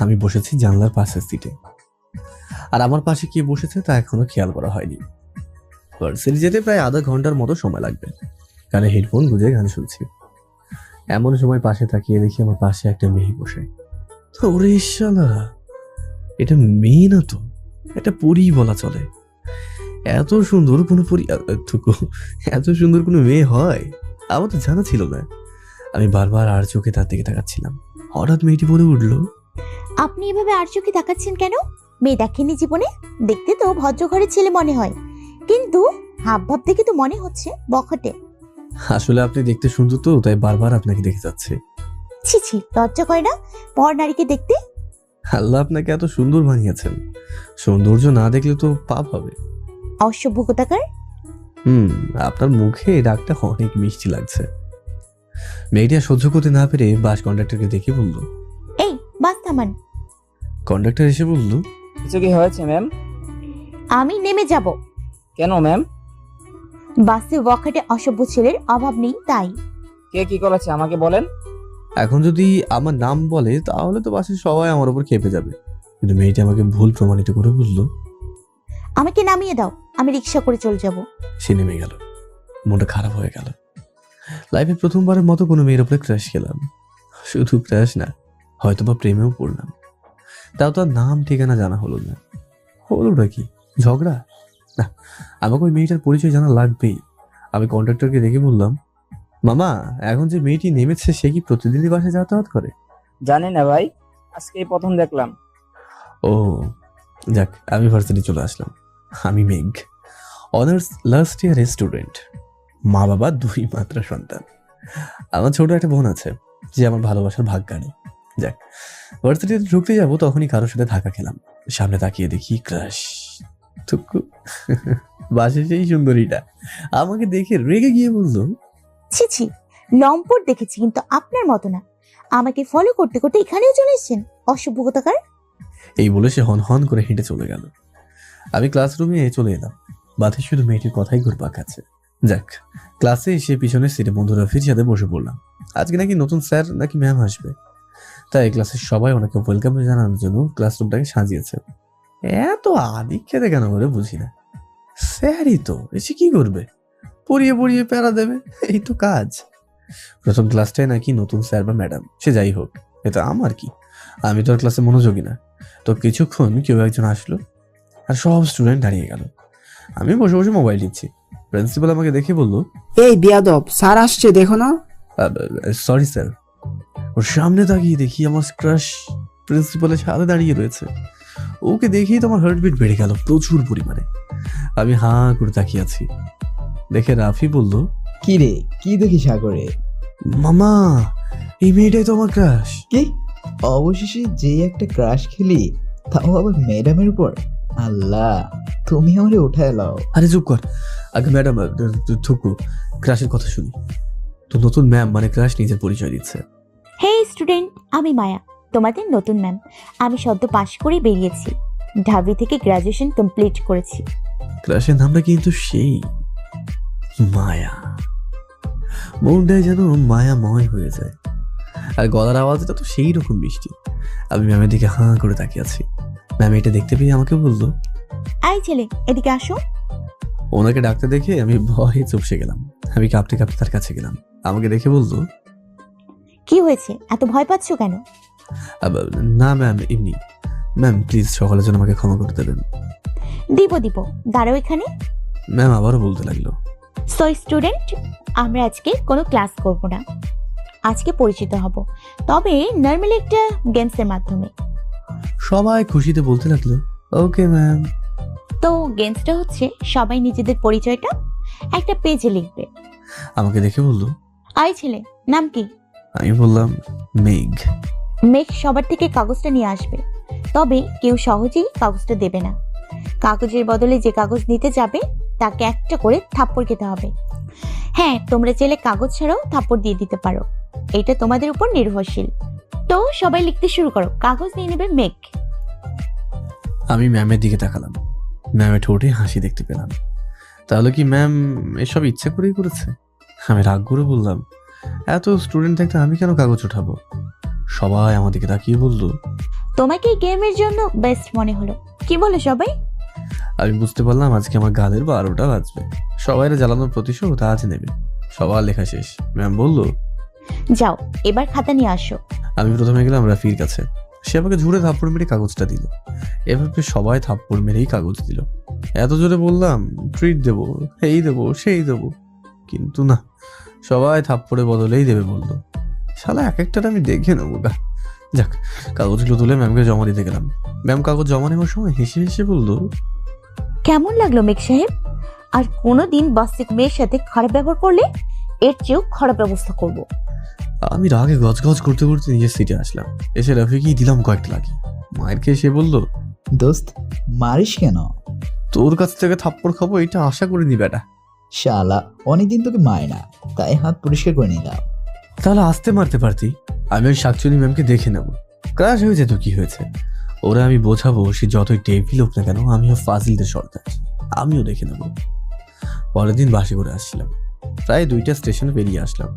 আমি বসেছি জানলার পাশের সিটে, আর আমার পাশে কে বসেছে তা এখনো খেয়াল করা হয়নি। ভার্সিটি যেতে প্রায় আধা ঘন্টার মতো সময় লাগবে। কানে হেডফোন গুঁজে গান শুনছি। এমন সময় পাশে তাকিয়ে দেখি আমার পাশে একটা মেয়ে বসে। ওরে শালা, এটা মেয়ে না তো, এটা পরী বলা চলে। এত সুন্দর কোনো পরী, এত সুন্দর কোনো মেয়ে হয় আমার তো জানা ছিল না। আমি বারবার আর চোখে তার দিকে তাকাচ্ছিলাম। হঠাৎ মেয়েটি বলে উঠলো, আপনি এভাবে আর চোখে তাকাচ্ছেন কেন? মেয়ে দেখেননি জীবনে? দেখতে তো ভদ্র ঘরের ছেলে মনে হয়, কিন্তু হাব ভাব দেখে তো মনে হচ্ছে বখাটে। আসলে আপনি দেখতে সুন্দর তো, তাই বারবার আপনাকে দেখে যাচ্ছে। ছি ছি, লজ্জা করে না পর নারীকে দেখতে? আল্লাহ আপনাকে এত সুন্দর বানিয়েছেন, সৌন্দর্য না দেখলে তো পাপ হবে। অসভ্য কোথাকার। আপনার মুখে ডাকটা অনেক মিষ্টি লাগছে। মেয়েটা সহ্য করতে না পেরে বাস কন্ডাক্টরকে দেখে বলল, এই বাস থামান। কন্ডাক্টর এসে বলল, কিছু কি হয়েছে ম্যাম? আমি নেমে যাব। কেন ম্যাম? বাসে বখাটে অসভ্য ছেলের অভাব নেই তাই। কে কি করেছে আমাকে বলেন। এখন যদি আমার নাম বলে তাহলে তো বাসে সবাই আমার উপর খেপে যাবে। কিন্তু মেয়েটা আমাকে ভুল প্রমাণিত করে বলল, আমাকে নামিয়ে দাও, আমি রিক্সা করে চলে যাব। সে নেমে গেল। মনটা খারাপ হয়ে গেল। লাইফে প্রথমবারের মতো কোনো মেয়ের উপরে ক্রাশ খেলাম। শুধু ক্রাশ না, হয়তো বা প্রেমেও পড়লাম। তাও তার নাম ঠিকানা জানা হলো না। হলোটা কি, ঝগড়া? না, আমাকে ওই মেয়েটার পরিচয় জানা লাগবেই। আমি কন্ডাক্টরকে দেখে বললাম, মামা, এখন যে মেয়েটি নেমেছে সে কি প্রতিদিনই বাসে যাতায়াত করে? জানি না ভাই, আজকেই প্রথম দেখলাম। ও যাক, আমি ভার্সিটি চলে আসলাম। আমি মেঘ, অনার্স লাস্ট ইয়ারের স্টুডেন্ট, মা বাবা দুই মাত্র সন্তান। আমার ছোট একটা বোন আছে যে আমার ভালোবাসার ভাগ্যানি। যাক, ভার্সিটিতে ঢুকতে যাবো তখনই কারোর সাথে ধাক্কা খেলাম। সামনে তাকিয়ে দেখি ক্রাশ। থুকু, বাসে সেই সুন্দরীটা আমাকে দেখে রেগে গিয়ে বলল, ছি ছি, লম্পট দেখেছি কিন্তু আপনার মতো না। আমাকে ফলো করতে করতে এখানেও চলে এসেছেন, অসভ্য কোথাকার। এই বলে সে হন হন করে হেঁটে চলে গেল। আমি ক্লাসরুমে চলে এলাম। বাথে শুধু মেয়েটির কথাই ঘুরপাক খাচ্ছে। যাক, ক্লাসে এসে পিছনের সিটে বন্ধু রফির সাথে বসে পড়লাম। আজকে নাকি নতুন স্যার নাকি ম্যাম আসবে, তাই ক্লাসের সবাই ওনাকে ওয়েলকাম জানানোর জন্য ক্লাসরুমটাকে সাজিয়েছে। এত আদিক খেতে কেন করে বুঝি না। স্যারই তো, এসে কি করবে? পড়িয়ে পড়িয়ে প্যারা দেবে, এই তো কাজ। প্রথম ক্লাসটায় নাকি নতুন স্যার বা ম্যাডাম, সে যাই হোক, এটা আমার কি, আমি তো আর ক্লাসে মনোযোগী না। তো কিছুক্ষণ কেউ একজন আসলো আর সব স্টুডেন্ট দাঁড়িয়ে গেল। আমি বসে বসে মোবাইল টিপছি। প্রিন্সিপাল আমাকে দেখে বলল, এই বিয়াদব, স্যার আসছে দেখো না। Sorry sir. ওর সামনে তাকিয়ে দেখি আমার ক্রাশ প্রিন্সিপালের সাথে দাঁড়িয়ে রয়েছে। ওকে দেখেই তো আমার হার্টবিট বেড়ে গেল প্রচুর পরিমাণে। আমি হাঁ করে তাকিয়ে আছি। দেখে রাফি বলল, কি রে, কি দেখি সাগরে? মামা, এই মেয়েটাই তো আমার ক্রাশ। কি অবশেষে যে একটা ক্রাশ খেলি, তাও আবার ম্যাডামের উপর? আল্লাহ, তুমি আমারে উঠায় লাও। আরে চুপ কর, আগে ম্যাডাম থুকু ক্রাশের কথা শুনি। তো নতুন ম্যাম মানে ক্রাশ নিজের পরিচয় দিচ্ছে। হে স্টুডেন্ট, আমি মায়া, তোমাদের নতুন ম্যাম। আমি সদ্য পাশ করে বেরিয়েছি, ঢাবি থেকে গ্রাজুয়েশন কমপ্লিট করেছি। ক্রাশের নামটা কিন্তু সেই মায়া। মনটাই যেন মায়াময় হয়ে যায়, আর গলার আওয়াজটা তো সেই রকম মিষ্টি। আমি ম্যামের দিকে হাঁ করে তাকিয়ে আছি। ম্যাম এটা দেখতে পেয়ে আমাকে বললো, আই ছেলে, এদিকে আসো। ওনাকে ডাকতে দেখে আমি ভয়ে চুপসে গেলাম। আমি কাঁপতে কাঁপতে তার কাছে গেলাম। আমাকে দেখে বললো, কি হয়েছে, এত ভয় পাচ্ছ কেন? না ম্যাম, এমনি। ম্যাম প্লিজ সকালের জন্য আমাকে ক্ষমা করে দেবেন। দিব দিব, দাঁড়াও এখানে। ম্যাম আবারও বলতে লাগলো, সো স্টুডেন্ট, আমরা আজকে কোনো ক্লাস করব না, আজকে পরিচিত হব, তবে নর্মালি একটা গেমসের মাধ্যমে। সবাই খুশিতে বলতে লাগলো, ওকে ম্যাম। তো গেমসটা হচ্ছে সবাই নিজেদের পরিচয়টা একটা পেজে লিখবে। আমাকে দেখে বললো, আই ছেলে, নাম কি? আমি বললাম মেঘ। মেঘ সবার থেকে কাগজটা নিয়ে আসবে, তবে কেউ সহজেই কাগজটা দেবে না। কাগজের বদলে যে কাগজ নিতে যাবে তাকে একটা করে থাপ্পড় খেতে হবে। হ্যাঁ, তোমরা চাইলে কাগজ ছাড়াও থাপ্পড় দিয়ে দিতে পারো, এটা তোমাদের উপর নির্ভরশীল। তো সবাই লিখতে শুরু করো, কাগজ নিয়ে নেবে মেঘ। আমি ম্যামের দিকে তাকালাম। ম্যামের ঠোঁটে হাসি দেখতে পেলাম। তাহলে কি ম্যাম এসব ইচ্ছে করেই করেছে? আমি রাগ করে বললাম, এত স্টুডেন্ট থাকতে আমি কেন কাগজ উঠাবো? সবাই আমার দিকে তাকিয়ে বলল, তোমাকে গেমের জন্য বেস্ট মনে হলো। কি বলে সবাই? আমি বুঝতে পারলাম আজকে আমার গালের 12টা বাজবে। সবাইরে জ্বালানোর প্রতিশোধ আজ নেবে। সবার লেখা শেষ। ম্যাম বলল, যাও এবার খাতা নিয়ে আসো। আমি প্রথমে গেলাম রাফির কাছে। সে আমাকে জোরে থাপ্পড় মেরে কাগজটা দিল। এভাবে সবাই থাপ্পড় মেরেই কাগজ দিল। এত জোরে বললাম ট্রিট দেবো, এই দেবো, সেই দেবো, কিন্তু না, সবাই থাপ্পড়ের বদলেই দেবে বললো। শালা এক একটার আমি দেখে নেবো গা। যাক, কাগজগুলো তুলে ম্যামকে জমা দিতে গেলাম। ম্যাম কাগজ জমা নেওয়ার সময় হেসে হেসে বললো, কেমন লাগলো মেঘ সাহেব? আর কোনোদিন বাস্তিক মেয়ের সাথে খারাপ ব্যবহার করলে এর চেয়েও খারাপ ব্যবস্থা করব। আমি রাগে গজগজ করতে করতে নিজের সিটে আসলাম। এসে রাফিকেই দিলাম কয়েকটা লাগি। মায়ের খেয়ে সে বলল, দোস্ত মারিস কেন? তোর কাছ থেকে থাপ্পড় খাবো এটা আশা করিনি বেটা। শালা অনেকদিন তোকে মায় না, তাই হাত পরিষ্কার করে নিলাম। তাহলে আসতে মারতে পারতি। আমি ওই শাকচুনি ম্যামকে দেখে নেবো। ক্রাশ হয়ে যেত, কি হয়েছে? ওরা আমি বোঝাবো সে যতই টেবিল হোক না কেন, আমিও ফাজিলদের সর্দার, আমিও দেখে নেবো। পরের দিন বাসে করে আসছিলাম। প্রায় 2টা স্টেশনে বেরিয়ে আসলাম।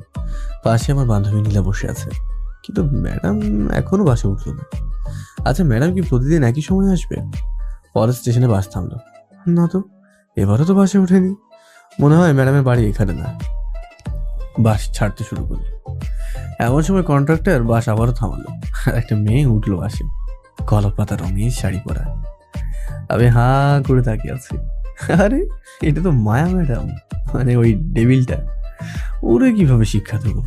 পাশে আমার বান্ধবী নীলা বসে আছে, কিন্তু ম্যাডাম এখনো বাসে উঠলো না। আচ্ছা, ম্যাডাম কি প্রতিদিন একই সময় আসবে? পরের স্টেশনে বাস থামলো না তো, এবারও তো বাসে ওঠেনি। মনে হয় ম্যাডামের বাড়ি এখানে না। বাস ছাড়তে শুরু করলো। এমন সময় কন্ট্রাক্টর বাস আবারও থামালো। একটা মেয়ে উঠলো বাসে, কলা পাতা রঙের শাড়ি পরা। আমি হা করে তাকিয়ে আছি। আরে এটা তো মায়া ম্যাডাম, মানে ওই ডেভিলটা। ওরে কিভাবে শিক্ষা দেবো?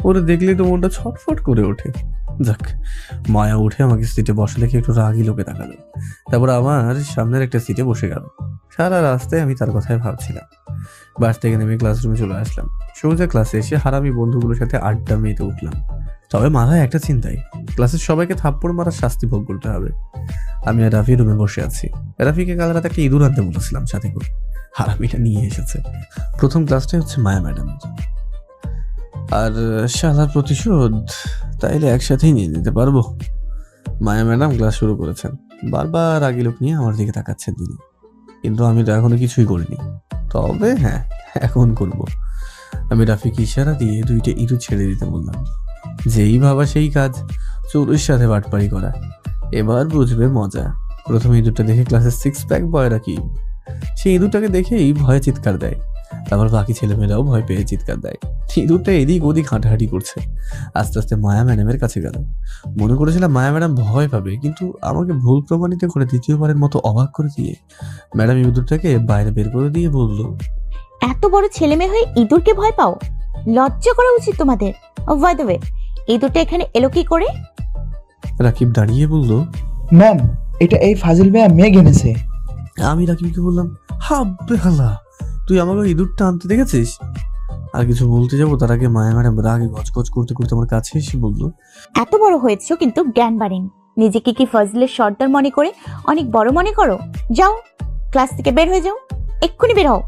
ওরে দেখলে তো মনটা ছটফট করে ওঠে। যাক, মায়া উঠে আমাকে সিটে বসে দেখে একটু রাগি লোকে তাকালো। তারপর আমার সামনের একটা সিটে বসে গেল। সারা রাস্তায় আমি তার কথাই ভাবছিলাম। বাস থেকে নেমে ক্লাসরুমে চলে আসলাম। সোজা ক্লাসে এসে হারামি বন্ধুগুলোর সাথে আড্ডা মেতে উঠলাম। তবে মাথায় একটা চিন্তাই, ক্লাসের সবাইকে থাপ্পড় মারার শাস্তি ভোগ করতে হবে। আমি আর রাফি রুমে বসে আছি। রাফিকে কাল রাতে একটা ইঁদুর আনতে বলেছিলাম সাথে করে, হারামিটা নিয়ে এসেছে। প্রথম ক্লাসটাই হচ্ছে মায়া ম্যাডাম, আর শালার প্রতিশোধ তাইলে একসাথেই নিয়ে নিতে পারবো। মায়া ম্যাডাম ক্লাস শুরু করেছেন। বারবার আগে লোক নিয়ে আমার দিকে তাকাচ্ছেন তিনি, কিন্তু আমি তো এখনো কিছুই করিনি। তবে হ্যাঁ, এখন করব। আমি রাফিকে ইশারা দিয়ে 2টা ইঁদুর ছেড়ে দিতে বললাম। যেই ভাবা সেই কাজ, চোরের সাথে বাটপারি করা। এবার বুঝবে মজা। প্রথম ইঁদুরটা দেখে ক্লাসের 6 প্যাক বয়রা কি, সেই ইঁদুরটাকে দেখেই ভয়ে চিৎকার দেয়। তারপর বাকি ছেলেমেয়েরাও ভয় পেয়ে চিৎকার দেয়। ইঁদুরটা এদিক ওদিক হাঁটাহাঁটি করছে। আস্তে আস্তে মায়া ম্যাডামের কাছে গেল। মনে করেছিলাম মায়া ম্যাডাম ভয় পাবে, কিন্তু আমাকে ভুল প্রমাণিত করে দ্বিতীয়বারের মতো অবাক করে দিয়ে ম্যাডাম ইঁদুরটাকে বাইরে বের করে দিয়ে বলল, এত বড় ছেলে মেয়ে হয়ে ইঁদুরকে ভয় পাও? লজ্জা করা উচিত তোমাদের। বাই দ্য ওয়ে, ইঁদুরটা এখানে এলো কি করে? রাকিব দাঁড়িয়ে বলল, ম্যাম এটা এই ফাজিল মেয়ে মেঘ এনেছে। আমি রাকিবকে বললাম, হাব্বে হাল্লা, তুই আমাকে ওই ইঁদুরটা আনতে দেখেছিস? আর কিছু বলতে যাবো তার আগে মায়া ম্যাডাম রাগে গজগজ করতে করতে আমার কাছে এসে বলল, এত বড় হয়েছো কিন্তু জ্ঞান বাড়েনি। নিজেকে কি ফজলের সর্দার মনে করে অনেক বড় মনে করো? যাও, ক্লাস থেকে বের হয়ে যাও, এক্ষুনি বের হও।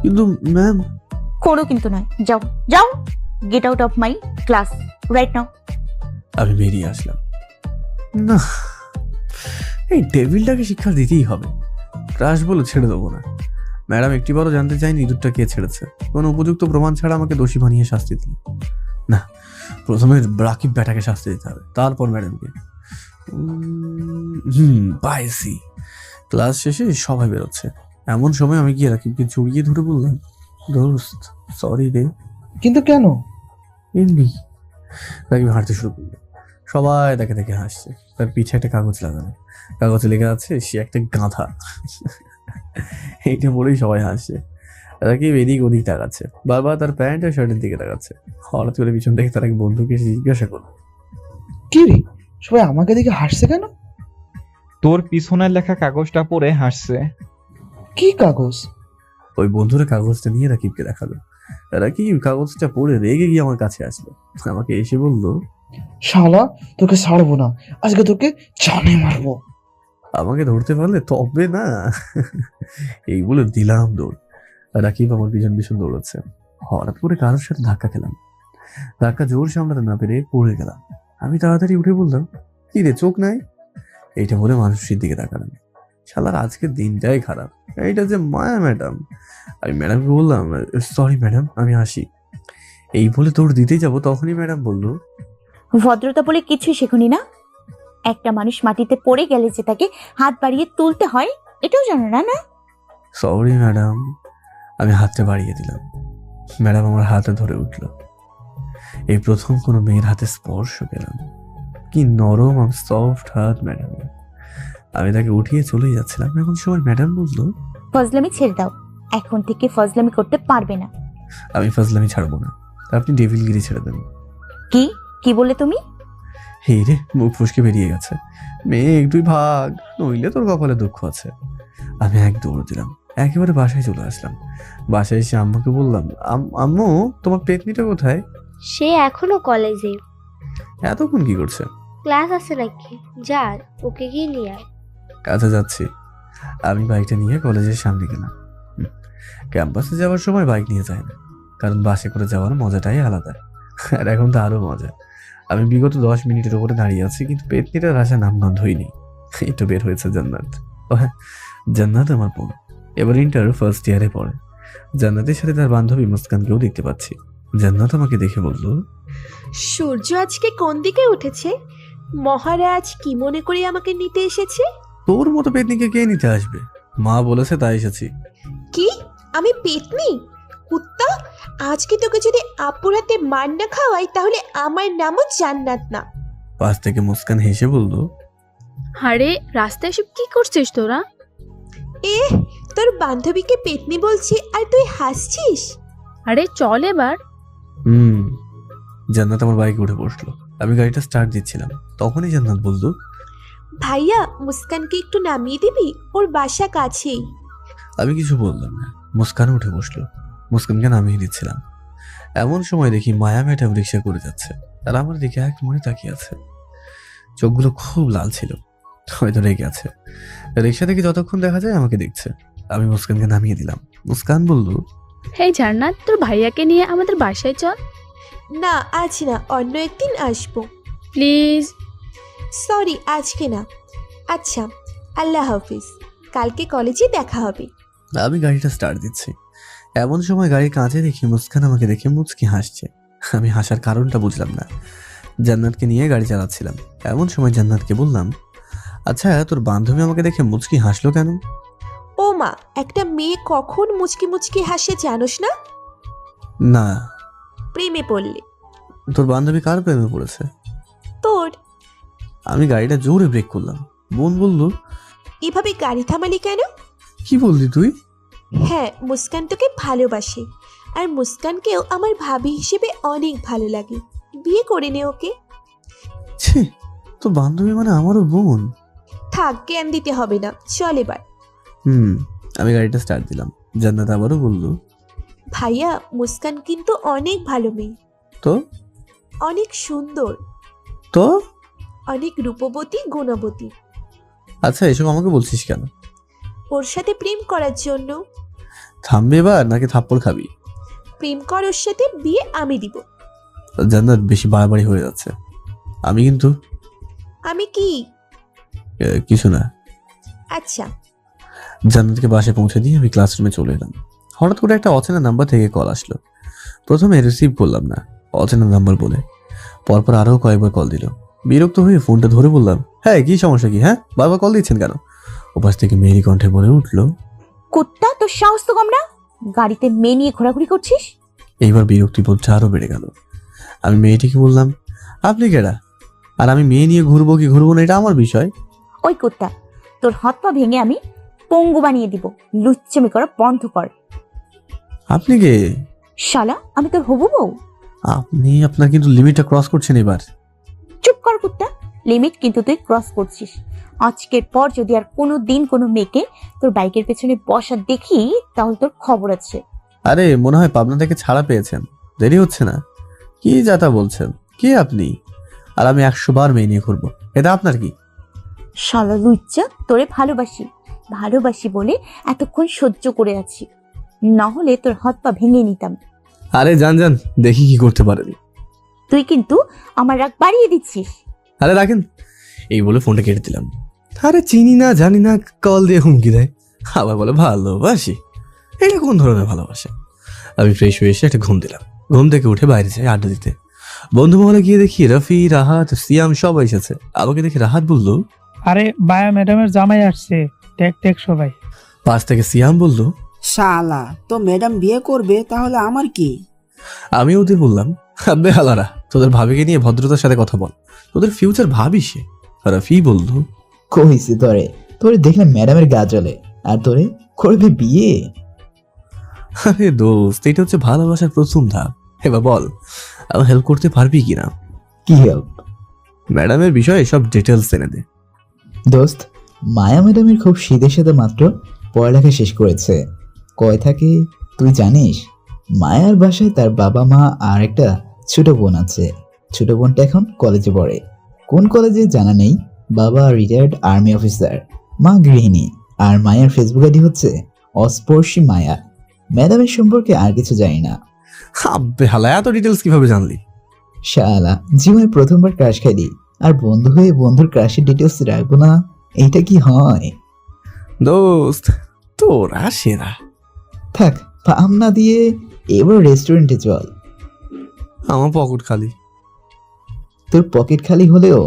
কিন্তু ম্যাম। কোনো কিন্তু নয়, যাও যাও, get out of my class right now. আমি বেরিয়ে আসলাম। না, এই টেবিলটাকে শিক্ষা দিতেই হবে। ক্রাশ বলে ছেড়ে দেবো না। ম্যাডাম একটিবারও জানতে চাইনি ইঁদুরটা কে ছেড়েছে। কোনো উপযুক্ত প্রমাণ ছাড়া আমাকে দোষী বানিয়ে শাস্তি দিল না। প্রথমে রাকিব ব্যাটাকে শাস্তি দিতে হবে, তারপর ম্যাডামকে। পাইছি। ক্লাস শেষে সবাই বেরোচ্ছে। এমন সময় আমি গিয়ে রাকিবকে জড়িয়ে ধরে বললাম, দোস্ত সরি রে। কিন্তু কেন? এমনি। রাকিব হাঁটতে শুরু করলো। সবাই তাকে দেখে হাসছে। তার পিছে একটা কাগজ লাগানো, কাগজে লেখা আছে সে একটা গাধা। এইটা বলেই সবাই হাসছে। রাকিব এদিক ওদিক তাকাচ্ছে, বারবার তার প্যান্ট আর শার্টের দিকে তাকাচ্ছে। হঠাৎ করে পিছন থেকে তার এক বন্ধুকে এসে জিজ্ঞাসা করলো, কি রে, সবাই আমাকে দেখে হাসছে কেন? তোর পিছনের লেখা কাগজটা পড়ে হাসছে। কি কাগজ? ওই বন্ধুরা কাগজটা নিয়ে রাকিবকে দেখালো। রাকিব কাগজটা পড়ে রেগে গিয়ে আমার কাছে আসলো। আমাকে এসে বলল, শালা তোকে ছাড়বো না, আজকে তোকে জানে মারবো। আমাকে ধরতে পারলে তবে না। এই বলে দিলাম দৌড়। রাকিব আমার পিছন পিছন দৌড়াচ্ছে। হঠাৎ করে কারোর সাথে ধাক্কা খেলাম। ধাক্কা জোর সামলাতে না পেরে পড়ে গেলাম। আমি তাড়াতাড়ি উঠে বললাম, কি রে চোখ নাই? এইটা বলে মানুষের দিকে তাকালাম। শালার আজকের দিনটাই খারাপ। এইটা যে মায়া ম্যাডাম। আমি ম্যাডামকে বললাম, সরি ম্যাডাম, আমি আসি। এই বলে দৌড় দিতেই যাবো, তখনই ম্যাডাম বলল, ভদ্রতা বলে কিছুই শেখনি না? একটা মানুষ মাটিতে পড়ে গেলে যে তাকে হাত বাড়িয়ে তুলতে হয় এটাও জানো না? না সরি ম্যাডাম। আমি হাতটা বাড়িয়ে দিলাম। ম্যাডাম আমার হাতে ধরে উঠল। এই প্রথম কোনো মেয়ের হাতে স্পর্শ পেলাম। কি নরম আর সফট হাত ম্যাডাম। আমি তাকে উঠিয়ে চলে যাচ্ছিলাম, এমন সময় ম্যাডাম বলল, ফজলামি ছেড়ে দাও, এখন থেকে ফজলামি করতে পারবে না। আমি ফাজলামি ছাড়বো না, আপনি ডেভিলগিরি ছেড়ে দেন। কি কি বললে তুমি? হে রে, মুখ ফুসকে বেরিয়ে গেছে। মেয়ে একটুই ভাগ, নইলে তোর কপালে দুঃখ আছে। আমি এক দৌড় দিলাম, একেবারে বাসায় চলে আসলাম। বাসায় এসে আম্মুকে বললাম, আম্মু তোমার পেতনিটা কোথায়? সে এখনো কলেজে। এতক্ষণ কি করছে? ক্লাস আছে নাকি? যা, ওকে গিয়ে নিয়ে আয়। কাছে যাচ্ছি। আমি বাইকটা নিয়ে কলেজের সামনে গেলাম। ক্যাম্পাসে যাওয়ার সময় বাইক নিয়ে যায় না, কারণ বাসে করে যাওয়ার মজাটাই আলাদা। আর এখন তো আরো মজা। আমি বিগত 10 মিনিটের উপরে দাঁড়িয়ে আছি, কিন্তু পেতনিটার আসা নামগন্ধই নেই। একটু বের হয়েছে জান্নাত। ও হ্যাঁ, জান্নাত আমার বোন, এবার ইন্টার ফার্স্ট ইয়ারে পড়ে। জান্নাতের সাথে তার বান্ধবী মুস্কানকেও দেখতে পাচ্ছি। জান্নাত আমাকে দেখে বলল, সূর্য আজকে কোন দিকে উঠেছে? মহারাজ কি মনে করে আমাকে নিতে এসেছে? তোর মতো পেতনিকে কে নিতে আসবে? মা বলেছে তাই এসেছি। কি? আমি পেতনি? কুত্তা! আজকে তোকে যদি আপুর হাতে মার না খাওয়াই তাহলে আমার নামও জান্নাত না। পাশ থেকে মুস্কান হেসে বলল, আরে রাস্তায় এসব কি করছিস তোরা? এ, তোর বান্ধবীকে পেতনি বলছি আর তুই হাসছিস? আরে চল এবার। জান্নাত আমার বাইকে উঠে বসলো। আমি গাড়িটা স্টার্ট দিচ্ছিলাম, তখনই জান্নাত বলল, ভাইয়া, মুস্কানকে একটু নামিয়ে দিবি? ওর বাসা কাছেই। আমি কিছু বললাম না। মুস্কান উঠে বসলো, মুস্কানকে নামিয়ে দিচ্ছিলাম। এমন সময় দেখি মায়া ম্যাডাম রিক্সা করে যাচ্ছে, আর আমার দিকে এক মনে তাকিয়ে আছে। চোখগুলো খুব লাল ছিল, হয়তো রেগে আছে। রিক্সা থেকে যতক্ষণ দেখা যায় আমাকে দেখছে। আমি মুস্কানকে নামিয়ে দিলাম। মুস্কান বলল, হেই জান্নাত, তোর ভাইয়াকে নিয়ে আমাদের বাসায় চল না, আজ না, অন্য একদিন আসবো। প্লিজ। সরি, আজকে না। আচ্ছা, আল্লাহ হাফিজ, কালকে কলেজে দেখা হবে। আমি গাড়িটা স্টার্ট দিচ্ছি। এমন সময় গাড়ির কাঁচে দেখি মুস্কান আমাকে দেখে মুচকি হাসছে। আমি হাসার কারণটা বুঝলাম না। জান্নাতকে নিয়ে গাড়ি চালাচ্ছিলাম। এমন সময় জান্নাতকে বললাম, আচ্ছা তোর বান্ধবী আমাকে দেখে মুচকি হাসলো কেন? ও মা, একটা মেয়ে কখন মুচকি মুচকি হাসে জানোস না? না। প্রেমে পড়লে। তোর বান্ধবী কার প্রেমে পড়েছে? তোর। আমি গাড়িটা জোরে ব্রেক করলাম। বোন বলল, এভাবে গাড়ি থামালি কেন? কি বললি তুই? হ্যাঁ, মুস্কান তোকে ভালোবাসে, আর মুস্কানকেও আমার ভাবি হিসেবে অনেক ভালো লাগে। বিয়ে করে নে ওকে। ছি, তোর বান্ধবী মানে আমারও বোন। থাক, জ্ঞান দিতে হবে না, চল এবার। আমি গাড়িটা স্টার্ট দিলাম। জান্নাত আবারও বলল, ভাইয়া, মুস্কান কিন্তু অনেক ভালো মেয়ে, তো অনেক সুন্দর, তো অনেক রূপবতী, গুণবতী। আচ্ছা এসব আমাকে বলছিস কেন? ওর সাথে প্রেম করার জন্য। থামবে এবার নাকি থাপ্পড় খাবি? প্রেম কর ওর সাথে, বিয়ে আমি দিব। জান্নাত বেশি বাড়াবাড়ি হয়ে যাচ্ছে। আমি কিন্তু আমি কি? কিছু না। আচ্ছা। জান্নাতকে বাসে পৌঁছে দিয়ে আমি ক্লাসরুমে চলে এলাম। হঠাৎ করে একটা অচেনা নাম্বার থেকে কল আসলো। প্রথমে রিসিভ করলাম না, অচেনা নাম্বার বলে। পরপর আরও কয়েকবার কল দিল। বিরক্ত হয়ে ফোনটা ধরে বললাম, হ্যাঁ কি সমস্যা কি? হ্যাঁ বারবার কল দিচ্ছেন কেন? ওপাশ থেকে মেয়েরি কণ্ঠে বলে উঠলো, কুত্তা, তোর সাহস তো কম না? গাড়িতে মেয়ে নিয়ে ঘোরাঘুরি করছিস? এইবার বিরক্তিবোধটা আরও বেড়ে গেল। আমি মেয়েটিকে বললাম, আপনি কেডা? আর আমি মেয়ে নিয়ে ঘুরবো কি ঘুরবো না এটা আমার বিষয়। ওই কুত্তা, তোর হাত পা ভেঙে আমি পঙ্গু বানিয়ে দিব। লুচ্চামি করা বন্ধ কর। আপনি কে? শালা, আমি তোর হবু বউ। আপনি আপনার কিন্তু লিমিটটা ক্রস করছেন এবার। চুপ কর কুত্তা, লিমিট কিন্তু তুই ক্রস করছিস। আজকের পর যদি আর কোনো দিন কোনো মেয়েকে তোর বাইকের পেছনে বসা দেখি তাহলে তোর খবর আছে। আরে মনে হয় পাবনা থেকে ছাড়া পেয়েছেন, দেরি হচ্ছে না? কি যাতা বলছেন? কে আপনি? আর আমি 100 বার মেয়ে নিয়ে ঘুরবো, এটা আপনার কি? শালা লুচ্চা, তোরে ভালোবাসি, ভালোবাসি বলে এতক্ষণ সহ্য করে আছি, না হলে তোর হাত পা ভেঙে নিতাম। আরে যান যান, দেখি কি করতে পারেন। তুই কিন্তু আমার রাগ বাড়িয়ে দিচ্ছিস। আরে রাখেন, এই বলে ফোনটা কেটে দিলাম। আরে চিনি না জানি না কল দিয়ে হুমকি দেয়, আবার বলে ভালোবাসি। এটা কোন ধরনের ভালোবাসা? আমি ফ্রেশ হয়ে এসে একটা ঘুম দিলাম। ঘুম থেকে উঠে বাইরে যাই আড্ডা দিতে। বন্ধু মহলে গিয়ে দেখি রফি, রাহাত, সিয়াম সবাই এসেছে। আমাকে দেখে রাহাত বলল, আরে বায়া ম্যাডামের জামাই আসছে, টেক টেক সবাই। পাশ থেকে সিয়াম বলল, শালা তো ম্যাডাম বিয়ে করবে, তাহলে আমার কি? আমি ওদের বললাম, আব্বে হালারা, তোদের ভাবিকে নিয়ে ভদ্রতার সাথে কথা বল, তোদের ফিউচার ভাবি সে। রফি বলল, কইছি তোরে দেখলে ম্যাডামের গা জ্বলে, আর তোরে করবে বিয়ে? আরে দোস্ত, এটা হচ্ছে ভালোবাসার প্রথম ধাপ। এবার বল, আমার হেল্প করতে পারবি কিনা? কি হেল্প? ম্যাডামের বিষয়ে সব ডিটেলস এনে দে। দোস্ত, মায়া ম্যাডামের খুব শীতের সাথে মাত্র পড়ালেখা শেষ করেছে। কয় থাকে তুই জানিস? মায়ার বাসায় তার বাবা মা আর একটা ছোট বোন আছে। ছোট বোনটা এখন কলেজে পড়ে। কোন কলেজে জানা নেই। বাবা রিটায়ার্ড আর্মি অফিসার, মা গৃহিণী। আর মায়ার ফেসবুক আইডি হচ্ছে অস্পর্শী মায়া। ম্যাডামের সম্পর্কে আর কিছু জানি না। আব্বে হালা, এত ডিটেলস কিভাবে জানলি? শালা, জীবনে প্রথমবার ক্রাশ খাইলি, আর বন্ধু হয়ে বন্ধুর ক্রাশের ডিটেলস রাখবো না? এইটা কি হয়? দোস্ত তোরা সেরা। থাক, পাম না দিয়ে এবার রেস্টুরেন্টে চল। আমার পকেট খালি। তোর পকেট খালি হলেও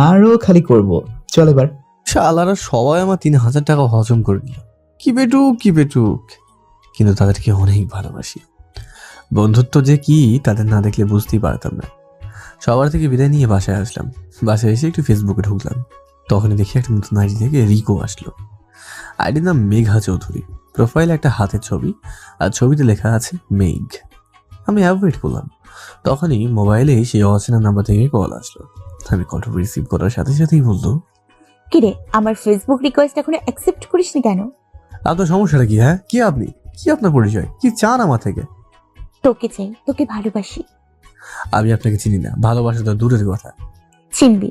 আরো খালি করব। চল এবার। শালারা সবাই আমার 3,000 টাকা হজম করে নিল। কি পেটুক, কিন্তু তাদেরকে অনেক ভালোবাসি। বন্ধুত্ব যে কি তাদের না দেখলে বুঝতেই পারতাম না। সবার থেকে বিদায় নিয়ে বাসায় আসলাম। বাসায় এসে একটু ফেসবুকে ঢুকলাম। তখনই দেখি একটা নতুন আইডি থেকে রিকো আসলো। আইডির নাম মেঘা চৌধুরী। প্রোফাইলে একটা হাতের ছবি, আর ছবিতে লেখা আছে মেঘ। আমি অ্যাভয়েড করলাম। তখনই মোবাইলে সেই অচেনা নাম্বার থেকে কল আসলো। আমি কলটা রিসিভ করার সাথে সাথেই বললো, কিরে, আমার ফেসবুক রিকোয়েস্ট এখনো অ্যাকসেপ্ট করিসনি কেন? আপনার সমস্যাটা কি? হ্যাঁ, কি আপনি? কি আপনার পরিচয়? কি চান আমার থেকে? তোকে চাই, তোকে ভালোবাসি। আমি আপনাকে চিনি না, ভালোবাসা তো দূরের কথা। চিনবি,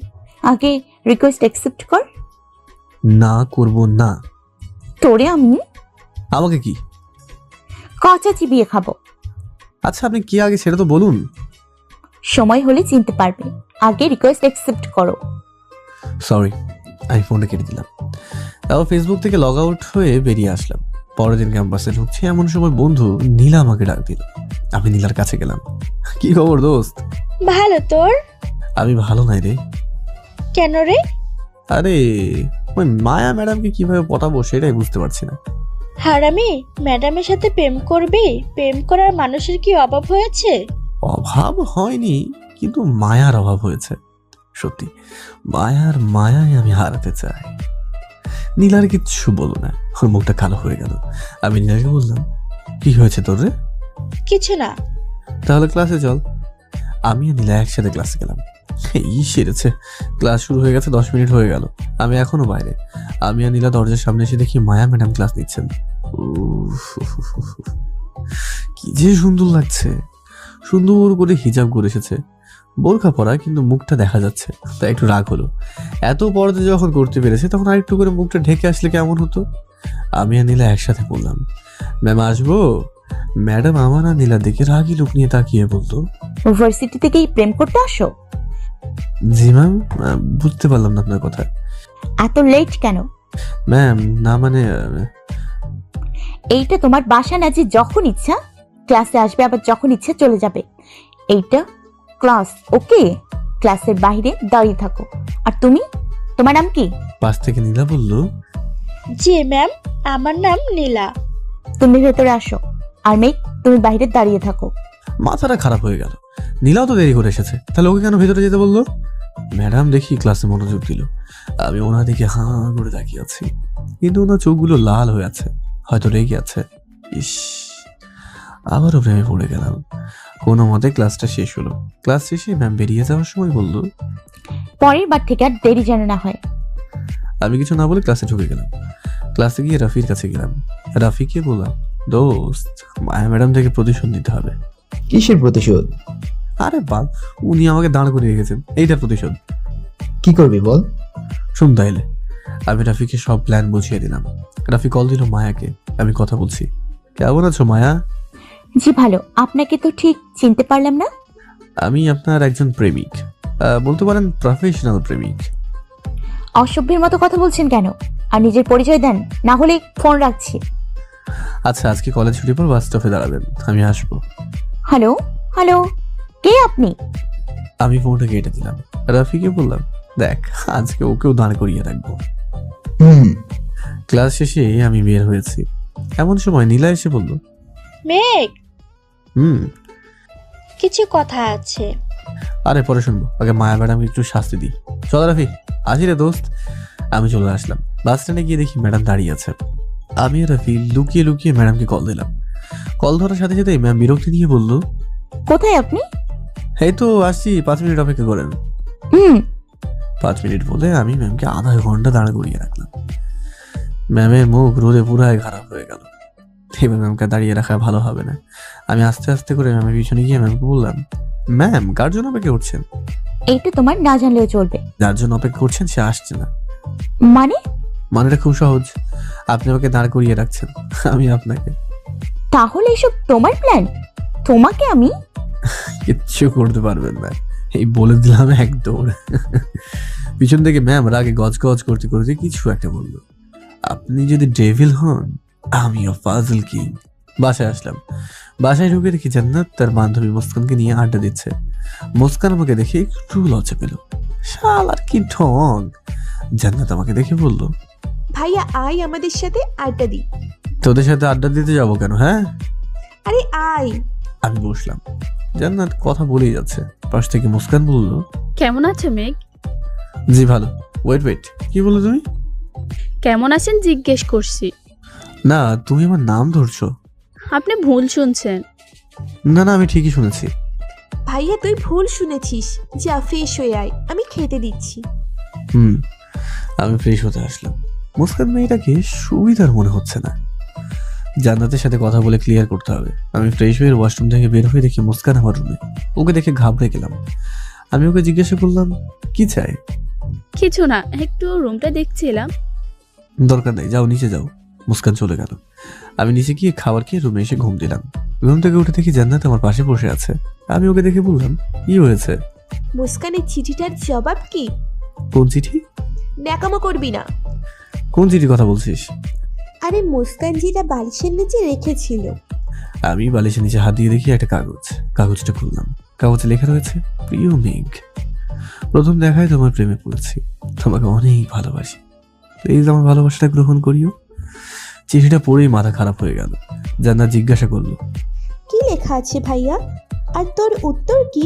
আগে রিকোয়েস্ট অ্যাকসেপ্ট কর। না করব না। তোরে আমি আমাকে কি? কচা চিবিয়ে খাবো। আচ্ছা, আপনি কি আগে সেটা তো বলুন। সময় হলে চিনতে পারবে, আগে রিকোয়েস্ট অ্যাকসেপ্ট করো। সরি, আমি ফোনটা কেটে দিলাম। তারপর ফেসবুক থেকে লগ আউট হয়ে বেরিয়ে আসলাম। পরের দিন ক্যাম্পাসে ঢুকছি, এমন সময় বন্ধু নীলা আমাকে ডাক দিল। আমি নীলার কাছে গেলাম। কি খবর দোস্ত? ভালো তোর? আমি ভালো নাই রে। কেন রে? আরে ওই মায়া ম্যাডামকে কিভাবে পটাবো সেটাই বুঝতে পারছি না। হারামি, ম্যাডামের সাথে প্রেম করবি? প্রেম করার মানুষের কি অভাব হয়েছে? অভাব হয়নি, কিন্তু মায়ার অভাব হয়েছে। সত্যি, মায়ায় আমি হারাতে চাই। নীলার কিচ্ছু বলো না, ওর মুখটা কালো হয়ে গেল। আমি নীলাকে বললাম, কি হয়েছে তোর রে? কিছু না। তাহলে ক্লাসে চল। আমি আর নীলা একসাথে ক্লাসে গেলাম। এই সেরেছে, ক্লাস শুরু হয়ে গেছে, 10 মিনিট হয়ে গেল। আমি এখনো বাইরে। আমি আর নীলা দরজার সামনে এসে দেখি মায়া ম্যাডাম ক্লাস নিচ্ছেন। কি যে সুন্দর লাগছে। সুন্দর করে হিজাব করে এসেছে, বোরখা পরা, কিন্তু মুখটা দেখা যাচ্ছে। তাই একটু রাগ হলো। এত পর্দা যখন করতে পেরেছে, তখন আরেকটু করে মুখটা ঢেকে আসলে কেমন হতো? আমি আর নীলা একসাথে বললাম, ম্যাম আসবো? ম্যাডাম আমার আর নীলার দিকে রাগি লোক নিয়ে তাকিয়ে বলতো, ইউনিভার্সিটি থেকেই প্রেম করতে আসো? জি ম্যাম, বুঝতে পারলাম না আপনার কথা। এত লেট কেন? ম্যাম না মানে এইটা তোমার বাসা না যে যখন ইচ্ছা ক্লাসে আসবে, আবার যখন ইচ্ছা চলে যাবে। এইটা ক্লাস, ওকে? ক্লাসের বাইরে দাঁড়িয়ে থাকো। আর তুমি, তোমার নাম কি? পাশ থেকে নীলা বলল, জি ম্যাম, আমার নাম নীলা। তুমি ভেতরে আসো, আর মেঘ তুমি বাইরে দাঁড়িয়ে থাকো। মাথাটা খারাপ হয়ে গেল। নীলাও তো দেরি করে এসেছে, তাহলে ওকে কেন ভেতরে যেতে বললো? ম্যাডাম দেখি ক্লাসে মনোযোগ দিল। আমি ওনার দিকে হাঁ করে তাকিয়ে আছি, কিন্তু ওনার চোখগুলো লাল হয়ে আছে, হয়তো রেগে আছে। ইস, আবারও প্রেমে পড়ে গেলাম। কোনো মতে ক্লাসটা শেষ হলো। ক্লাস শেষে ম্যাম বেরিয়ে যাওয়ার সময় বলল, পরের বার থেকে আর দেরি যেন না হয়। আমি কিছু না বলে ক্লাসে ঢুকে গেলাম। ক্লাসে গিয়ে রাফির কাছে গেলাম। রাফিকে বললাম, দোস্ত, মায়া ম্যাডাম থেকে প্রতিশোধ নিতে হবে। কিসের প্রতিশোধ? আরে বাল, উনি আমাকে দাঁড় করে রেখেছেন, এইটার প্রতিশোধ। কি করবি বল? শুন তাইলে। আমি রাফিকে সব প্ল্যান বুঝিয়ে দিলাম। রাফি কল দিল মায়াকে। আমি কথা বলছি, কেমন আছো মায়া? জি ভালো, আপনাকে তো ঠিক চিনতে পারলাম না। আমি আপনার একজন প্রেমিক, বলতে পারেন প্রফেশনাল প্রেমিক। অসভ্যের মতো কথা বলছেন কেন? আর নিজের পরিচয় দেন, না হলে ফোন রাখছি। আচ্ছা, আজকে কলেজ ছুটির পর বাস স্টপে দাঁড়াবেন, আমি আসবো। হ্যালো হ্যালো, কে আপনি? আমি ফোনটা কেটে দিলাম। রাফিকে বললাম, দেখ আজকে ওকেও দাঁড় করিয়ে রাখবো। হুম। ক্লাস শেষে আমি বের হয়েছি, এমন সময় নীলা এসে বলল, মেঘ, হুম। কিছু কথা আছে। আরে পরে শুনবো, আগে মায়া ম্যাডামকে একটু শাস্তি দিই। চল রাফি, আসি রে দোস্ত। আমি চলে আসলাম। বাস স্ট্যান্ডে গিয়ে দেখি ম্যাডাম দাঁড়িয়ে আছে। আমি আর রাফি লুকিয়ে লুকিয়ে ম্যাডামকে কল দিলাম। কল ধরার সাথে সাথে ম্যাম বিরক্তি নিয়ে বলল, কোথায় আপনি? এই তো আসছি, 5 মিনিট অপেক্ষা করেন। 5 মিনিট বলে আমি ম্যামকে আধা ঘন্টা দাঁড় করিয়ে রাখলাম। ম্যামের মুখ রোদে পুরাই খারাপ হয়ে গেল। এবার ম্যামকে দাঁড়িয়ে রাখা ভালো হবে না। আমি আস্তে আস্তে করে ম্যামের পিছনে গিয়ে ম্যামকে বললাম, ম্যাম কার জন্য অপেক্ষা করছেন? এইটা তোমার না জানলেও চলবে। যার জন্য অপেক্ষা করছেন সে আসছে না। মানে? মানেটা খুব সহজ, আপনি আমাকে দাঁড় করিয়ে রাখছেন, আমি আপনাকে। তাহলে এসব তোমার প্ল্যান? তোমাকে আমি কিচ্ছু করতে পারবেন না, এই বলে দিলাম এক দৌড়। পিছন থেকে ম্যাম রাগে গজ গজ করতে করতে কিছু একটা বললো। আপনি যদি ডেভিল হন, আমিও ফাজল কিং। বাসায় আসলাম। বাসায় ঢুকে দেখি জান্নাত তার বান্ধবী মুস্কানকে নিয়ে আড্ডা দিচ্ছে। মুস্কান আমাকে দেখে একটু লজ্জা পেল। শালার কি ঢং! জান্নাত আমাকে দেখে বলল, ভাইয়া আয় আমাদের সাথে আড্ডা দি। তোদের সাথে আড্ডা দিতে যাবো কেন? হ্যাঁ, আরে আয়। আমি বসলাম। জান্নাত কথা বলেই যাচ্ছে। পাশ থেকে মুস্কান বলল, কেমন আছো মেঘ? জি ভালো। ওয়েট, কি বললো তুমি? কেমন আছেন জিজ্ঞেস করছি। না, তুমি আমার নাম ধরছো। আপনি ভুল শুনছেন। না, আমি ঠিকই শুনেছি। ভাইয়া তুই ভুল শুনেছিস, যা ফ্রেশ হয়ে আয়, আমি খেতে দিচ্ছি। আমি ফ্রেশ হতে আসলাম। মুস্কান মেয়েটাকে সুবিধার মনে হচ্ছে না। জান্নাতের সাথে কথা বলে ক্লিয়ার করতে হবে। আমি ফ্রেশ হয়ে ওয়াশরুম থেকে বের হয়ে দেখি মুস্কান আমার রুমে। ওকে দেখে ঘাবড়ে গেলাম। আমি ওকে জিজ্ঞাসা করলাম, কি চাই? কিছু না, একটু রুমটা দেখছিলাম। দরকার নেই, যাও নিচে যাও। মুস্কান চলে গেল। আমি নিচে গিয়ে খাবার খেয়ে রুমে এসে ঘুম দিলাম। ঘুম থেকে উঠে দেখি জান্নাত আমার পাশে বসে আছে। আমি ওকে দেখে বললাম, কি হয়েছে? মুস্কানের চিঠিটার জবাব কি? কোন চিঠি? ন্যাকামো করবি না। কোন চিঠির কথা বলছিস? আরে মুস্কান যেটা বালিশের নিচে রেখেছিল। আমি বালিশের নিচে হাত দিয়ে দেখি একটা কাগজটা খুললাম। কাগজে লেখা রয়েছে, প্রিয় মেঘ, প্রথম দেখায় তোমার প্রেমে পড়েছি, তোমাকে অনেক ভালোবাসি, প্লিজ আমার ভালোবাসাটা গ্রহণ করিও। চিঠিটা পড়েই মাথা খারাপ হয়ে গেল। জান্নাত জিজ্ঞাসা করলো, কি লেখা আছে ভাইয়া, আর তোর উত্তর কি?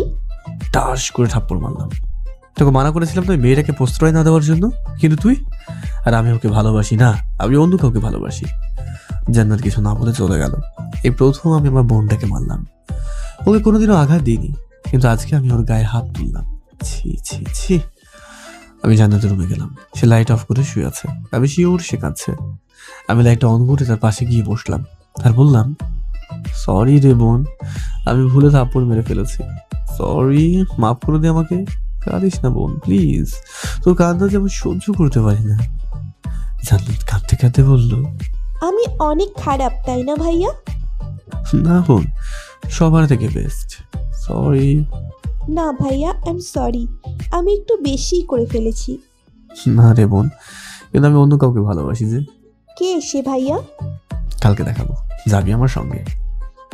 টাস করে থাপ্পড় মারলাম। তোকে মানা করেছিলাম তুই মেয়েটাকে প্রশ্রয় না দেওয়ার জন্য, কিন্তু তুই। আর আমি ওকে ভালোবাসি না, আমি অন্য কাউকে ভালোবাসি। জান্নাত কিছু না বলে চলে গেল। এই প্রথম আমি আমার বোনটাকে মারলাম। ওকে কোনোদিনও আঘাত দিইনি, কিন্তু আজকে আমি ওর গায়ে হাত তুললাম। ছি ছি ছি। আমি জান্নাতের রুমে গেলাম। সে লাইট অফ করে শুয়ে আছে। আমি শিওর সে কাঁদছে। আমি লাইটটা অন করে তার পাশে গিয়ে বসলাম আর বললাম, সরি রে বোন, আমি ভুলে থাপ্পড় মেরে ফেলেছি। সরি, মাফ করে দে আমাকে। কাঁদিস না বোন, প্লিজ। তোর কান্না যে আমি সহ্য করতে পারি না। জান্নাত কাঁদতে কাঁদতে বলল, আমি অনেক খারাপ, তাই না ভাইয়া? না বোন, সবার থেকে বেস্ট। সরি। না ভাইয়া, আই এম সরি, আমি একটু বেশি করে ফেলেছি। না রে বোন, কিন্তু আমি অন্য কাউকে ভালোবাসি যে। কে সে ভাইয়া? কালকে দেখাবো, যাবি আমার সঙ্গে?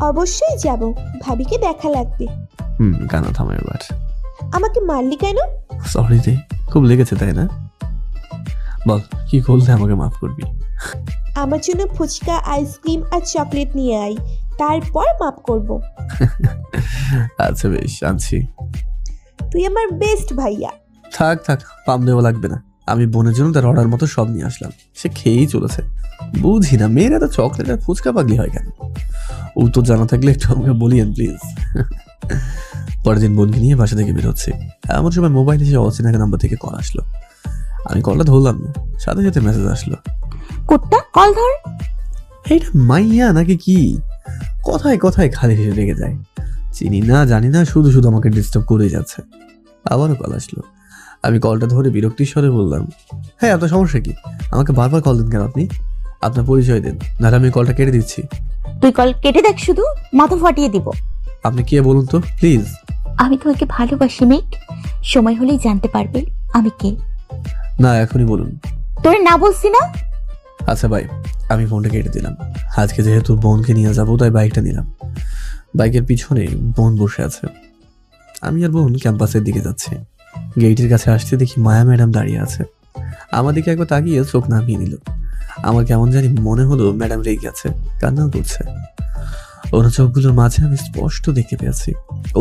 অবশ্যই যাব, ভাবিকে দেখা লাগবে। কান্না থামা এবার। আমাকে মারলি কেন? সরি রে, খুব লেগেছে তাই না? বল, কি করলে আমাকে মাফ করবি? আমার জন্য ফুচকা, আইসক্রিম আর চকলেট নিয়ে আয়, তারপর মাপ করব। আচ্ছা বেশ, আনছি। তুই আমার বেস্ট ভাইয়া। থাক পাম দেওয়া লাগবে না। আমি বোনের জন্য তার অর্ডার মতো সব নিয়ে আসলাম। সে খেয়েই চলেছে। বুঝি না মেয়েরা তো চকলেট আর ফুচকা পাগলি হয় কেন? উত্তর জানা থাকলে একটু আমাকে বলিয়েন প্লিজ। পরের দিন বোনকে নিয়ে বাসা থেকে বেরোচ্ছে। এমন সময় মোবাইল এসে অচেনা নাম্বার থেকে কল আসলো। আমি কলটা ধরলাম না, সাথে সাথে মেসেজ আসলো, কুত্তা কল ধর। এইটা মাইয়া নাকি কি? কথায় কথায় খালি হেসে রেগে যায়। চিনি না জানি না, শুধু শুধু আমাকে ডিস্টার্ব করে যাচ্ছে। আবারও কল আসলো। আমি কলটা ধরে বিরক্তির স্বরে বললাম, হ্যাঁ আপনার সমস্যা কি? আমাকে বারবার কল দিন কেন আপনি? আপনার পরিচয় দেন, নাহলে আমি কলটা কেটে দিচ্ছি। তুই কল কেটে দেখ, শুধু মাথা ফাটিয়ে দিব। আপনি কে বলুন তো প্লিজ? আমি তোমাকে ভালোবাসি মেঘ, সময় হলেই জানতে পারবে আমি কে। না এখনই বলুন। তোরে না বলছি না? আচ্ছা ভাই, আমি ফোনটা কেটে দিলাম। আজকে যেহেতু বোনকে নিয়ে যাবো তাই বাইকটা নিলাম। বাইকের পিছনে বোন বসে আছে। আমি আর বোন ক্যাম্পাসের দিকে যাচ্ছি। গেটের কাছে আসতে দেখি মায়া ম্যাডাম দাঁড়িয়ে আছে। আমার দিকে একবার তাকিয়ে চোখ নামিয়ে নিল। আমার কেমন জানি মনে হলো ম্যাডাম রেগে আছে, কান্নাও করছে। ওনার চোখগুলোর মাঝে আমি স্পষ্ট দেখতে পেয়েছি।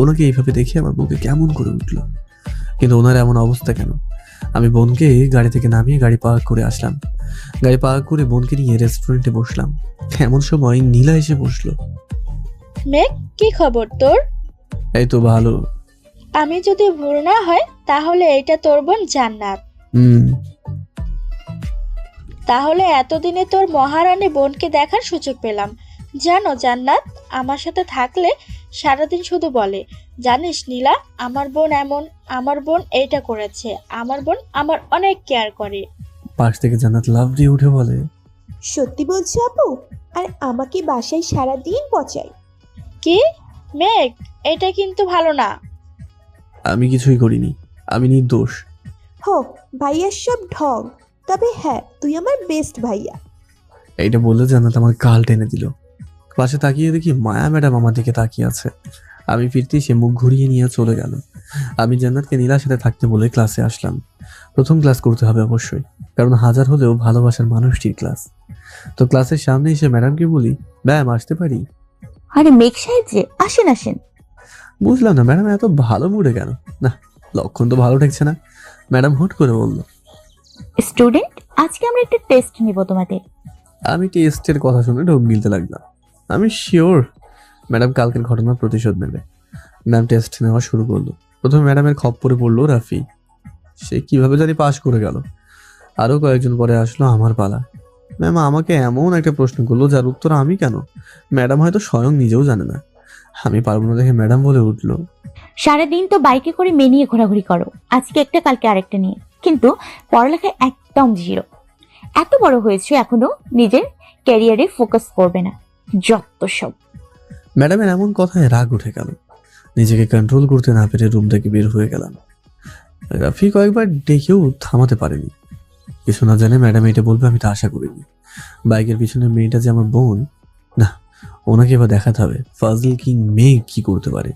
ওনাকে এইভাবে দেখে আমার বুকে কেমন করে উঠলো। কিন্তু ওনার এমন অবস্থা কেন? আমি বোনকে গাড়ি থেকে নামিয়ে গাড়ি পার্ক করে আসলাম। গাড়ি পার্ক করে বোনকে নিয়ে রেস্টুরেন্টে বসলাম। এমন সময় নীলা এসে বসলো। মেঘ, কি খবর তোর? এই তো ভালো। আমি যদি ভুল না হয় তাহলে এটা তোর বোন জান্নাত। হুম। তাহলে এতদিনে তোর মহারানী বোনকে দেখার সুযোগ পেলাম। জানো জান্নাত, আমার সাথে থাকলে সারাদিন শুধু বলে, জানিস নীলা, আমার বোন এমন, আমার বোন এইটা করেছে, আমার বোন আমার অনেক কেয়ার করে। পাশ থেকে জান্নাত লাফ দিয়ে উঠে বলে, সত্যি বলছো আপু? আর আমাকে বাসায় সারা দিন পচায়। কি? মেঘ, এটা কিন্তু ভালো না। আমি কিছুই করিনি, আমি নির্দোষ। হো, ভাইয়ার সব ঢং। তবে হ্যাঁ, তুই আমার বেস্ট ভাইয়া। এইটা বললে জান্নাত আমার গাল টেনে দিল। পাশে তাকিয়ে দেখি মায়া ম্যাডাম আমার দিকে তাকিয়ে আছে। আমি ফিরতেই সে মুখ ঘুরিয়ে নিয়ে চলে গেল। আমি জান্নাতকে নীলার সাথে থাকতে বলে ক্লাসে আসলাম। প্রথম ক্লাস করতে হবে অবশ্যই, কারণ হাজার হলেও ভালোবাসার মানুষটির ক্লাস। তো ক্লাসের সামনে এসে ম্যাডামকে বলি, ম্যাম আসতে পারি? আরে মেঘ সাহেব যে, আসেন আসেন। বুঝলাম না ম্যাডাম এত ভালো মুডে কেন? না, লক্ষণ তো ভালো ঠেকছে না। ম্যাডাম হুট করে বলল, স্টুডেন্ট, আজকে আমরা একটা টেস্ট নিব তোমাদের। আমি টেস্টের কথা শুনে ঢোক গিলতে লাগলাম। আমি শিওর ম্যাডাম কালকের ঘটনার প্রতিশোধ নেবে। ম্যাম টেস্ট নেওয়া শুরু করলো। প্রথমে ম্যাডামের খপ্পরে পড়লো রাফি। সে কিভাবে জানি পাশ করে গেল। আরও কয়েকজন পরে আসলো আমার পালা। ম্যাম আমাকে এমন একটা প্রশ্ন করলো যার উত্তর আমি কেন, ম্যাডাম হয়তো স্বয়ং নিজেও জানে না। আমি পারবো না দেখে ম্যাডাম বলে উঠলো, সারাদিন তো বাইকে করে মেয়ে নিয়ে ঘোরাঘুরি করো, আজকে একটা কালকে আরেকটা নিয়ে, কিন্তু পড়ালেখায় একদম জিরো। এত বড় হয়েছে এখনো নিজের ক্যারিয়ারে ফোকাস করবে না, যত সব। ম্যাডামের এমন কথায় রাগ উঠে গেল। নিজেকে কন্ট্রোল করতে না পেরে রুম থেকে বের হয়ে গেলাম। রাফি কয়েকবার ডেকেও থামাতে পারেনি। কিছু না জানে ম্যাডাম এটা বলবে আমি তা আশা করিনি। বাইকের পিছনে মেয়েটা যে আমার বোন, না, ওনাকে এবার দেখাতে হবে ফাজল কিং মেয়ে কি করতে পারে।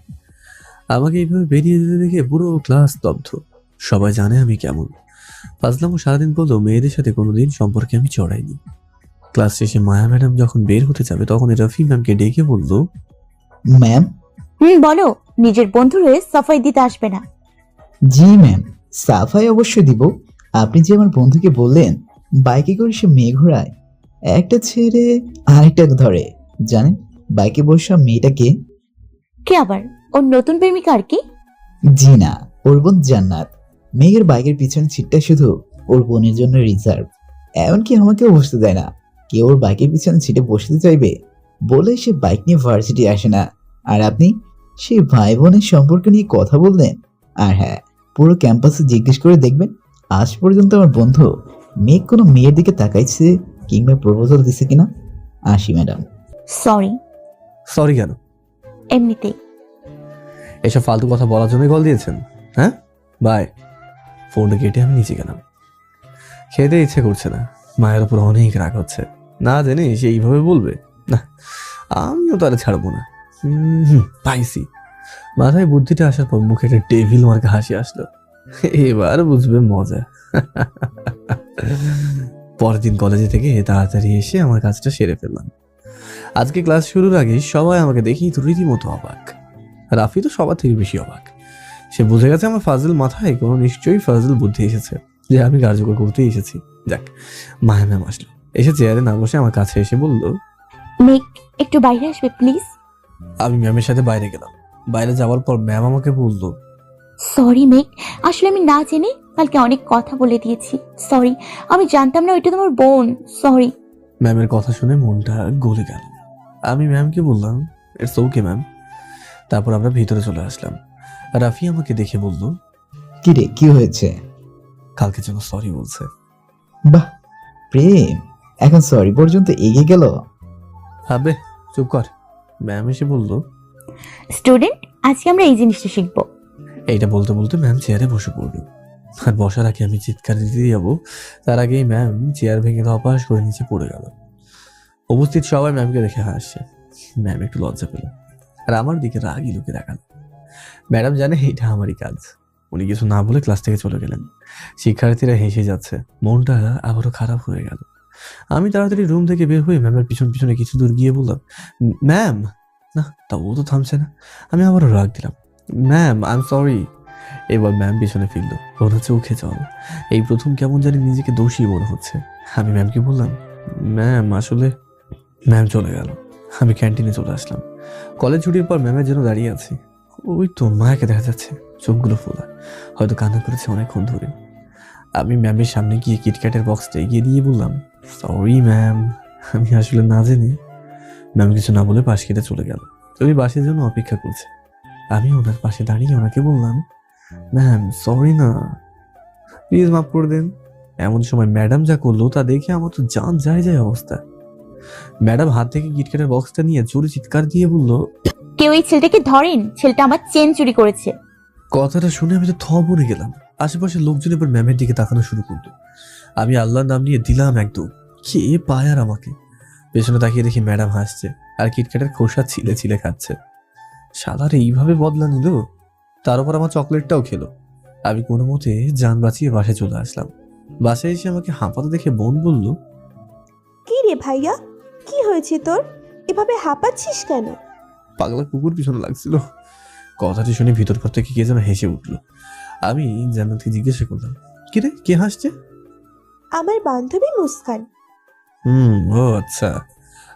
আমাকে এইভাবে বেরিয়ে যেতে দেখে পুরো ক্লাস স্তব্ধ। সবাই জানে আমি কেমন। ফাজলামও সারাদিন বললেও মেয়েদের সাথে কোনোদিন সম্পর্কে আমি চড়াইনি। ক্লাস শেষে মায়া ম্যাডাম যখন বের হতে যাবে তখন রফি ম্যামকে ডেকে বলল, ম্যাম। বলো, নিজের বন্ধুর হয়ে সাফাই দিতে আসবে না। জি ম্যাম, সাফাই অবশ্যই দিব। আপনি যে আমার বন্ধুকে বললেন বাইকে করে সে মেয়ে ঘোরায়, একটা ছেড়ে আরেকটা ধরে, জানেন বাইকে বসা মেয়েটা কে? কে আবার? ওর নতুন প্রেমিকা আর কি? জি না, ওর বোন জান্নাত। মেয়ের বাইকের পিছনে সিটটা শুধু ওর বোনের জন্য রিজার্ভ। এমনকি আমাকেও বসতে দেয় না। কেউ ওর বাইকের পিছনে সিটে বসতে চাইবে বলে সে বাইক নিয়ে ভার্সিটি আসে না। আর আপনি সেই ভাই বোনের সম্পর্ক নিয়ে কথা বললেন। আর হ্যাঁ, পুরো ক্যাম্পাসে জিজ্ঞেস করে দেখবেন আজ পর্যন্ত আমার বন্ধু মেয়ে কোনো মেয়ের দিকে তাকাইছে কিংবা প্রপোজাল দিছে কিনা। আসি ম্যাডাম। সরি। সরি কেন? এমনিতেই। এসব ফালতু কথা বলার জন্য কল দিয়েছেন? হ্যাঁ, বাই। ফোনটা কেটে আমি নিচে গেলাম। খেতে ইচ্ছে করছে না। মায়ের উপর অনেক রাগ হচ্ছে। না জেনে সে এইভাবে বলবে, না আমিও তারা ছাড়বো না। পাইছি। মাথায় বুদ্ধিটা আসার পর মুখে একটা ডেভিল মার্কা হাসি আসলো। এবার বুঝবে মজা। পরের দিন কলেজে থেকে তাড়াতাড়ি এসে আমার কাজটা সেরে ফেললাম। আজকে ক্লাস শুরুর আগে সবাই আমাকে দেখেই তো রীতিমতো অবাক। রাফি তো সবার থেকে বেশি অবাক। সে বুঝে গেছে আমার ফাজিল মাথায় কোনো নিশ্চয়ই ফাজিল বুদ্ধি এসেছে যে আমি কার্যকর করতে এসেছি। যাক, মায়া ম্যাম আসলো। এসে চেয়ারে না বসে আমার কাছে এসে বলল, মেঘ, একটু বাইরে আসবে প্লিজ। আমি ম্যামের সাথে বাইরে গেলাম। বাইরে যাওয়ার পর ম্যাম আমাকে বলল, সরি মেঘ, আসলে আমি না জেনে কালকে অনেক কথা বলে দিয়েছি। সরি, আমি জানতাম না ওইটা তোমার বোন। সরি। ম্যামের কথা শুনে মনটা গলে গেল। আমি ম্যামকে বললাম, ইটস ওকে ম্যাম। তারপর আমরা ভিতরে চলে আসলাম। রাফি আমাকে দেখে বলল, কি রে, কি হয়েছে? কালকে যেন সরি বলছে। বাহ, প্রেম এখন সরি পর্যন্ত এগিয়ে গেল। হবে, চুপ কর। ম্যাম এসে বলল, স্টুডেন্ট, আজকে আমরা এই জিনিসটা শিখবো। এইটা বলতে বলতে ম্যাম চেয়ারে বসে পড়লো। আর বসার আগে আমি চিৎকার দিতে যাবো, তার আগেই ম্যাম চেয়ার ভেঙে ধপাস করে নিচে পড়ে গেল। উপস্থিত সবাই ম্যামকে দেখে হাসছে। ম্যাম একটু লজ্জা পেল আর আমার দিকে রাগি লুকে দেখালো। ম্যাডাম জানে এটা আমারই কাজ। উনি কিছু না বলে ক্লাস থেকে চলে গেলেন। শিক্ষার্থীরা হেসে যাচ্ছে, মনটা আবারও খারাপ হয়ে গেল। আমি তাড়াতাড়ি রুম থেকে বের হয়ে ম্যামের পিছন পিছনে কিছু দূর গিয়ে বললাম, ম্যাম। না, তা ও তো থামছে না। আমি আবারও রাগ দিলাম, ম্যাম আই এম সরি। এবার ম্যাম পিছনে ফিরল, ওর চোখে জল। এই প্রথম কেমন জানি নিজেকে দোষী মনে হচ্ছে। আমি ম্যামকে বললাম, ম্যাম আসলে। ম্যাম চলে গেল। আমি ক্যান্টিনে চলে আসলাম। কলেজ ছুটির পর ম্যামের জন্য দাঁড়িয়ে আছি। ওই তো মায়াকে দেখা যাচ্ছে, চোখগুলো ফোলা, হয়তো কান্না করেছে অনেকক্ষণ ধরে। আমি ম্যামের সামনে গিয়ে কিটক্যাটের বক্সটা এগিয়ে দিয়ে বললাম, সরি ম্যাম, আমি আসলে না জেনে। ম্যাম কিছু না বলে পাশ কেটে চলে গেল। তুমি বাসের জন্য অপেক্ষা করছে। আমি ওনার পাশে দাঁড়িয়ে ওনাকে বললাম, ম্যাম সরি না, প্লিজ মাফ করে দেন। এমন সময় ম্যাডাম যা করলো তা দেখে আমার তো জান যায় যায় অবস্থা। ম্যাডাম হাত থেকে কিটক্যাটের বক্সটা নিয়ে জোরে চিৎকার দিয়ে বলল, কেউ এই ছেলেটাকে ধরেন, ছেলেটা আমার চেন চুরি করেছে। কথাটা শুনে আমি তো থ বনে গেলাম। আশেপাশের লোকজন এবার ম্যামের দিকে তাকানো শুরু করলো। আমি আল্লাহর নাম নিয়ে দিলাম একদম। কে পায় আর আমাকে? পেছনে তাকিয়ে দেখি ম্যাডাম হাসছে আর কিটক্যাটের খোসা ছিলে ছিলে খাচ্ছে। শালার এইভাবে বদলা নিল। তার উপর আমার চকলেটটাও খেলো। আমি কোনো মতে যান বাঁচিয়ে বাসায় চলে আসলাম। বাসায় এসে আমাকে হাঁপাতে দেখে বোন বলল, কি রে ভাইয়া, কি হয়েছে তোর? এভাবে হাঁপাচ্ছিস কেন? পাগলা কুকুর পিছনে লাগছিল। কথাটি শুনে ভিতর ঘর থেকে কে যেন হেসে উঠলো। আমি জান্নাতকে জিজ্ঞাসা করলাম, কি রে, কে হাসছে? আমার বান্ধবী মুস্কান। ও আচ্ছা।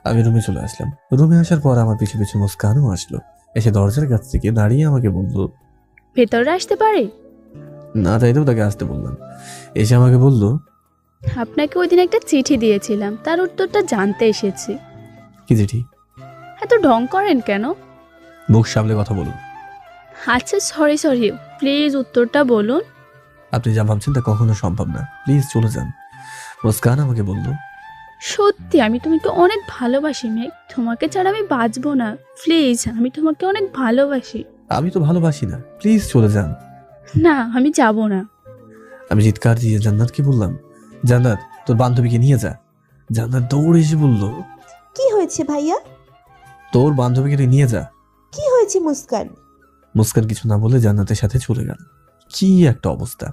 আমি রুমে চলে আসলাম। রুমে আসার পর আমার পিছু পিছু মুস্কানও আসলো। এসে দরজার কাছ থেকে দাঁড়িয়ে আমাকে বলল, ভেতরে আসতে পারে? না চাইতেও তাকে আসতে বললাম। এসে আমাকে বলল, আপনাকে ওই দিন একটা চিঠি দিয়েছিলাম, তার উত্তরটা জানতে এসেছি। কি চিঠি? এত ঢং করেন কেন? মুখ সামলে কথা বলুন। আচ্ছা সরি সরি, প্লিজ উত্তরটা বলুন। আপনি যা ভাবছেন তা কখনো সম্ভব না, প্লিজ চলে যান। মুস্কান আমাকে বলল, সত্যি আমি তোমাকে অনেক ভালোবাসি মেঘ, তোমাকে ছাড়া আমি বাঁচবো না। প্লিজ, আমি তোমাকে অনেক ভালোবাসি। আমি তো ভালোবাসি না, প্লিজ চলে যান। না, আমি যাব না। আমি চিৎকার দিয়ে জান্নাতকে বললাম, জান্নাত তোর বান্ধবীকে নিয়ে যা। জান্নাত দৌড়ে এসে বলল, কি হয়েছে ভাইয়া? তোর বান্ধবীকে নিয়ে যা। কি হয়েছে মুস্কান? মুস্কান কিছু না বলে জান্নাতের সাথে চলে গেল। কি একটা অবস্থা!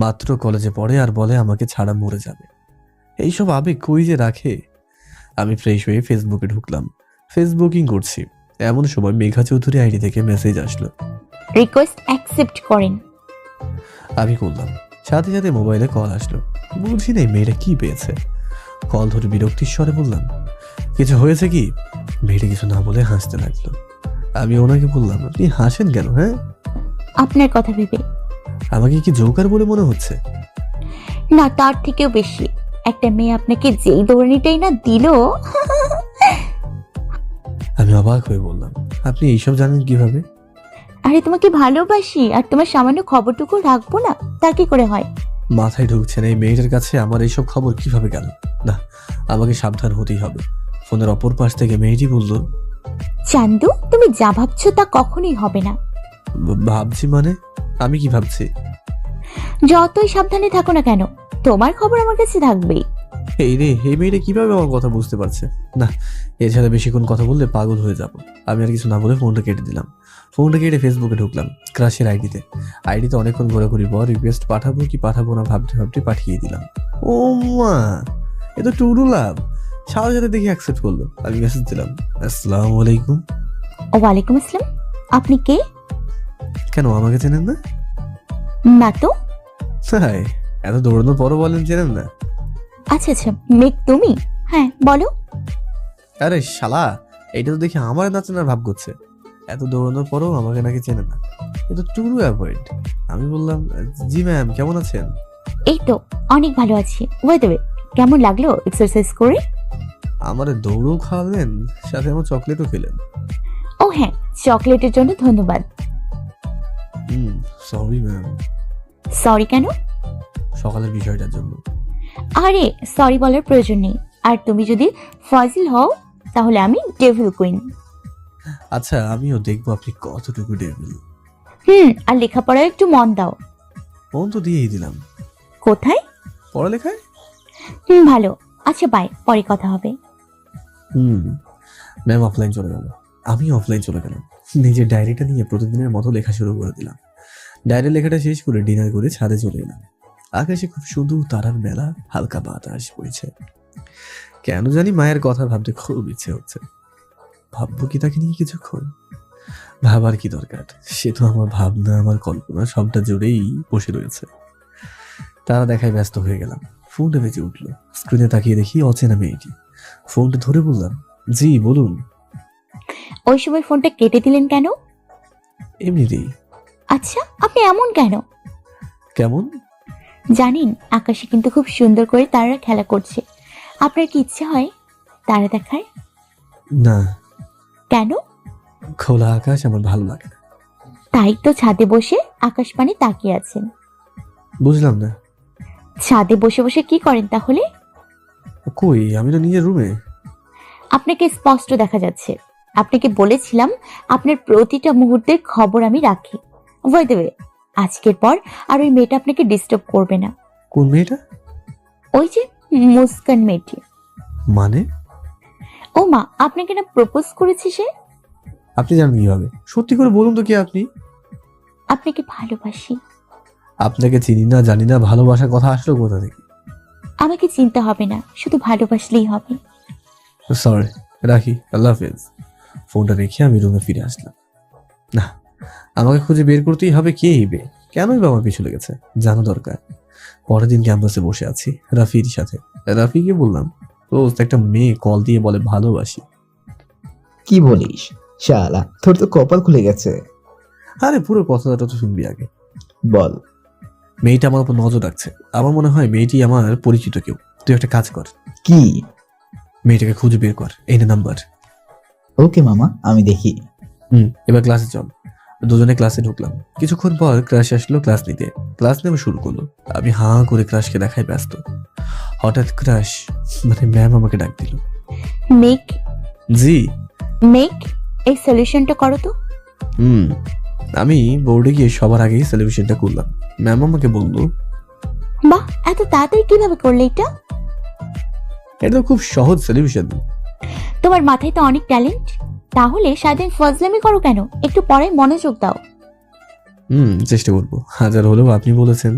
মাত্র কলেজে পড়ে আর বলে আমাকে ছাড়া মরে যাবে। এইসব আবেগ কই যে রাখে। আমি ফ্রেশ হয়ে ফেসবুকে ঢুকলাম, ফেসবুকিং করছি। এমন সময় মেঘা চৌধুরী আইডি থেকে মেসেজ আসলো, রিকোয়েস্ট অ্যাকসেপ্ট করেন। আমি করলাম। সাথে সাথে মোবাইলে কল আসলো। বুঝি নেই মেয়েটা কি পেয়েছে। কল ধরে বিরক্তির স্বরে বললাম, কিছু হয়েছে কি? মেয়েটা কিছু না বলে হাসতে লাগলো। আমি ওনাকে বললাম, আপনি হাসেন কেন? হ্যাঁ, আপনার কথা ভেবে। আমাকে কি জোকার বলে মনে হচ্ছে? না, তার থেকেও বেশি। একটা মেয়ে আপনাকে যেই দৌড়ানিটাই না দিল। আমি অবাক হয়ে বললাম, আপনি এইসব জানেন কিভাবে? আরে তোমাকে ভালোবাসি, আর তোমার সামান্য খবরটুকু রাখবো না, তা কি করে হয়? মাথায় ঢুকছে না এই মেয়েটার কাছে আমার এইসব খবর কিভাবে গেল। না, আমাকে সাবধান হতেই হবে। ফোনের অপর পাশ থেকে মেয়েটি বলল, চান্দু, তুমি যা ভাবছো তা কখনোই হবে না। ভাবছি মানে? আমি কি ভাবছি? যতই সাবধানে থাকো না কেন, তোমার খবর আমার কাছে থাকবেই। এই রে, এই মেয়েটা কিভাবে আমার কথা বুঝতে পারছে? না, এছাড়া বেশিক্ষণ কথা বললে পাগল হয়ে যাব। আমি আর কিছু না বলে ফোনটা কেটে দিলাম। ফোনটা কেটে ফেসবুকে ঢুকলাম, ক্রাশের আইডিতে অনেকক্ষণ ঘোরাঘুরি পর রিকোয়েস্ট পাঠাবো কি পাঠাবো না ভাবতে ভাবতে পাঠিয়ে দিলাম। ও মা, এ তো টুডু লাভ। সারা সাথে দেখি অ্যাকসেপ্ট করলো। আমি মেসেজ দিলাম, আসসালামু আলাইকুম। ওয়ালাইকুম আসসালাম। আপনি কে? কেন আমাকে চেনেন না? না তো। হাই, এত দৌড়ানোর পরও বলেন চেনেন না? আচ্ছা আচ্ছা, মেঘ তুমি? হ্যাঁ বলো। আরে শালা, এইটা তো দেখি আমার না চেনার ভাব করছে। এত দৌড়ানোর পরও আমাকে নাকি চেনে না, এ তো টুরু অ্যাভয়েড। আমি বললাম, জি ম্যাম, কেমন আছেন? এই তো অনেক ভালো আছি। ওই দেবে, কেমন লাগলো এক্সারসাইজ করে? আমার দৌড়ও খাওয়ালেন, সাথে আমার চকলেটও খেলেন। ও হ্যাঁ, চকলেটের জন্য ধন্যবাদ। Sorry ma'am. সরি কেন? সকালের বিষয়টার জন্য। আরে সরি বলার প্রয়োজন নেই। আর তুমি যদি ফাজিল হও তাহলে আমি ডেভিল কুইন। আচ্ছা, আমিও দেখবো আপনি কতটুকু ডেভিল। আর লেখাপড়ায় একটু মন দাও। মন তো দিয়েই দিলাম। কোথায়? পড়ালেখায়। ভালো। আচ্ছা বাই, পরে কথা হবে। ম্যাম অফলাইন চলে গেল, আমি অফলাইন চলে গেলাম। নিজের ডায়েরিটা নিয়ে প্রতিদিনের মতো লেখা শুরু করে দিলাম। ডায়েরি লেখাটা শেষ করে ডিনার করে ছাদে চলে এলাম। আকাশে খুব শুধু তারার মেলা, হালকা বাতাস বইছে। কেন জানি মায়ের কথা ভাবতে খুব ইচ্ছে হচ্ছে। ভাববো কি তাকে নিয়ে কিছুক্ষণ? ভাবার কি দরকার, সে তো আমার ভাবনা, আমার কল্পনা সবটা জুড়েই বসে রয়েছে। তারা দেখায় ব্যস্ত হয়ে গেলাম। ফোনটা বেজে উঠলো। স্ক্রিনে তাকিয়ে দেখি অচেনা মেয়েটি। ফোনটা ধরে বললাম, জি বলুন। ওই সময় ফোনটা কেটে দিলেন কেন? এমনিতেই। আচ্ছা, আপনি এমন কেন? কেমন? জানেন আকাশে কিন্তু খুব সুন্দর করে তারা খেলা করছে। আপনার কি ইচ্ছে হয় তারা দেখার? না। কেন? খোলা আকাশ আমার ভালো লাগে না। তাই তো ছাদে বসে আকাশ পানে তাকিয়ে আছেন। বুঝলাম না। ছাদে বসে বসে কি করেন তাহলে? কই, আমি তো নিজের রুমে। আপনাকে স্পষ্ট দেখা যাচ্ছে। আপনাকে বলেছিলাম আপনার প্রতিটা মুহূর্তের খবর আমি রাখি। বাই দ্য ওয়ে, আজকের পর আর ওই মেয়েটা আপনাকে ডিস্টার্ব করবে না। কোন মেয়েটা? ওই যে মুস্কান মেয়েটি। মানে? ও মা, আপনাকে না প্রপোজ করেছে সে। আপনি জানেন কিভাবে? সত্যি করে বলুন তো কে আপনি? আপনাকে ভালোবাসি। আপনাকে চিনি না, জানি না, ভালোবাসার কথা আসলো কোথা থেকে? আমাকে চিনতে হবে না, শুধু ভালোবাসলেই হবে। সরি, রাখি, আল্লাহ হাফেজ। ফোনটা রেখে আমি রুমে ফিরে আসলাম। না, আমাকে খুঁজে বের করতেই হবে কে ইবে, কেনই বা আমার পিছু লেগেছে, জানা দরকার। পরের দিন ক্যাম্পাসে বসে আছি রাফির সাথে। রাফিকে বললাম, রোজ একটা মেয়ে কল দিয়ে বলে ভালোবাসি। কি বলিস শালা, তোর তো কপাল খুলে গেছে। আরে পুরো কথাটা তো শুনবি আগে। বল। মেয়েটা আমার উপর নজর রাখছে। আমার মনে হয় মেয়েটি আমার পরিচিত কেউ। তুই একটা কাজ কর। কি? মেয়েটাকে খুঁজে বের কর, এই নে নাম্বার। ওকে মামা, আমি দেখি। এবার ক্লাসে চল। দুজনে ক্লাসে ঢুকলাম। কিছুক্ষণ পর ক্রাশ আসলো ক্লাস নিতে। ক্লাস নেওয়া শুরু করলো। আমি হাঁ করে ক্রাশকে দেখায় ব্যস্ত। হঠাৎ ক্রাশ মানে ম্যাম আমাকে ডাক দিল। মেক। জি। মেক, এই সলিউশনটা করো তো। আমি বোর্ডে গিয়ে সবার আগেই সলিউশনটা করলাম। ম্যাম আমাকে বলল, বাহ, এত তাড়াতাড়ি কিভাবে করলে এটা? এটা তো খুব সহজ সলিউশন। তোমার মাথায় তো অনেক ট্যালেন্ট। তাহলে সারাদিন ফজলামি করো কেন? একটু পড়ায় মনোযোগ দাও। চেষ্টা করবো, হাজার হলেও আপনি বলেছেন।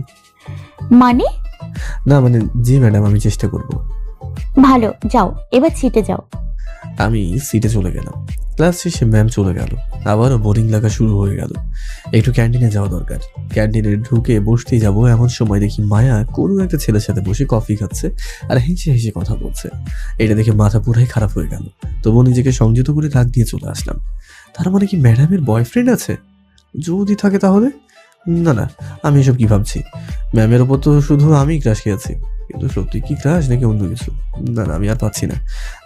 মানে? না মানে, জি ম্যাডাম, আমি চেষ্টা করব। ভালো, যাও এবার সিটে যাও। আমি সিটে চলে গেলাম। ক্লাস শেষে ম্যাম চলে গেল। আবারও বোরিং লাগা শুরু হয়ে গেল। একটু ক্যান্টিনে যাওয়া দরকার। ক্যান্টিনে ঢুকে বসতেই যাবো এমন সময় দেখি মায়া কোনো একটা ছেলের সাথে বসে কফি খাচ্ছে আর হেসে হেসে কথা বলছে। এটা দেখে মাথা পুরাই খারাপ হয়ে গেল। তবুও নিজেকে সংযত করে রাগ দিয়ে চলে আসলাম। তার মানে কি ম্যাডামের বয়ফ্রেন্ড আছে? যদি থাকে তাহলে না না, আমি এসব কি ভাবছি? ম্যামের ওপর তো শুধু আমি ক্রাশ খেয়েছি, কিন্তু সত্যি কি ক্রাশ নাকি অন্য কিছু? না না, আমি আর পাচ্ছি না।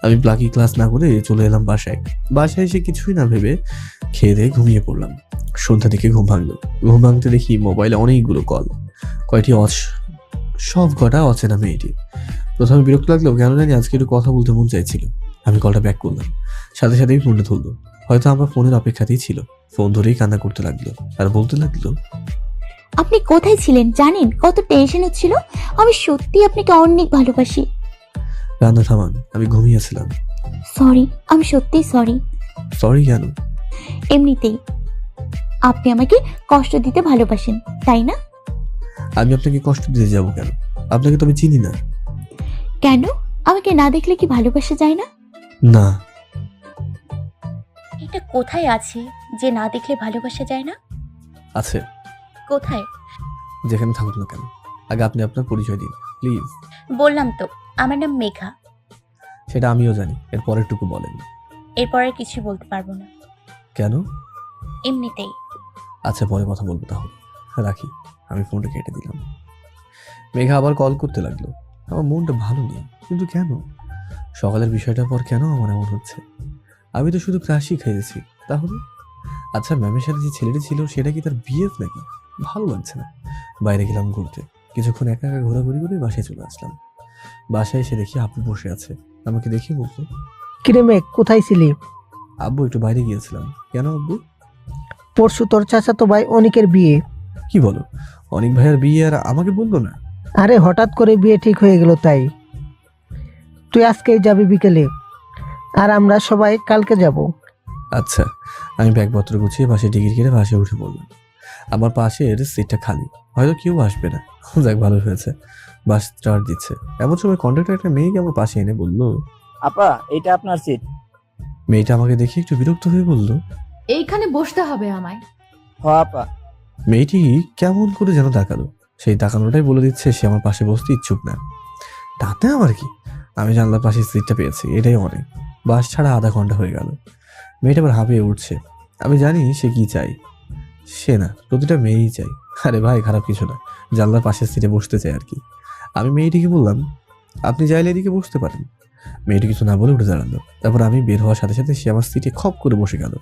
আমি প্লাকি ক্লাস না করে চলে এলাম বাসায়। বাসায় এসে কিছুই না ভেবে খেয়ে দিয়ে ঘুমিয়ে পড়লাম। সন্ধ্যা থেকে ঘুম ভাঙলো। ঘুম ভাঙতে দেখি মোবাইলে অনেকগুলো কল। কয়টি সব কটা অচেনা মেয়েটি। প্রথমে বিরক্ত লাগলো, কেন জানি আজকে একটু কথা বলতে মন চাইছিল। আমি কলটা ব্যাক করলাম। সাথে সাথেই ফোনটা ধরলো। হয়তো আমার ফোনের অপেক্ষাতেই ছিল। ফোন ধরেই কান্না করতে লাগলো আর বলতে লাগলো, আপনি কোথায় ছিলেন জানেন? কত টেনশন হচ্ছিল। আমি সত্যি আপনাকে অনেক ভালোবাসি। কান্না থামান, আমি ঘুমিয়েছিলাম। সরি, আমি সত্যিই সরি। সরি কেন? এমনিতেই আপনি আমাকে কষ্ট দিতে ভালোবাসেন, তাই না? আমি আপনাকে কষ্ট দিতে যাব কেন? আপনাকে তো আমি চিনি না। কেন? আমাকে না দেখলে কি ভালোবাসা যায় না? না। এটা কোথায় আছে যে না দেখলে ভালোবাসা যায় না? আছে। কোথায়? যেখানে থাকুক না কেন, আগে আপনি আপনার পরিচয় দিন প্লিজ। বললাম তো, আমার নাম মেঘা। সেটা আমিও জানি, এর পরেরটুকু বলেন। এরপর আর কিছু বলতে পারবো না। কেন? এমনিতেই। আচ্ছা, পরে কথা বলবো তাহলে, রাখি। আমি ফোনটা কেটে দিলাম। মেঘা আবার কল করতে লাগলো। আমার মনটা ভালো নেই, কিন্তু কেন? সকালের বিষয়টার পর কেন আমার এমন হচ্ছে? আমি তো শুধু ক্রাশই খেয়েছি। তাহলে আচ্ছা, ম্যামের সাথে যে ছেলেটি ছিল সেটা কি তার বিএফ নাকি? ভালো লাগছে না। বাইরে গেলাম ঘুরতে। কিছুক্ষণ একা একা ঘোরাঘুরি করে বাসায় চলে আসলাম। বাসায় এসে দেখি আব্বু বসে আছে। আমাকে দেখে বলতো, কিরে মেঘ, কোথায় ছিলি? আব্বু একটু বাইরে গিয়েছিলাম। কেন আব্বু? পরশু তোর চাচাতো ভাই অনিকের বিয়ে। কি বলো? অনিক ভাইয়ের বিয়ে আর আমাকে বললো না? আরে হঠাৎ করে বিয়ে ঠিক হয়ে গেল তাই। তুই আজকেই যাবি বিকেলে, আর আমরা সবাই কালকে যাব। আচ্ছা, আমি ব্যাগপত্র গুছিয়ে বাসে টিকিট কেটে বাসে উঠে পড়লাম। আমার পাশের সিটটা খালি, হয়তো কেউ আসবে না। যাক, ভালো হয়েছে। বাস স্টার্ট দিচ্ছে, এমন সময় কন্ডাক্টর একটা মেয়েকে আমার পাশে এনে বলল, আপা এটা আপনার সিট। মেয়েটা আমাকে দেখে একটু বিরক্ত হয়ে বলল, এইখানে বসতে হবে আমায়। হ আপা। মেয়েটি কেমন করে যেন তাকালো, সেই তাকানোটাই বলে দিচ্ছে সে আমার পাশে বসতে ইচ্ছুক না। তাতে আমার কি, আমি জানলার পাশে সিটটা পেয়েছি, এটাই অনেক। বাস ছাড়া আধা ঘন্টা হয়ে গেল, মেয়েটা আবার হাঁপিয়ে উঠছে। আমি জানি সে কি চাই, সে না প্রতিটা মেয়েই চাই। আরে ভাই, খারাপ কিছু না, জানলার পাশের সিটে বসতে চাই আর কি। আমি মেয়েটিকে বললাম, আপনি চাইলে এদিকে বসতে পারেন। মেয়েটি কিছু না বলে উঠে দাঁড়ালো। তারপর আমি বের হওয়ার সাথে সাথে সে আমার সিটে খপ করে বসে গেল।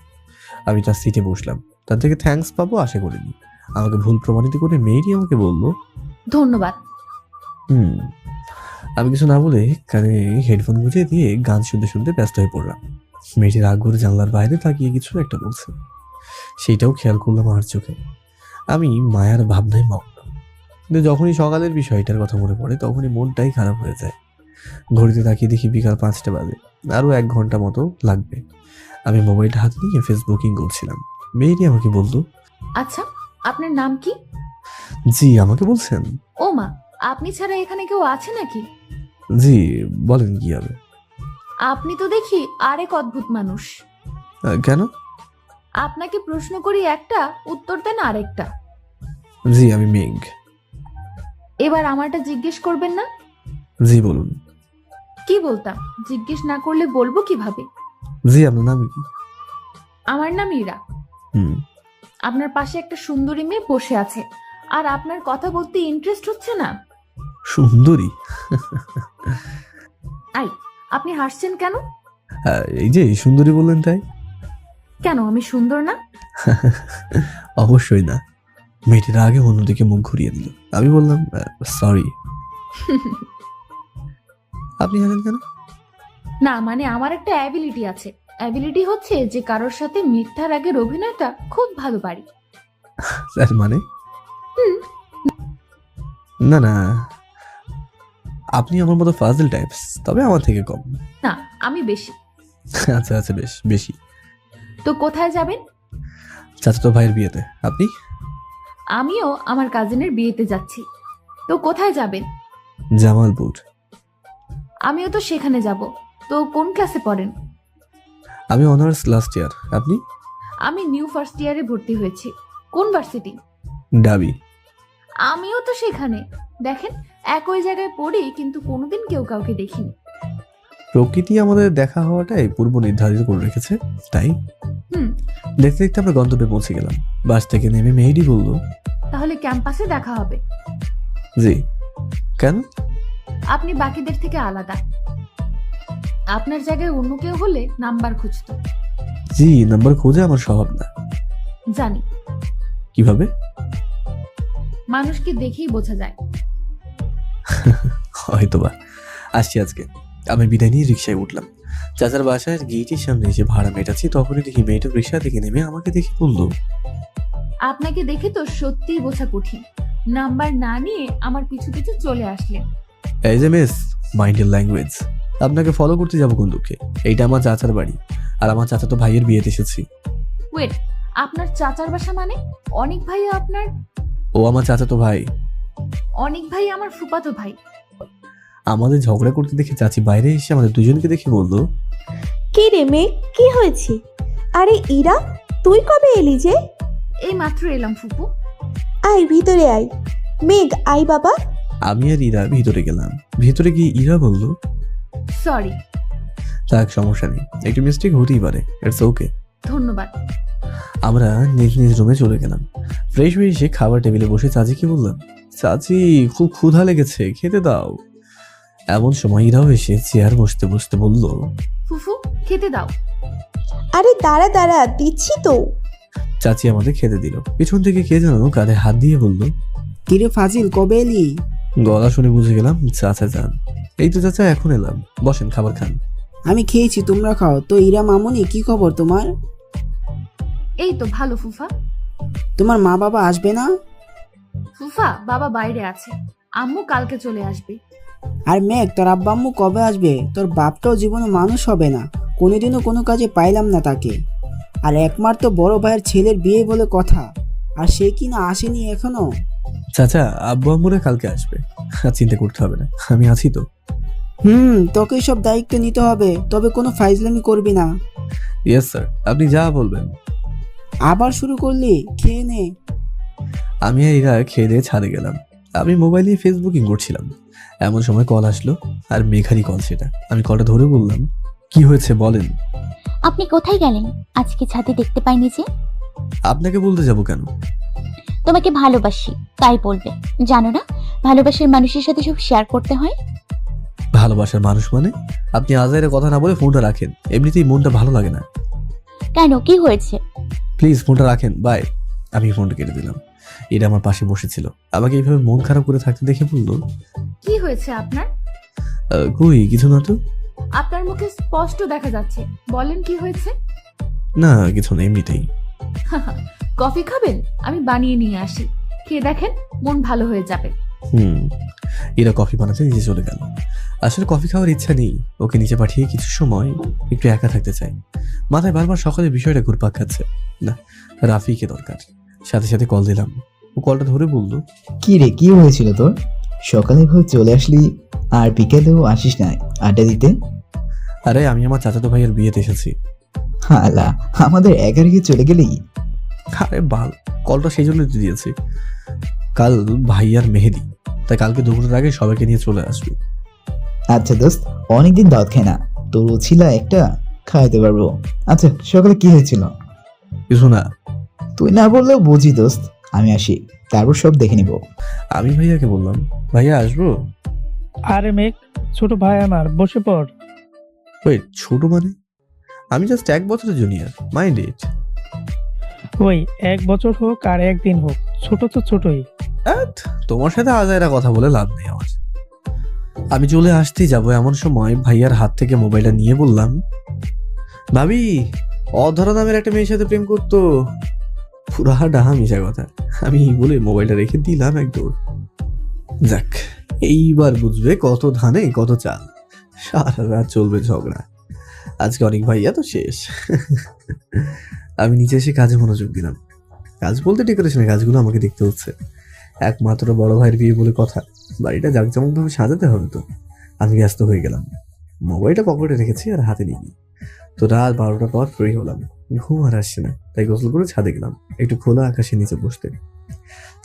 আমি তার সিটে বসলাম, তার থেকে থ্যাঙ্কস পাবো আশা করিনি। আমাকে ভুল প্রমাণিত করে মেয়েটি আমাকে বলল, ধন্যবাদ। আমি কিছু না বলে কানে হেডফোন গুঁজে দিয়ে গান শুনতে শুনতে ব্যস্ত হয়ে পড়লাম। মেয়েটির রাগ করে জানলার বাইরে তাকিয়ে কিছু একটা বলছে, সেইটাও খেয়াল করলাম আর চোখে। আমি মায়ার ভাবনায় মগ্ন, কিন্তু যখনই সকালের বিষয়টার কথা মনে পড়ে তখনই মনটাই খারাপ হয়ে যায়। ঘড়িতে তাকিয়ে দেখি বিকাল 5টা বাজে, আরও 1 ঘন্টা মতো লাগবে। আমি মোবাইলটা হাতে নিয়ে ফেসবুকিং করছিলাম। মেয়েটি আমাকে বলল, আচ্ছা, আপনার নাম কি? জি, আমাকে বলছেন? ও মা, আপনি ছাড়া এখানে কেউ আছে নাকি? জি, বলেন কি হবে? আপনি তো দেখি আরেক অদ্ভুত মানুষ। কেন? আপনাকে প্রশ্ন করি একটা, উত্তর দেন আরেকটা। জি, আমি মেঘ। এবার আমারটা জিজ্ঞেস করবেন না? জি, বলুন। কি বলতাম, জিজ্ঞেস না করলে বলবো কিভাবে? জি, আপনার নাম কি? আমার নাম ইরা। আপনার পাশে একটা সুন্দরী মেয়ে বসে আছে, আর আপনার কথা বলতে ইন্টারেস্ট হচ্ছে না? সুন্দরী? আই, আপনি হাসছেন কেন? এই যে সুন্দরী বললেন তাই। কেন, আমি সুন্দর না? অবশ্যই না। মেয়েটির আগে অন্যদিকে মুখ ঘুরিয়ে দিল। আমি বললাম, সরি। আপনি হাসেন কেন? না মানে আমার একটা অ্যাবিলিটি আছে। অ্যাবিলিটি হচ্ছে যে কারোর সাথে মিথ্যার আগের অভিনয়টা খুব ভালো পারি। তার মানে? না না, আপনি আমার মতো ফাজিল টাইপস, তবে আমার থেকে কম না, আমি বেশি। আচ্ছা আচ্ছা, বেশ বেশি। তো কোথায় যাবেন? চাচাতো ভাইয়ের বিয়েতে। আপনি? আমিও আমার কাজিনের বিয়েতে যাচ্ছি। তো কোথায় যাবেন? জামালপুর। আমিও তো সেখানে যাব। তো কোন ক্লাসে পড়েন? আমি অনার্স লাস্ট ইয়ার। আপনি? আমি নিউ ফার্স্ট ইয়ারে ভর্তি হয়েছি। কোন ভার্সিটি? ডাবি। আমিও তো সেখানে। দেখেন, একই জায়গায় পড়ি কিন্তু কোনোদিন কেউ কাউকে দেখিনি। প্রকৃতি আমাদের দেখা হওয়াটাই পূর্ব নির্ধারিত করে রেখেছে, তাই। দেখতে দেখতে আমরা গন্তব্যে পৌঁছে গেলাম। বাস থেকে নেমে মেহেদি বলল, তাহলে ক্যাম্পাসে দেখা হবে। জি। কেন? আপনি বাকিদের থেকে আলাদা। আপনার জায়গায় অন্য কেউ হলে নাম্বার খুঁজতো। জি, নাম্বার খোঁজা আমার স্বভাব না। জানি। কিভাবে? মানুষকে দেখেই বোঝা যায়। হয়তোবা। আসছি আজকে। আমি বিদায় নিয়ে রিক্সায় উঠলাম। চাচার বাসায় গেটের সামনে এসে ভাড়া মেটাচ্ছি, তখনই দেখি মেয়েটা রিক্সা থেকে নেমে আমাকে দেখে বলল, আপনাকে দেখে তো সত্যিই বোঝা কঠিন। নাম্বার না নিয়ে আমার পিছু পিছু চলে আসলেন। এই যে মিস, মাইন্ড ইউর ল্যাঙ্গুয়েজ। আপনাকে ফলো করতে যাবো কোন দুঃখে? এইটা আমার চাচার বাড়ি, আর আমার চাচা তো ভাইয়ের বিয়েতে এসেছি। ওয়েট, আপনার চাচার বাসা মানে? অনেক ভাই আপনার? ও আমার চাচা তো ভাই। অনেক ভাই আমার ফুফাতো ভাই। আমাদের ঝগড়া করতে দেখে চাচি বাইরে এসে আমাদের দুজনকে দেখে বলল, কি রে মেঘ, কি হয়েছে? আরে ইরা, তুই কবে এলি যে? এই মাত্র এলাম ফুপু। আয় ভিতরে আয়। মেঘ আয় বাবা। আমি আর ইরা ভিতরে গেলাম। ভিতরে গিয়ে ইরা বলল, সরি। থাক, সমস্যা নেই, একটু মিস্টেক হতেই পারে, ইটস ওকে। ধন্যবাদ। আমরা নিজ নিজ রুমে চলে গেলাম। ফ্রেশ হয়ে এসে খাবার টেবিলে বসে চাচিকে বললাম, চাচি খুব ক্ষুধা লেগেছে, খেতে দাও। এমন সময় ইরাও এসে চেয়ার বসতে বসতে বলল, ফুফু খেতে দাও। আরে দাঁড়া দাঁড়া, দিচ্ছি তো। চাচি আমাদের খেতে দিল। পিছন থেকে কে যেন কাঁধে হাত দিয়ে বলল, কিরে ফাজিল, কবে এলি? গলা শুনে বুঝে গেলাম চাচা যান। এই তো চাচা, এখন এলাম, বসেন, খাবার খান। আমি খেয়েছি, তোমরা খাও। তো ইরা মামুনি, কি খবর তোমার? এই তো ভালো ফুফা। তোমার মা বাবা আসবে না? ফুফা, বাবা বাইরে আছে, আম্মু কালকে চলে আসবে। আর মেঘ, তোর আব্বা আম্মু কবে আসবে? তোর বাপটাও জীবনে মানুষ হবে না, কোনোদিনও কোনো কাজে পাইলাম না তাকে। আর একমাত্র বড় ভাইয়ের ছেলের বিয়ে বলে কথা, আর সে কি না আসেনি এখনো। চাচা আব্বু আম্মুরা কালকে আসবে, আর চিন্তা করতে হবে না, আমি আছি তো। তোকে সব দায়িত্ব নিতে হবে, তবে কোনো ফাইজলামি করবি না। ইয়েস স্যার, আপনি যা বলবেন। আবার শুরু করলি, খেয়ে নে। আমি আর এরা খেয়ে দিয়ে ছাদে গেলাম। আমি মোবাইল নিয়ে ফেসবুকিং করছিলাম, এমন সময় কল আসলো, আর মেঘারই কল সেটা। আমি কলটা ধরে বললাম, কি হয়েছে বলেন। আপনি কোথায় গেলেন? আজকে ছাদে দেখতে পাইনি যে। আপনাকে বলতে যাব কেন? তোমাকে ভালোবাসি তাই বলবে। জানো না ভালোবাসার মানুষের সাথে সব শেয়ার করতে হয়। ভালোবাসার মানুষ মানে? আপনি আজাইরে কথা না বলে ফোনটা রাখেন, এমনিতেই মনটা ভালো লাগে না। কেন, কি হয়েছে? প্লিজ ফোনটা রাখেন, বাই। আমি ফোনটা কেটে দিলাম। এটা আমার পাশে বসেছিল, আমাকে এইভাবে মন খারাপ করে থাকতে দেখে বলল, কি হয়েছে আপনার? কই কিছু না তো। আপনার মুখে স্পষ্ট দেখা যাচ্ছে, বলেন কি হয়েছে? না কিছু না, এমনিতেই। কফি খাবেন? আমি বানিয়ে নিয়ে আসি, খেয়ে দেখেন, মন ভালো হয়ে যাবে। এরা কফি বানাতে নিচে চলে গেল। আসলে কফি খাওয়ার ইচ্ছা নেই, ওকে নিচে পাঠিয়ে কিছু সময় একটু একা থাকতে চাই। মাথায় বারবার সকালে বিষয়টা ঘুরপাক খাচ্ছে। না, রাফিকে দরকার। সাথে সাথে কল দিলাম, ও কলটা ধরে বলল, কি রে, কি হয়েছিল তোর? সকালে ভাবে চলে আসলি, আর বিকেলেও আসিস না আড্ডা দিতে? আরে আমি আমার চাচাতো ভাইয়ের বিয়েতে এসেছি। হালা, আমাদের একারেকে চলে গেলি? আরে বাল, কলটা সেই জন্য দিয়েছি। কাল ভাইয়ার মেহেদি, তাই কালকে দুপুরের আগে সবাইকে নিয়ে চলে আসবি। আচ্ছা দোস্ত, অনেকদিন দাওয়াত খাই না, তোর উছিলা একটা খাইতে পারবো। আচ্ছা সকালে কি হয়েছিল? কিছু না। তুই না বললেও বুঝি দোস্ত, আমি আসি, তারপর সব দেখে নিব। আমি ভাইয়াকে বললাম, ভাইয়া আসবো? আরে মেঘ, ছোট ভাই আমার, বসে পড়। ওই ছোট মানে? আমি জাস্ট 1 বছরের জুনিয়র, মাইন্ড ইট। ওই 1 বছর হোক আর 1 দিন হোক, ছোট তো ছোটই। তোমার সাথে আজাইরা কথা বলে লাভ নেই আমার। আমি চলে আসতেই যাবো এমন সময় ভাইয়ার হাত থেকে মোবাইলটা নিয়ে বললাম, ভাবি অধরা নামের একটা মেয়ের সাথে প্রেম করতো। পুরা ডাহা মিশা কথা। আমি বলে মোবাইলটা রেখে দিলাম এক দৌড়। যাক, এইবার বুঝবে কত ধানে কত চাল। সারা রাত চলবে ঝগড়া। আজকে অনেক ভাইয়া তো শেষ। আমি নিচে এসে কাজে মনোযোগ দিলাম। কাজ বলতে ডেকোরেশনের কাজগুলো আমাকে দেখতে হচ্ছে। একমাত্র বড় ভাইয়ের বিয়ে বলে কথা, বাড়িটা জাঁকজমকভাবে সাজাতে হবে তো। আমি ব্যস্ত হয়ে গেলাম, মোবাইলটা পকেটে রেখেছি আর হাতে নিইনি। তো রাত 12টার পর ফ্রি হলাম, ঘুম আর আসছে না, তাই গোসল করে ছাদে গেলাম একটু খোলা আকাশের নিচে বসতে।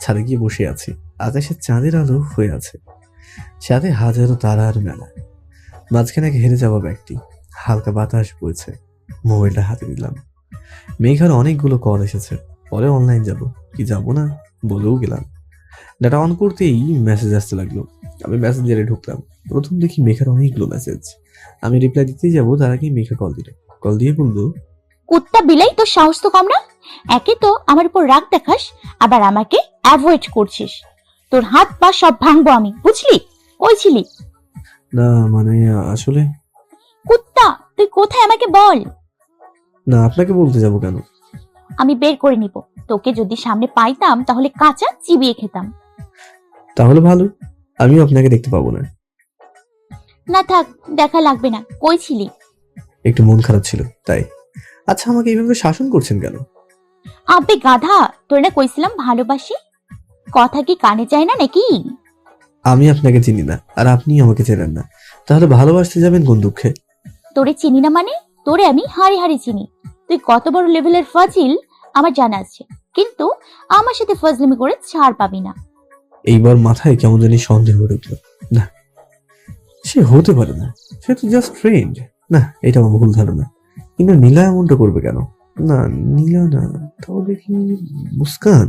ছাদে গিয়ে বসে আছি, আকাশে চাঁদের আলো হয়ে আছে, সাথে হাজারো তারার মেলা। মাঝখানে হেরে যাওয়া ব্যক্তি, হালকা বাতাস বইছে। মোবাইলটা হাতে নিলাম। মেঘার অনেকগুলো কল এসেছে, পরে অনলাইন যাব কি যাব না বলেও গেলাম। ডাটা অন করতেই মেসেজ আসতে লাগলো। আমি মেসেঞ্জারে ঢুকলাম, প্রথম দেখি মেঘার অনেকগুলো মেসেজ। আমি রিপ্লাই দিতেই যাবো, তার আগেই মেঘা কল দিয়ে বললো, কুত্তা বিলাই, তোর সাহস তো কম না। একে তো আমার উপর রাগ দেখাস, আবার আমাকে অ্যাভয়েড করছিস। তোর হাত পা সব ভাঙবো আমি, বুঝলি? কই ছিলি? না মানে আসলে। কুত্তা, তুই কোথায় আমাকে বল। না, আপনাকে বলতে যাব কেন? আমি বের করে নিব। তোকে যদি সামনে পাইতাম তাহলে কাঁচা চিবিয়ে খেতাম। তাহলে ভালো, আমিও আপনাকে দেখতে পাবো না। না থাক, দেখা লাগবে না। কই ছিলি? একটু মন খারাপ ছিল তাই। আচ্ছা, আমাকে এইভাবে শাসন করছেন কেন? আবে গাধা, তোর না কইছিলাম ভালোবাসি। কথা কি কানে যায় না নাকি? আমি আপনাকে চিনি না, আর আপনি আমাকে চেনেন না, তাহলে ভালোবাসতে যাবেন কোন দুঃখে? তোরে চিনি না মানে? তোরে আমি হাড়ি হাড়ি চিনি। তুই কত বড় লেভেলের ফাজিল আমার জানা আছে, কিন্তু আমার সাথে ফাজলামি করে ছাড় পাবি না। এইবার মাথায় কেমন জানি সন্দেহ ঢুকলো। না, সে হতে পারে না, সে তো জাস্ট ফ্রেন্ড। না, এটা আমার ভুল ধারণা। কিন্তু নীলা এমনটা করবে কেন? না, নীলা না, তাহলে কি মুস্কান?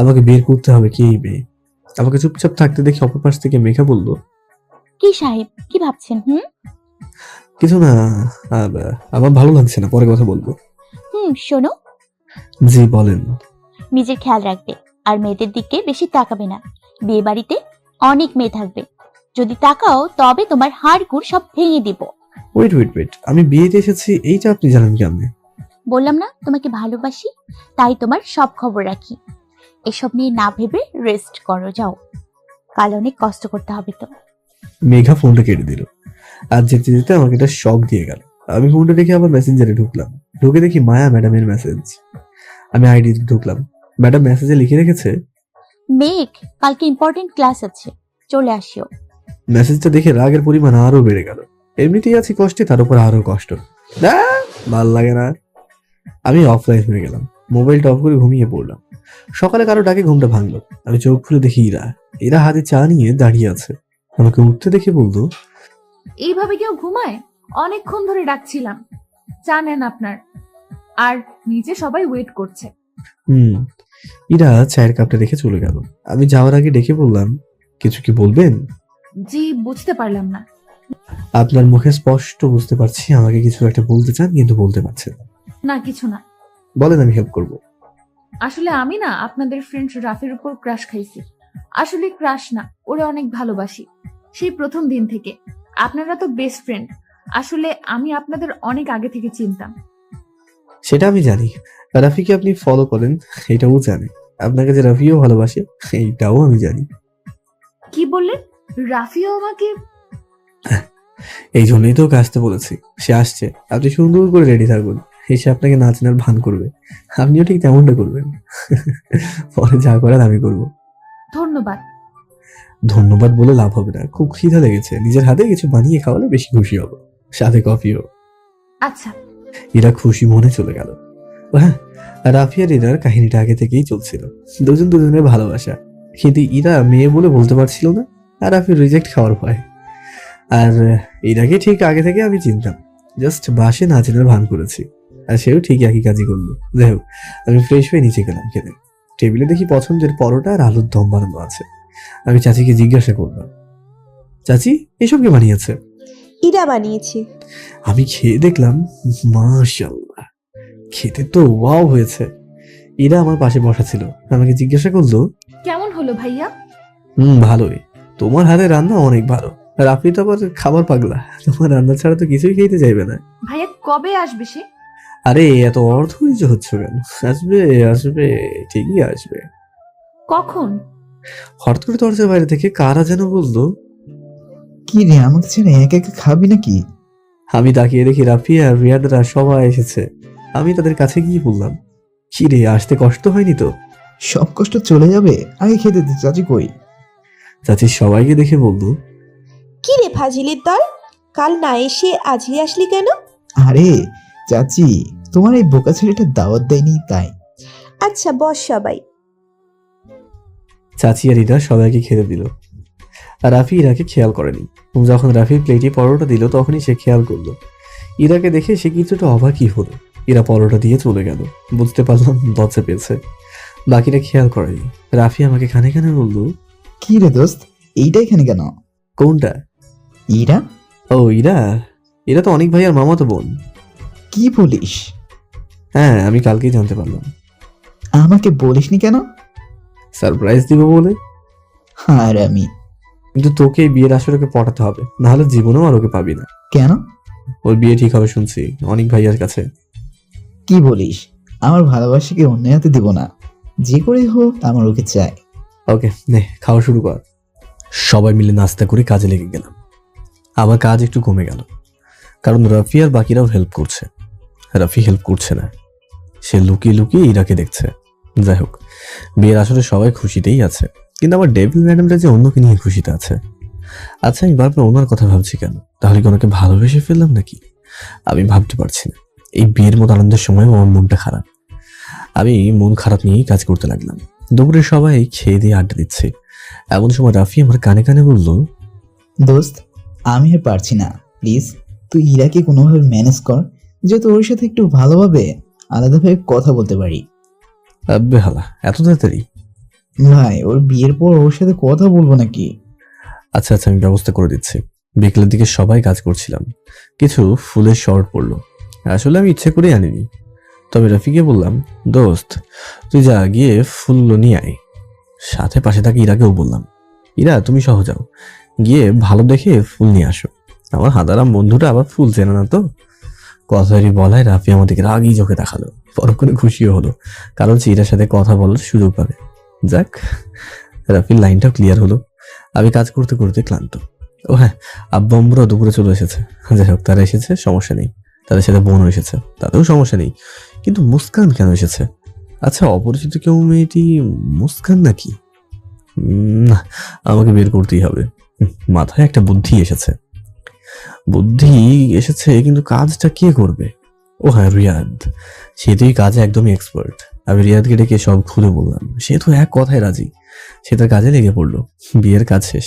আমাকে বের করতে হবে কে এই মেয়ে। আমাকে চুপচাপ থাকতে দেখে অপর পাশ থেকে মেঘা বলল, কি সাহেব, কি ভাবছেন? কিছু না, আমার ভালো লাগছে না, পরে কথা বলবো। শোনো। জি বলেন। নিজের খেয়াল রাখবে, আর মেয়েদের দিকে বেশি তাকাবে না। বিয়ে বাড়িতে অনেক মেয়ে থাকবে, যদি তাকাও তবে তোমার হাড় গুড় সব ভেঙে দিব। ওয়েট, আমি বিয়েতে এসেছি এইটা আপনি জানেন কেমনে? বললাম না তোমাকে ভালোবাসি, তাই তোমার সব খবর রাখি। এসব নিয়ে না ভেবে রেস্ট করো, যাও। কাল অনেক কষ্ট করতে হবে তো। মেঘা ফোনটা কেটে দিল, আর যেতে যেতে আমাকে একটা শক দিয়ে গেল। আমি ফোনটা রেখে আবার মেসেঞ্জারে ঢুকলাম। ঢুকে দেখি মায়া ম্যাডামের মেসেজ। আমি আইডি ঢুকলাম। ম্যাডাম মেসেজে লিখে রেখেছে, মেঘ, কালকে ইম্পর্টেন্ট ক্লাস আছে, চলে আসিও। মেসেজটা দেখে রাগের পরিমাণ আরো বেড়ে গেল। এমনিতেই আছি কষ্টে, তার উপর আরো কষ্ট। ভাল লাগে না। আমি অফলাইন হয়ে গেলাম, মোবাইলটা অফ করে ঘুমিয়ে পড়লাম। সকালে কারো ডাকে ঘুমটা ভাঙলো। আমি চোখ খুলে দেখি এরা হাতে চা নিয়ে দাঁড়িয়ে আছে। আমাকে উঠতে দেখে বললো, এইভাবে কেউ ঘুমায়? অনেকক্ষণ ধরে ডাকছিলাম, চা নেন আপনার। আর নিচে সবাই ওয়েট করছে। ইরা চায়ের কাপটা রেখে চলে গেল। আমি যাওয়ার আগে ডেকে বললাম, কিছু কি বলবেন? জি, বুঝতে পারলাম না। আপনার মুখে স্পষ্ট বুঝতে পারছি আমাকে কিছু একটা বলতে চান, কিন্তু বলতে পারছেন না। না, কিছু না। বলেন, আমি হেল্প করব। আসলে আমি না আপনাদের ফ্রেন্ড রাফির উপর ক্রাশ খাইছি। আসলে ক্রাশ না, ওরে অনেক ভালোবাসি সেই প্রথম দিন থেকে। আপনারা তো বেস্ট ফ্রেন্ড। আসলে আমি আপনাদের অনেক আগে থেকে চিনতাম। সেটা আমি জানি। রাফিকে আপনি ফলো করেন, এটাও জানি। আপনাকে যে রাফিও ভালোবাসে, এইটাও আমি জানি। কি বললেন? রাফিও আমাকে? এই জন্যই তো ওকে আসতে বলেছি। সে আসছে, আপনি সুন্দর করে রেডি থাকুন। এসে আপনাকে নাচ নাচ ভান করবে, আপনিও ঠিক তেমনটা করবেন। পরে যা করার আমি করব। ধন্যবাদ। ধন্যবাদ বলে লাভ হবে না, খুব খিদা লেগেছে। নিজের হাতে কিছু বানিয়ে খাওয়ালে বেশি খুশি হব, সাথে কফিও। আচ্ছা। এরা খুশি মনে চলে গেল। হ্যাঁ, রাফি আর ইরার কাহিনীটা আগে থেকেই চলছিল। দুজন দুজনের ভালোবাসা, কিন্তু ইরা মেয়ে বলে বলতে পারছিল না, আর রাফি রিজেক্ট খাওয়ার ভয়। আর ইরাকে ঠিক আগে থেকে আমি চিনতাম, জাস্ট বাসে নাচের ভান করেছি, আর সেও ঠিক একই কাজই করলো। যাই হোক, আমি ফ্রেশ হয়ে নিচে গেলাম খেতে। টেবিলে দেখি পছন্দের পরোটা আর আলুর দম বানানো আছে। আমি চাচিকে জিজ্ঞাসা করলাম, চাচি এসব কে বানিয়েছে? ইরা বানিয়েছে। আমি খেয়ে দেখলাম, মাশাআল্লাহ, খেতে তো ওয়াও হয়েছে। ইরা আমার পাশে বসা ছিল, আমাকে জিজ্ঞাসা করলো, কেমন হলো ভাইয়া? ভালোই। তোমার হাতে রান্না অনেক ভালো। রাফি তো আবার খাবার পাগলা, তোমার রান্না ছাড়া তো কিছুই খেতে চাইবে না। ভাইয়া কবে আসবে সে? আরে এত অর্থহীন হচ্ছে কেন? আসবে আসবে, ঠিকই আসবে। কখন? হঠাৎ করে দরজার বাইরে থেকে কারা যেন বললো, কি রে, আমাকে ছেড়ে একা একা খাবি নাকি? আমি তাকিয়ে দেখি রাফি আর রিয়াদরা সবাই এসেছে। আমি তাদের কাছে গিয়ে বললাম, কি রে, আসতে কষ্ট হয়নি তো? সব কষ্ট চলে যাবে, আগে খেতে দে। চাচি কই? চাচি সবাইকে দেখে বললো, কি রে ফাজিলের দল, কাল না এসে আজই আসলি কেন? আরে চাচি, তোমার এই বোকা ছেলেটা দাওয়াত দেয়নি তাই। আচ্ছা বস সবাই। চাচি আর ইরা সবাইকে খেতে দিল, আর রাফি ইরাকে খেয়াল করেনি। যখন রাফির প্লেটে পরোটা দিল, তখনই সে খেয়াল করলো। ইরাকে দেখে সে কিছুটা অবাকই হলো। ইরা পরোটা দিয়ে চলে গেল, বুঝতে পারলাম লজ্জা পেয়েছে। বাকিরা খেয়াল করেনি। রাফি আমাকে খানে খানে বললো, কি রে দোস্ত, এইটা এখানে কেন? কোনটা? ইরা? ও ইরা, এরা তো অনেক ভাই আর মামা তো বোন। কি বলিস? হ্যাঁ, আমি কালকেই জানতে পারলাম। আমাকে বলিসনি কেন? সারপ্রাইজ দিব বলে। আর আমি কিন্তু তোকে এই বিয়ের আসরে ওকে পটাতে হবে, নাহলে জীবনেও আর ওকে পাবি না। কেন? ওর বিয়ে ঠিক হবে শুনছি অনেক ভাইয়ার কাছে। কি বলিস? আমার ভালোবাসাকে অন্য হাতে দিব না, যে করেই হোক আমার ওকে চাই। ওকে নে, খাওয়া শুরু কর। সবাই মিলে নাস্তা করে কাজে লেগে গেলাম। আবার কাজ একটু কমে গেল, কারণ রাফি আর বাকিরাও হেল্প করছে। রাফি হেল্প করছে না, সে লুকিয়ে লুকিয়ে ইরাকে দেখছে। যাই হোক, বিয়ের আসলে সবাই খুশিতেই আছে, কিন্তু আমার ডেভিল ম্যাডামটা যে অন্যকে নিয়ে খুশিতে আছে। আচ্ছা, আমি বারবার ওনার কথা ভাবছি কেন? তাহলে কি ওনাকে ভালোবেসে ফেললাম নাকি? আমি ভাবতে পারছি না। এই বিয়ের মতো আনন্দের সময় আমার মনটা খারাপ। আমি মন খারাপ নিয়েই কাজ করতে লাগলাম। দুপুরে সবাই খেয়ে দিয়ে আড্ডা দিচ্ছে। এমন সময় রাফি আমার কানে কানে বলল, দোস্ত, আমি আর পারছি না, প্লিজ তুই ইরাকে কোনোভাবে ম্যানেজ কর, যাতে ওর সাথে একটু ভালোভাবে আলাদাভাবে কথা বলতে পারি। আব্বে হালা, এত তাড়াতাড়ি? ভাই, ওর বিয়ের পর ওর সাথে কথা বলবো নাকি? আচ্ছা আচ্ছা, আমি ব্যবস্থা করে দিচ্ছি। বিকেলের দিকে সবাই কাজ করছিলাম, কিছু ফুলের শর্ট পড়লো। আসলে আমি ইচ্ছে করে আনিনি, তবে রাফিকে বললাম, দোস্ত তুই যা গিয়ে ফুলগুলো নিয়ে আয়। সাথে পাশে থাকি ইরাকেও বললাম, ইরা তুমি সহ যাও, গিয়ে ভালো দেখে ফুল নিয়ে আসো। আমার হাদারাম বন্ধুটা আবার ফুল চেনে না তো। কথারই বলায় রাফি আমাদেরকে রাগি চোখে দেখালো। পরক্ষণে খুশিও হলো, কারণ সে ইরার সাথে কথা বলার সুযোগ পাবে। যাক, রাফির লাইনটাও ক্লিয়ার হলো। আমি কাজ করতে করতে ক্লান্ত। ও হ্যাঁ, আব্বু আম্মুরা দুপুরে চলে এসেছে। যাই হোক, তারা এসেছে, সমস্যা নেই। তাদের সাথে বোনও এসেছে, তাতেও সমস্যা নেই, কিন্তু মুস্কান কেন এসেছে? আচ্ছা, অপরিচিত কেউ মেয়েটি মুস্কান নাকি? না, আমাকে বের করতেই হবে। মাথায় একটা বুদ্ধি এসেছে, কিন্তু কাজটা কে করবে? ও হ্যাঁ, রিয়াদ। সে তো এই কাজে একদমই এক্সপার্ট। আমি রিয়াদকে ডেকে সব খুলে বললাম। সে তো এক কথায় রাজি। সে তার কাজে লেগে পড়লো। বিয়ের কাজ শেষ,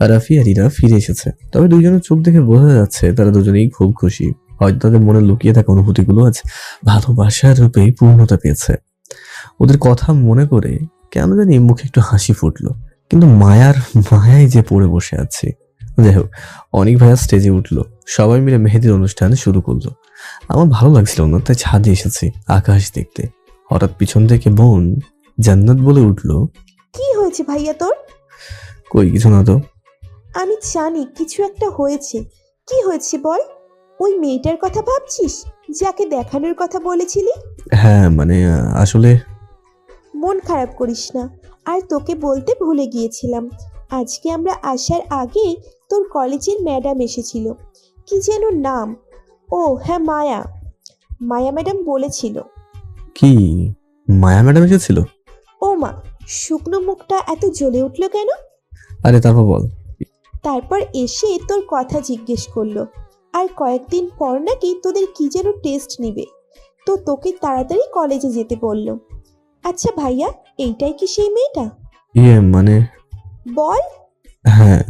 রাফি আর ইরা ফিরে এসেছে। তবে দুইজনের চোখ দেখে বোঝা যাচ্ছে তারা দুজনেই খুব খুশি। হয়তো তাদের মনে লুকিয়ে থাকা অনুভূতিগুলো আজ ভালোবাসার রূপে পূর্ণতা পেয়েছে। ওদের কথা মনে করে কেন জানি মুখে একটু হাসি ফুটলো, কিন্তু মায়ায় যে পড়ে বসে আছে। যাই হোক, অনেক ভাইয়া স্টেজে উঠলো, সবাই মিলে মেহেদির অনুষ্ঠান শুরু করলো। আমার ভালো লাগছিল না, তাই ছাদে এসেছি আকাশ দেখতে। হঠাৎ পিছন থেকে বোন জান্নাত বলে উঠলো, কি হয়েছে ভাইয়া তোর? কই কিছু না তো। আমি জানি কিছু একটা হয়েছে। কি হয়েছে বল? ওই মেয়েটার কথা ভাবছিস, যাকে দেখানোর কথা বলেছিলি? হ্যাঁ মানে আসলে মন খারাপ করিস না। আর তোকে বলতে ভুলে গিয়েছিলাম, আজকে আমরা আসার আগে তোর কলেজের ম্যাডাম এসেছিল। কি যেন নাম? ও হ্যাঁ, মায়া ম্যাডাম বলেছিল। কি মায়া ম্যাডাম এসেছিল? ও মা, শুকনো মুখটা এত জ্বলে উঠলো কেন? আরে তারপর বল। তারপর এসে তোর কথা জিজ্ঞেস করলো, আর কয়েকদিন পর নাকি তোদের কি যেন টেস্ট নিবে, তো তোকে তাড়াতাড়ি কলেজে যেতে বললো। আচ্ছা ভাইয়া, এইটাই কি সেই মেয়েটা? মানে বল। হ্যাঁ।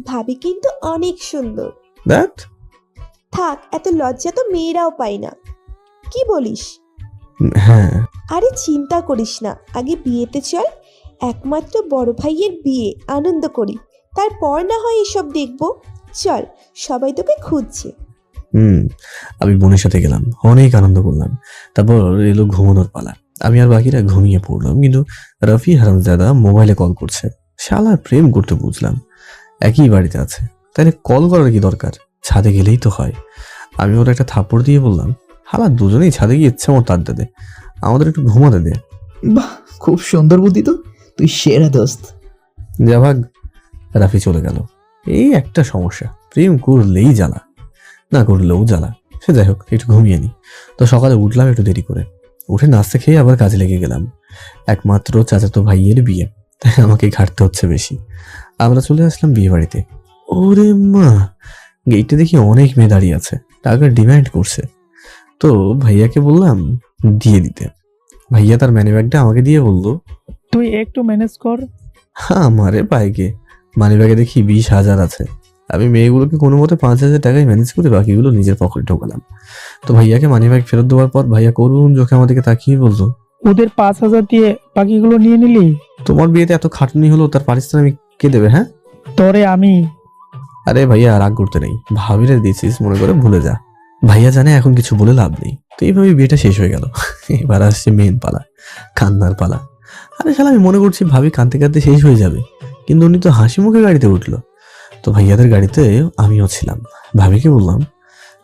ভাবি কিন্তু অনেক সুন্দর। দ্যাট? থাক, এত লজ্জা তো মেয়েরাও পায় না। কি বলিস? হ্যাঁ। আরে চিন্তা করিস না, আগে বিয়েতে চল। একমাত্র বড় ভাইয়ের বিয়ে, আনন্দ করি, তারপর না হয় এসব দেখবো। চল, সবাই তোকে খুঁজছে। আমি বোনের সাথে গেলাম, অনেক আনন্দ করলাম। তারপর এলো ঘুমানোর পালা। আমি আর বাকিরা ঘুমিয়ে পড়লাম, কিন্তু রফি হারামজাদা মোবাইলে কল করছে। শালা প্রেম করতে বুঝলাম, একই বাড়িতে আছে, তাহলে কল করার কি দরকার? ছাদে গেলেই তো হয়। আমি ওর একটা থাপ্পড় দিয়ে বললাম, হালা দুজনেই ছাদে গিয়ে ইচ্ছা মতো আড্ডা দে, আমাদের একটু ঘুমাতে দে। বাহ, খুব সুন্দর বুদ্ধি তো, তুই সেরা দোস্ত। যা ভাগ। রাফি চলে গেল। এই একটা সমস্যা, প্রেম করলেই জ্বালা, না করলেও জ্বালা। সে যাই হোক, একটু ঘুমিয়ে নি। তো সকালে উঠলাম একটু দেরি করে, উঠে নাস্তা খেয়ে আবার কাজে লেগে গেলাম। একমাত্র চাচাতো ভাইয়ের বিয়ে, তাই আমাকে ঘাটতে হচ্ছে বেশি। আমরা চলে আসলাম বিয়ে বাড়িতে। ওরে মা, গেটে দেখি অনেক মেয়ে দাঁড়িয়ে আছে, টাকার ডিমান্ড করছে। তো ভাইয়াকে বললাম দিয়ে দিতে। ভাইয়া তার মানি ব্যাগটা আমাকে দিয়ে বললো, তুই একটু ম্যানেজ কর। আমারে পাইকে মানি ব্যাগে দেখি 20,000 আছে। আমি মেয়েগুলোকে কোনো মতে 5,000 টাকায় ম্যানেজ করে বাকিগুলো নিজের পকেটে ঢোকালাম। তো ভাইয়াকে মানি ব্যাগ ফেরত দেওয়ার পর ভাইয়া করুণ চোখে আমাদেরকে তাকিয়ে বললো, ওদের 5,000 দিয়ে বাকিগুলো নিয়ে নিলি? তোমার বিয়েতে এত খাটুনি হলো, তার পারিশ্রমিক কে দেবে? হ্যাঁ তরে আমি। আরে ভাইয়া রাগ করতে নেই, ভাবিরে দিয়েছিস মনে করে ভুলে যা। ভাইয়া জানে এখন কিছু বলে লাভ নেই। তো এইভাবে বিয়েটা শেষ হয়ে গেল। এবার আসছে মেন পালা, কান্নার পালা। আরে শালা, আমি মনে করছি ভাবি কাঁদতে কাঁদতে শেষ হয়ে যাবে, কিন্তু উনি তো হাসি মুখে গাড়িতে উঠলো। তো ভাইয়াদের গাড়িতে আমিও ছিলাম। ভাবিকে বললাম,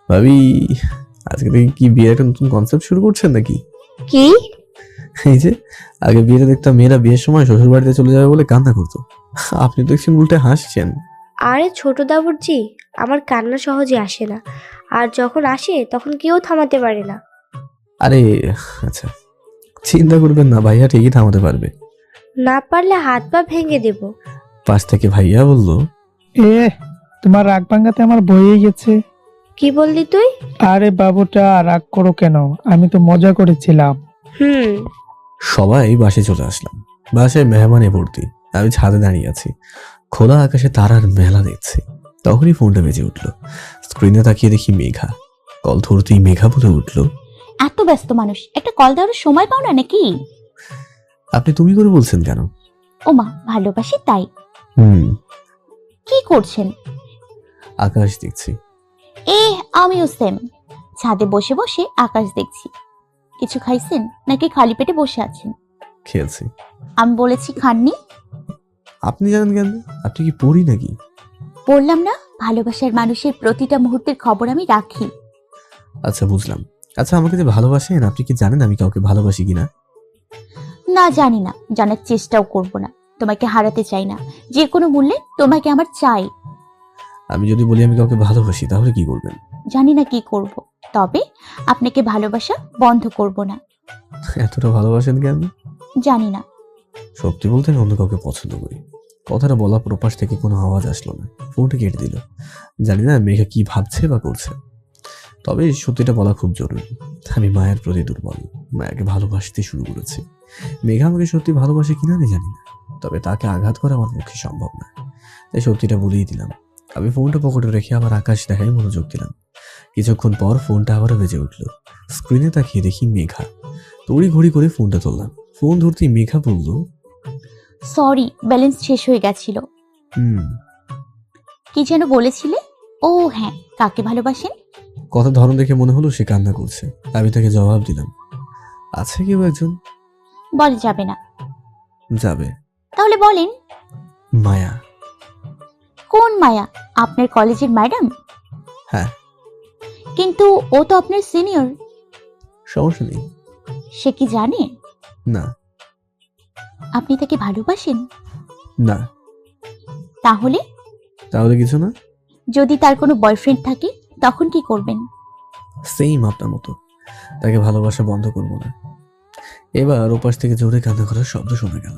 ভাবি আজকে থেকে কি বিয়ের একটা নতুন কনসেপ্ট শুরু করছেন নাকি? কি? এই যে আগে বিয়েতে দেখতাম মেয়েরা বিয়ের সময় শ্বশুর বাড়িতে চলে যাবে বলে কান্না করতো, আপনি তো একটু উল্টে হাসছেন। আরে ছোট দাবুরজি, আমার কান্না সহজে আসে না, আর যখন আসে তখন কেউ থামাতে পারে না। আরে আচ্ছা, চিন্তা করবেন না, ভাইয়া ঠিকই থামাতে পারবে। না পারলে হাত পা ভেঙে দেব। পাশ থেকে ভাইয়া বলল, তোমার রাগ ভাঙাতে আমার বয়ে গেছে। কি বললি তুই? আরে বাবুটা, রাগ করো কেন, আমি তো মজা করেছিলাম। সবাই বাসে চলে আসলাম। বাসায় মেহমানে ভর্তি। আমি ছাদে দাঁড়িয়ে আছি, খোলা আকাশে তারার মেলা দেখছি। তখনই ফোনটা বেজে উঠলো। স্ক্রিনে তাকিয়ে দেখি মেঘা। কল ধরতেই মেঘা বলে উঠলো, এত ব্যস্ত মানুষ, একটা কল দেওয়ার সময় পাও না নাকি? আপনি তুমি করে বলছেন কেন? ওমা, ভালোবাসি তাই। কি করছেন? আকাশ দেখছি। আমিও সেম, ছাদে বসে বসে আকাশ দেখছি। কিছু খাইছেন নাকি খালি পেটে বসে আছেন? খেয়েছি। আমি বলেছি খাননি? আপনি জানেন কেন? আপনি কি পড়ি নাকি? বললাম না, ভালোবাসার মানুষের প্রতিটা মুহূর্তের খবর আমি রাখি। আচ্ছা বুঝলাম। আচ্ছা, আমাকে যে ভালোবাসেন, আপনি কি জানেন আমি কাউকে ভালোবাসি কিনা? না, জানি না, জানার চেষ্টাও করব না। তোমাকে হারাতে চাই না, যে কোনো মূল্যে তোমাকে আমার চাই। আমি যদি বলি আমি কাউকে ভালোবাসি, তাহলে কি করবেন? জানি না কি করব, তবে আপনাকে ভালোবাসা বন্ধ করব না। এতটা ভালোবাসেন কেন? জানি না। সত্যি বলতে আমি অন্য কাউকে পছন্দ করি। কথাটা বলা প্রপাশ থেকে কোনো আওয়াজ আসলো না, ফোনটা কেটে দিল। জানি না মেঘা কি ভাবছে বা করছে, তবে সত্যিটা বলা খুব জরুরি। আমি মায়ের প্রতি দুর্বল, মায়াকে ভালোবাসতে শুরু করেছি। মেঘা আমাকে সত্যি ভালোবাসে কিনা আমি জানি না, তবে তাকে আঘাত করা আমার পক্ষে সম্ভব না, তাই সত্যিটা বলেই দিলাম। আমি ফোনটা পকেটে রেখে আবার আকাশ দেখায় মনোযোগ দিলাম। কিছুক্ষণ পর ফোনটা আবারও বেজে উঠল। স্ক্রিনে তাকিয়ে দেখি মেঘা। তড়ি ঘড়ি করে ফোনটা তুললাম। ফোন ধরতেই মেঘা বলল, সরি, ব্যালেন্স শেষ হয়ে গেছিল। কি যেন বলেছিলে? ও হ্যাঁ, কাকে ভালোবাসেন? কথা ধরন দেখে মনে হলো সে কান্না করছে। আমি তাকে জবাব দিলাম, আছে কেউ একজন। বলা যাবে না। যাবে। তাহলে বলেন। মায়া। কোন মায়া? আপনার কলেজের ম্যাডাম? হ্যাঁ। কিন্তু ও তো আপনার সিনিয়র। সমস্যা নেই। সে কি জানে? না। আপনি তাকে ভালোবাসেন? না। তাহলে? তাহলে কিছু না। যদি তার কোনো বয়ফ্রেন্ড থাকে তখন কি করবেন? সেম আপনার মতো, তাকে ভালোবাসা বন্ধ করবো না। এবার ওপাশ থেকে জোরে কান্না করার শব্দ শোনা গেল।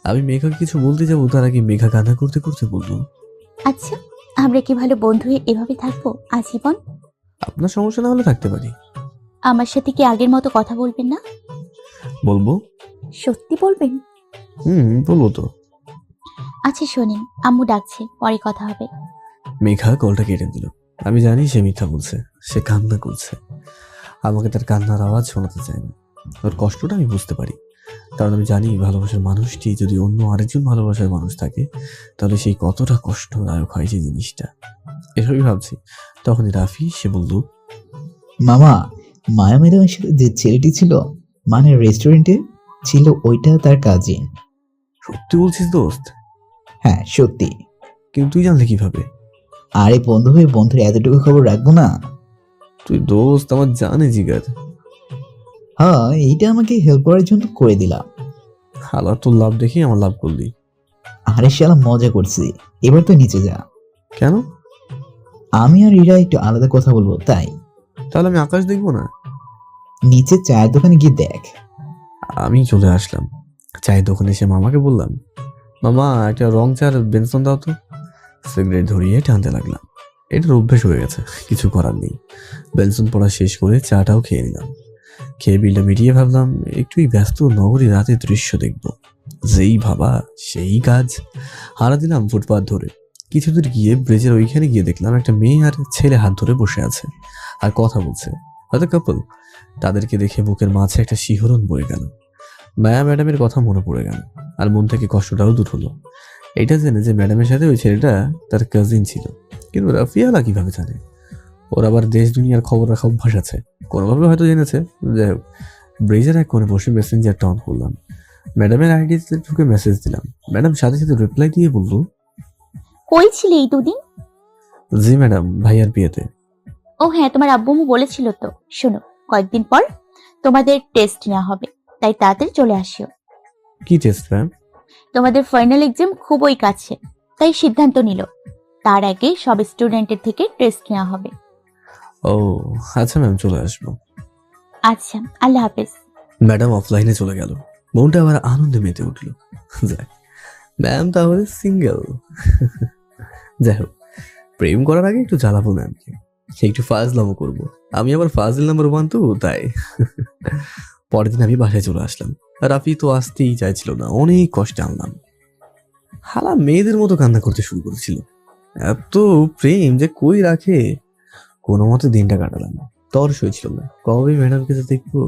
আমি মেঘাকে কিছু বলতে যাবো, তার আগে মেঘা কান্না করতে করতে বলল, আচ্ছা, আমরা কি ভালো বন্ধু হয়ে এভাবে থাকবো আজীবন? আপনার সমস্যা না হলে থাকতে পারি। আমার সাথে কি আগের মতো কথা বলবেন না? বলবো। সত্যি বলবেন? বলবো তো। আচ্ছা শোনেন, আম্মু ডাকছে, পরে কথা হবে। মেঘা কলটা কেটে দিল। আমি জানি সে মিথ্যা বলছে, সে কান্না করছে। আমাকে তার কান্নার আওয়াজ শোনাতে চায় না। ওর কষ্টটা আমি বুঝতে পারি, কারণ আমি জানি ভালোবাসার মানুষটি যদি অন্য আরেকজন ভালোবাসার মানুষ থাকে তাহলে সেই কতটা কষ্টদায়ক হয় সেই জিনিসটা। এসবই ভাবছি, তখনই রাফি সে বলল, মামা, মায়া ম্যাডামের সাথে যে ছেলেটি ছিল মানে রেস্টুরেন্টে ছিল, ওইটা তার কাজিন। সত্যি বলছিস দোস্ত? হ্যাঁ সত্যি। কিন্তু তুই জানলে কিভাবে? আরে বন্ধু হয়ে বন্ধুর এতটুকু খবর রাখবো না? তুই দোস্ত আমার জানে জিগার। হ্যাঁ, এইটা আমাকে হেল্প করার জন্য করে দিলাম। হালা তোর লাভ দেখি আমার লাভ করলি। আরে শালা মজা করছি, এবার তুই নিচে যা। কেন? আমি আর ইরা একটু আলাদা কথা বলবো তাই। তাহলে আমি আকাশ দেখবো না? নিচে চায়ের দোকানে গিয়ে দেখ। আমি চলে আসলাম। চায়ের দোকানে এসে মামাকে বললাম, মামা একটা রং চার বেনসন দাও তো। সিগারেট ধরিয়ে টানতে লাগলাম। এটার অভ্যেস হয়ে গেছে, কিছু করার নেই। বেনসন পড়া শেষ করে চাটাও খেয়ে নিলাম। খেয়ে বিলটা মিটিয়ে ভাবলাম একটুই ব্যস্ত নগরী রাতে দৃশ্য দেখব। যেই ভাবা সেই কাজ। হারা দিলাম ফুটপাথ ধরে। কিছু দূর গিয়ে ব্রিজের ওইখানে গিয়ে দেখলাম একটা মেয়ে আর ছেলে হাত ধরে বসে আছে আর কথা বলছে, হয়তো কাপল। তাদেরকে দেখে বুকের মাঝে একটা শিহরণ বয়ে গেল। মায়া ম্যাডামের কথা মনে পড়ে গেল, আর মন থেকে কষ্টটাও দূর হলো। এটা জেনে যে ম্যাডামের সাথে ওই ছেলেটা তার কাজিন ছিল। কিন্তু রাফিয়ালা কিভাবে জানে? ওর আবার দেশ দুনিয়ার খবর রাখা অভ্যাস আছে, কোনোভাবে হয়তো জেনেছে। যাই হোক, ব্রিজের এক কোণে বসে মেসেঞ্জারটা অন করলাম। ম্যাডামের আইডিতে ঢুকে মেসেজ দিলাম। ম্যাডাম সাথে সাথে রিপ্লাই দিয়ে বলল, কই ছিলে এই দুদিন? জি ম্যাডাম, ভাইয়ার বিয়েতে। ও হ্যাঁ, তোমার আব্বু বলেছিল তো। শোনো, কয়েকদিন পর তোমাদের টেস্ট নেওয়া হবে, তাই তাড়াতাড়ি চলে আসিও। কি টেস্ট ম্যাম? তোমাদের ফাইনাল এক্সাম খুবই কাছে, তাই সিদ্ধান্ত নিল তার আগে সব স্টুডেন্টের থেকে টেস্ট নেওয়া হবে। ও আচ্ছা ম্যাম, চলে আসবো। আচ্ছা, আল্লাহ হাফেজ। ম্যাডাম অফলাইনে চলে গেল। মনটা আবার আনন্দে মেতে উঠল। যাক, ম্যাম তাহলে সিঙ্গেল। যাই হোক, প্রেম করার আগে একটু জ্বালাবো ম্যামকে, একটু ফাজলামো করবো। আমি আবার ফাজিল নাম্বার 1 তো, তাই। পরের দিন আমি বাসায় চলে আসলাম। রাফি তো আসতেই চাইছিল না, অনেক কষ্টে আনলাম। হালা মেয়েদের মতো কান্না করতে শুরু করেছিল। এত প্রেম যে কই রাখে। কোনো মতে দিনটা কাটালাম, তর সইছিল না কবে ম্যাডামকে তো দেখবো।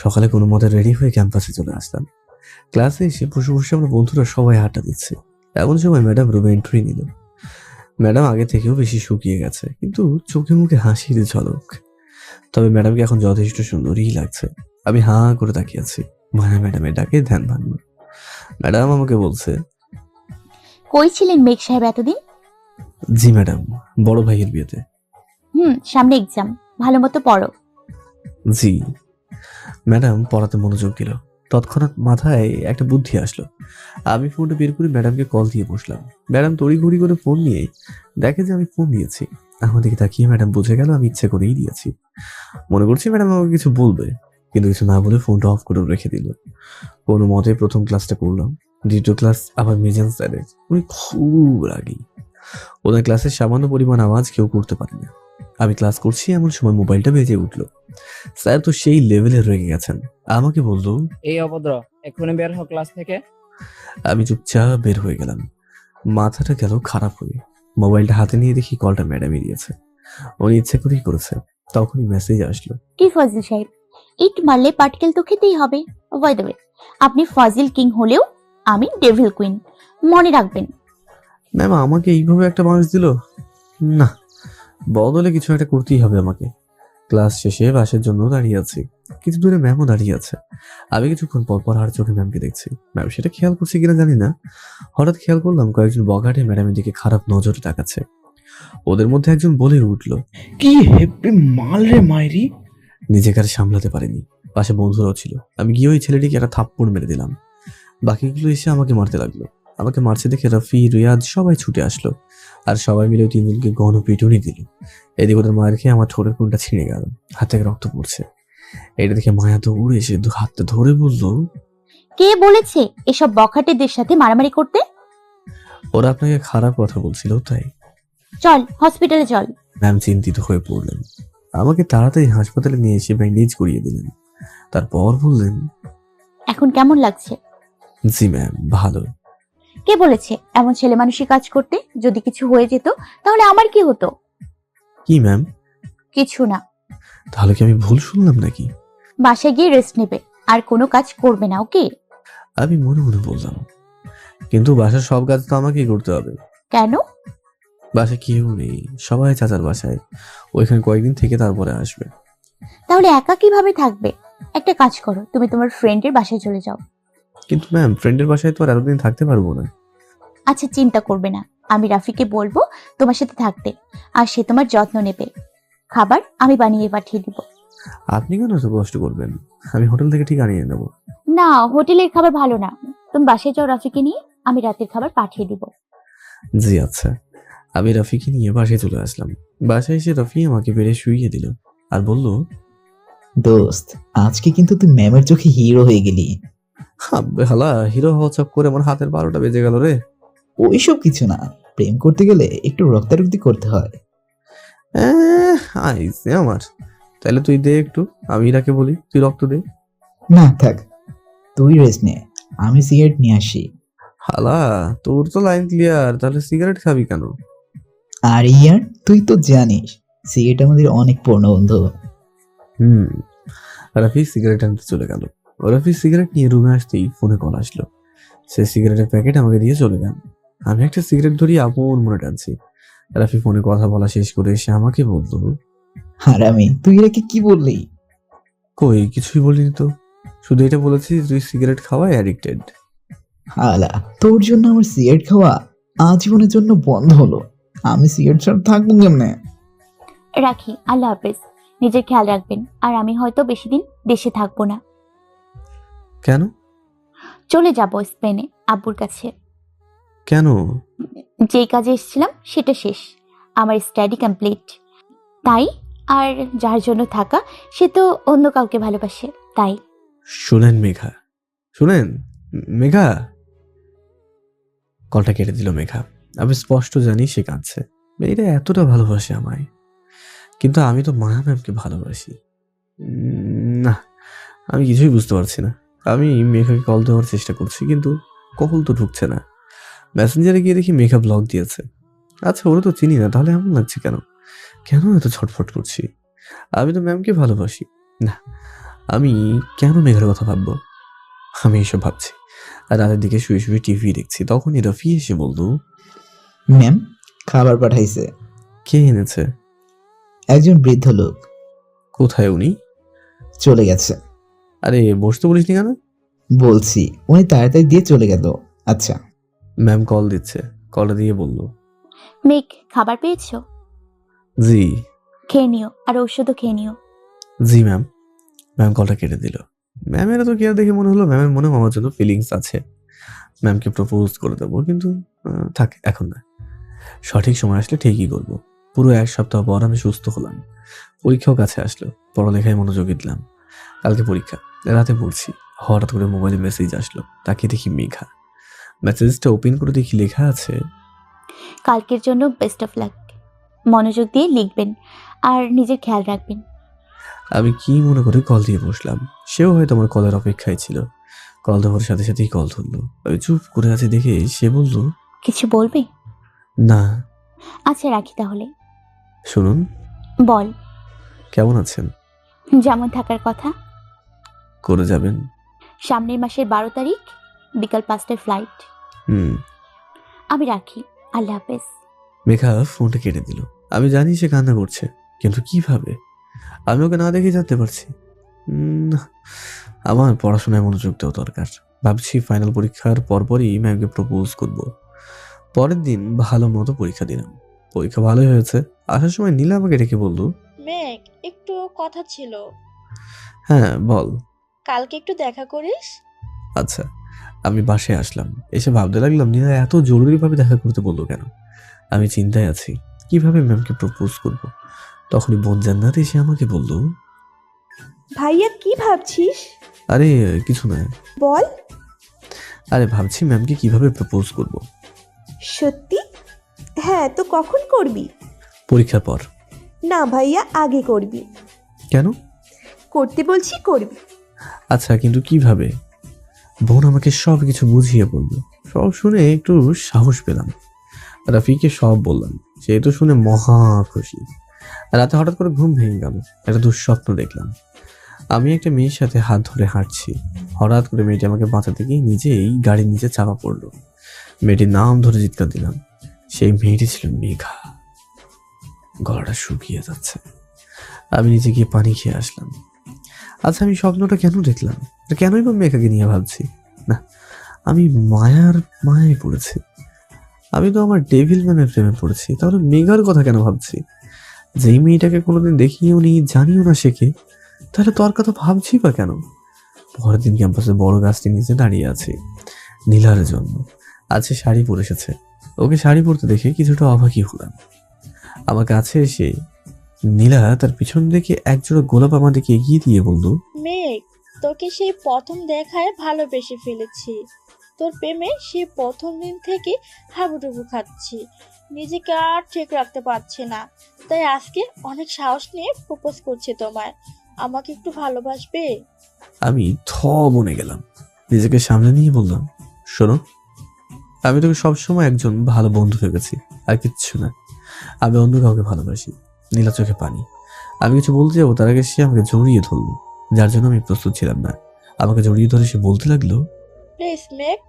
সকালে কোনো মতে রেডি হয়ে ক্যাম্পাসে চলে আসলাম। ক্লাসে এসে বসে বসে আমরা বন্ধুরা সবাই আড্ডা দিচ্ছে। এমন সময় ম্যাডাম রুমে এন্ট্রি নিল। ম্যাডাম আগে থেকেও বেশি শুকিয়ে গেছে, কিন্তু চোখে মুখে হাসির ঝলক। তবে ম্যাডামকে এখন যথেষ্ট সুন্দরই লাগছে। আমি হাঁ করে তাকিয়ে আছি। মায়া ম্যাডামের ডাকে ধ্যান ভাঙল। ম্যাডাম আমাকে বলছে, কই ছিলেন মেঘ সাহেব এতদিন? জি ম্যাডাম, বড় ভাইয়ের বিয়েতে। সামনে এক্সাম, ভালো মতো পড়ো। জি। ম্যাডাম পড়াতে মনোযোগ দিল। তৎক্ষণাৎ মাথায় একটা বুদ্ধি আসলো। আমি ফোনটা বের করে ম্যাডামকে কল দিয়ে বসলাম। ম্যাডাম তড়িঘড়ি করে ফোন নিয়ে দেখে যে আমি ফোন দিয়েছি। আমার দিকে তাকিয়ে ম্যাডাম বুঝে গেল আমি ইচ্ছে করেই দিয়েছি। মনে করছি ম্যাডাম আমাকে কিছু বলবে, কিন্তু কিছু না বলে ফোনটা অফ করে রেখে দিল। কোনো মতে প্রথম ক্লাসটা করলাম। দ্বিতীয় ক্লাস আবার মিজান স্যারের। উনি খুব রাগী। ওদের ক্লাসের সামান্য পরিমাণ আওয়াজ কেউ করতে পারে না। আমি ক্লাস করছি এমন সময় মোবাইলটা বেজে উঠলো। স্যার তো সেই লেভেলে রেগে গেছেন। আমাকে বললো, এই অভদ্র, এক্ষুনি বের হও ক্লাস থেকে। আমি চুপচাপ বের হয়ে গেলাম। মাথাটা গেল খারাপ হয়ে। মোবাইলটা হাতে নিয়ে দেখি কলটা ম্যাডামই দিয়েছে। উনি ইচ্ছে করেই করেছে। তখনই মেসেজ আসলো। কি ফাজিল সাহেব, ইট মারলে পার্টিকেল তো খেতেই হবে। বাই দ্য ওয়ে, আপনি ফাজিল কিং হলেও আমি ডেভিল কুইন, মনে রাখবেন। ম্যাম আমাকে এইভাবে একটা মানুষ দিল? না, বদলে কিছু একটা করতেই হবে আমাকে। ক্লাস শেষে বাসের জন্য দাঁড়িয়ে আছি। কিছু দূরে ম্যামও দাঁড়িয়ে আছে। আমি কিছুক্ষণ পর পর আর চোখে ম্যামকে দেখছি। ম্যাম সেটা খেয়াল করছে কিনা জানি না, হঠাৎ খেয়াল করলাম কয়েকজন বগাটে ম্যাডামের দিকে খারাপ নজরে তাকাচ্ছে। ওদের মধ্যে একজন বলে উঠলো, কি হেপি মাল রে মাইরি। নিজেকে আর সামলাতে পারিনি। পাশে বন্ধুরাও ছিল। আমি গিয়ে ওই ছেলেটিকে একটা থাপ্পড় মেরে দিলাম। বাকিগুলো এসে আমাকে মারতে লাগলো। আমাকে মারছে দেখে রফি, রিয়াজ সবাই ছুটে আসলো। আর সবাই মিলে ওই তিনজনকে গণ পিটুনি দিল। এদিকে ওদের মায়ের খেয়ে আমার ঠোঁটের কোনটা ছিঁড়ে গেল, হাত থেকে রক্ত পড়ছে। এটা দেখে মায়া দৌড়ে এসে হাতটা ধরে বলল, কে বলেছে এসব বখাটেদের সাথে মারামারি করতে? ওরা আপনাকে খারাপ কথা বলছিল তাই। চল হসপিটালে চল। ম্যাম চিন্তিত হয়ে পড়লেন। আমাকে তাড়াতাড়ি হাসপাতালে নিয়ে এসে ব্যান্ডেজ করিয়ে দিলেন। তারপর বললেন, এখন কেমন লাগছে? জি ম্যাম, ভালো। কে বলেছে এমন ছেলে মানুষই কাজ করতে? যদি কিছু হয়ে যেত তাহলে আমার কি হতো? কি ম্যাম? কিছু না। তাহলে কি আমি ভুল শুনলাম নাকি? বাসায় গিয়ে রেস্ট নেবে, আর কোনো কাজ করবে না, ওকে? আমি মনে মনে বললাম, কিন্তু বাসার সব কাজ তো আমাকেই করতে হবে। কেন? বাসায় কেউ নেই, সবাই চাচার বাসায়। ওইখানে কয়েকদিন থেকে তারপরে আসবে। তাহলে একা কিভাবে থাকবে? একটা কাজ করো, তুমি তোমার ফ্রেন্ডের বাসায় চলে যাও। কিন্তু ম্যাম ফ্রেন্ডের বাসায় তো আর এতদিন থাকতে পারবো না। আচ্ছা চিন্তা করবে না, আমি রাফিকে বলবো তোমার সাথে থাকতে, আর সে তোমার যত্ন নেবে। খাবার আমি বানিয়ে পাঠিয়ে দিব। আপনি কেন এত কষ্ট করবেন? আমি হোটেল থেকে ঠিক আনিয়ে নেবো। না, হোটেলের খাবার ভালো না। তুমি বাসায় যাও রাফিকে নিয়ে, আমি রাতের খাবার পাঠিয়ে দিব। জি আচ্ছা। আমি রফিকে নিয়ে বাসায় চলে আসলাম। বাসায় এসে রফি আমাকে বেড়ে শুইয়ে দিল আর বলল, দোস্ত, আজকে কিন্তু তুই ম্যামের চোখে হিরো হয়ে গেলি। আব্বে হালা, হিরো হওয়া চক্করে আমার হাতের 12টা বেজে গেল রে। ওইসব কিছু না, প্রেম করতে গেলে একটু রক্তারক্তি করতে হয়। আইসে আমার। তাহলে তুই দে একটু, আমি ইরাকে বলি তুই রক্ত দে। না থাক, তুই রেস্ট নে, আমি সিগারেট নিয়ে আসি। হালা, তোর তো লাইন ক্লিয়ার, তাহলে সিগারেট খাবি কেন? আর ইয়ার, তুই তো জানিস সিগারেট আমাদের অনেক পূর্ণ বন্ধু। রাফি সিগারেট আনতে চলে গেল। রাফি সিগারেট নিয়ে রুমে আসতেই ফোনে কল আসলো। সে সিগারেটের প্যাকেট আমাকে দিয়ে চলে গেল। আমি একটা সিগারেট ধরি আপন মনে টানছি। রাফি ফোনে কথা বলা শেষ করে এসে আমাকে বলতো, আর আমি, তুই এরাকে কি বললি? কই কিছুই বলিনি তো, শুধু এটা বলেছি তুই সিগারেট খাওয়ায় অ্যাডিক্টেড। হালা, তোর জন্য আমার সিগারেট খাওয়া আজীবনের জন্য বন্ধ হলো। আমি সিগারেট ছাড়া থাকবো কেমনে? রাখি, আল্লাহ হাফেজ। নিজের খেয়াল রাখবেন, আর আমি হয়তো বেশি দিন দেশে থাকবো না। কেন? চলে যাব স্পেনে, আব্বুর কাছে। কেন? যেই কাজে এসেছিলাম সেটা শেষ, আমার স্টাডি কমপ্লিট। তাই, আর যার জন্য থাকা সে তো অন্য কাউকে ভালোবাসে, তাই। শুনেন মেঘা, শুনেন মেঘা। কলটা কেটে দিল মেঘা। আমি স্পষ্ট জানি সে কাঁদছে। মেয়েটা এতটা ভালোবাসে আমায়, কিন্তু আমি তো মায়া ম্যামকে ভালোবাসি। না, আমি কিছুই বুঝতে পারছি না। আমি মেঘাকে কল দেওয়ার চেষ্টা করছি, কিন্তু কল তো ঢুকছে না। মেসেঞ্জারে গিয়ে দেখি মেঘা ব্লক দিয়েছে। আচ্ছা, ওরা তো চিনি না, তাহলে এমন লাগছে কেন? কেন এত ছটফট করছি? আমি তো ম্যামকে ভালোবাসি। না, আমি কেন মেঘার কথা ভাববো? আমি এসব ভাবছি আর রাতের দিকে শুয়ে শুয়ে টিভি দেখছি। তখনই রফি এসে বলতো, ম্যাম খাবার পাঠাইছে। কে এনেছে? একজন বৃদ্ধ লোক। কোথায় উনি? চলে গেছে। আরে বসতে বলিসনি কেন? বলছি, উনি তাড়াতাড়ি দিয়ে চলে গেল। আচ্ছা। ম্যাম কল দিচ্ছে। কলটা দিয়ে বলল, মেঘ, খাবার পেয়েছো? জি। খেয়ে নিও, আর ঔষধও খেয়ে নিও। জি ম্যাম। ম্যাম কলটা কেটে দিল। ম্যামের তো কেয়ার দেখে মনে হলো ম্যামের মনে আমার জন্য ফিলিংস আছে। ম্যামকে প্রপোজ করে দেবো, কিন্তু থাক, এখন না। সঠিক সময় আসলে ঠিকই করবো। পুরো 1 সপ্তাহ পর আমি সুস্থ হলাম। পরীক্ষাও কাছে আসলো, পড়ালেখায় মনোযোগী দিলাম। কালকে পরীক্ষা, রাতে পড়ছি, হঠাৎ করে মোবাইলে মেসেজ আসলো। তাকে দেখি মেঘা। মেসেজটা ওপেন করে দেখি লেখা আছে, কালকের জন্য বেস্ট অফ লাক। মনোযোগ দিয়ে লিখবেন আর নিজের খেয়াল রাখবেন। আমি কি মনে করে কল দিয়ে বসলাম। সেও হয়তো আমার কলের অপেক্ষায় ছিল। কল দেওয়ার সাথে সাথেই কল ধরলো। আমি চুপ করে আছি দেখে সে বলল, কিছু বলবে? না। আচ্ছা রাখি তাহলে। শুনুন। বল। কেমন আছেন? যেমন থাকার কথা। করে যাবেন? সামনের মাসের 12 তারিখ বিকাল 5টায় ফ্লাইট। আমি রাখি, আল্লাহ হাফেজ। মেঘা ফোনটা কেটে দিল। আমি জানি সে কান্না করছে, কিন্তু কিভাবে? আমি ওকে না দেখে জানতে পারছি। আমার পড়াশোনায় মনোযোগ দেওয়া দরকার। ভাবছি ফাইনাল পরীক্ষার পরপরই ম্যামকে প্রপোজ করব। পরের দিন ভালো মতো পরীক্ষা দিলাম। পরীক্ষা ভালোই হয়েছে। আসার সময় নীলা আমাকে ডেকে বলল, মেঘ, একটু কথা ছিল। হ্যাঁ বল। কালকে একটু দেখা করিস। আচ্ছা। আমি বাসায় আসলাম, এসে ভাবতে লাগলাম নীলা এত জরুরিভাবে দেখা করতে বললো কেন। আমি চিন্তায় আছি কিভাবে ম্যামকে প্রপোজ করব। তখনই বোন জান্নাত এসে আমাকে বলল, ভাইয়া কি ভাবছিস? আরে কিছু না। বল। আরে ভাবছি ম্যামকে কিভাবে প্রপোজ করব। সত্যি? হ্যাঁ, তো কখন করবি? পরীক্ষার পর। না ভাইয়া, আগে করবি। কেন? করতে বলছি, করবি। আচ্ছা, কিন্তু কিভাবে? বোন আমাকে সব কিছু বুঝিয়ে বলল। সব শুনে একটু সাহস পেলাম। রাফিকে সব বললাম, সে তো শুনে মহা খুশি। রাতে হঠাৎ করে ঘুম ভেঙে গেল। একটা দুঃস্বপ্ন দেখলাম। আমি একটা মেয়ের সাথে হাত ধরে হাঁটছি। হঠাৎ করে মেয়েটি আমাকে বাঁচাতে গিয়ে নিজেই গাড়ির নিচে চাপা পড়লো। মেয়েটির নাম ধরে চিৎকার দিলাম। সেই মেয়েটি ছিল মেঘা। গলাটা শুকিয়ে যাচ্ছে। আমি নিচে গিয়ে পানি খেয়ে আসলাম। আচ্ছা, আমি স্বপ্নটা কেন দেখলাম? কেনই বা মেঘাকে নিয়ে ভাবছি? না, আমি মায়ায় পড়েছি। আমি তো আমার ডেভিল ম্যামের প্রেমে পড়েছি। তাহলে মেঘার কথা কেন ভাবছি? যেই মেয়েটাকে কোনোদিন দেখিও নি, জানিও না সে কে, তাহলে তোর কথা ভাবছি বা কেন? পরের দিন ক্যাম্পাসে বড় গাছটি নিচে দাঁড়িয়ে আছি নীলার জন্য। আজকে শাড়ি পরে এসেছে। ওকে শাড়ি পরতে দেখে কিছুটা অবাকই হলাম। আমার কাছে এসে নীলা তার পিছন থেকে একজোড়া গোলাপ আমার দিকে এগিয়ে দিয়ে বলল, মেঘ, তোকে সেই প্রথম দেখায় ভালোবেসে ফেলেছি। তোর প্রেমে সেই প্রথম দিন থেকে হাবুডুবু খাচ্ছি। নিজেকে আর ঠিক রাখতে পারছি না, তাই আজকে অনেক সাহস নিয়ে প্রপোজ করছি তোমায়। আমাকে একটু ভালোবাসবে? আমি বনে গেলাম। নিজেকে সামনে নিয়ে বললাম, শোনো, আমি তোকে সবসময় একজন ভালো বন্ধু ভেবেছি, আর কিচ্ছু না। আমি অন্য কাউকে ভালোবাসি। নীলা চোখে পানি। আমি কিছু বলতে যাবো, তার আগে সে আমাকে জড়িয়ে ধরলো, যার জন্য আমি প্রস্তুত ছিলাম না। আমাকে জড়িয়ে ধরে সে বলতে লাগলো, প্লিজ মেঘ,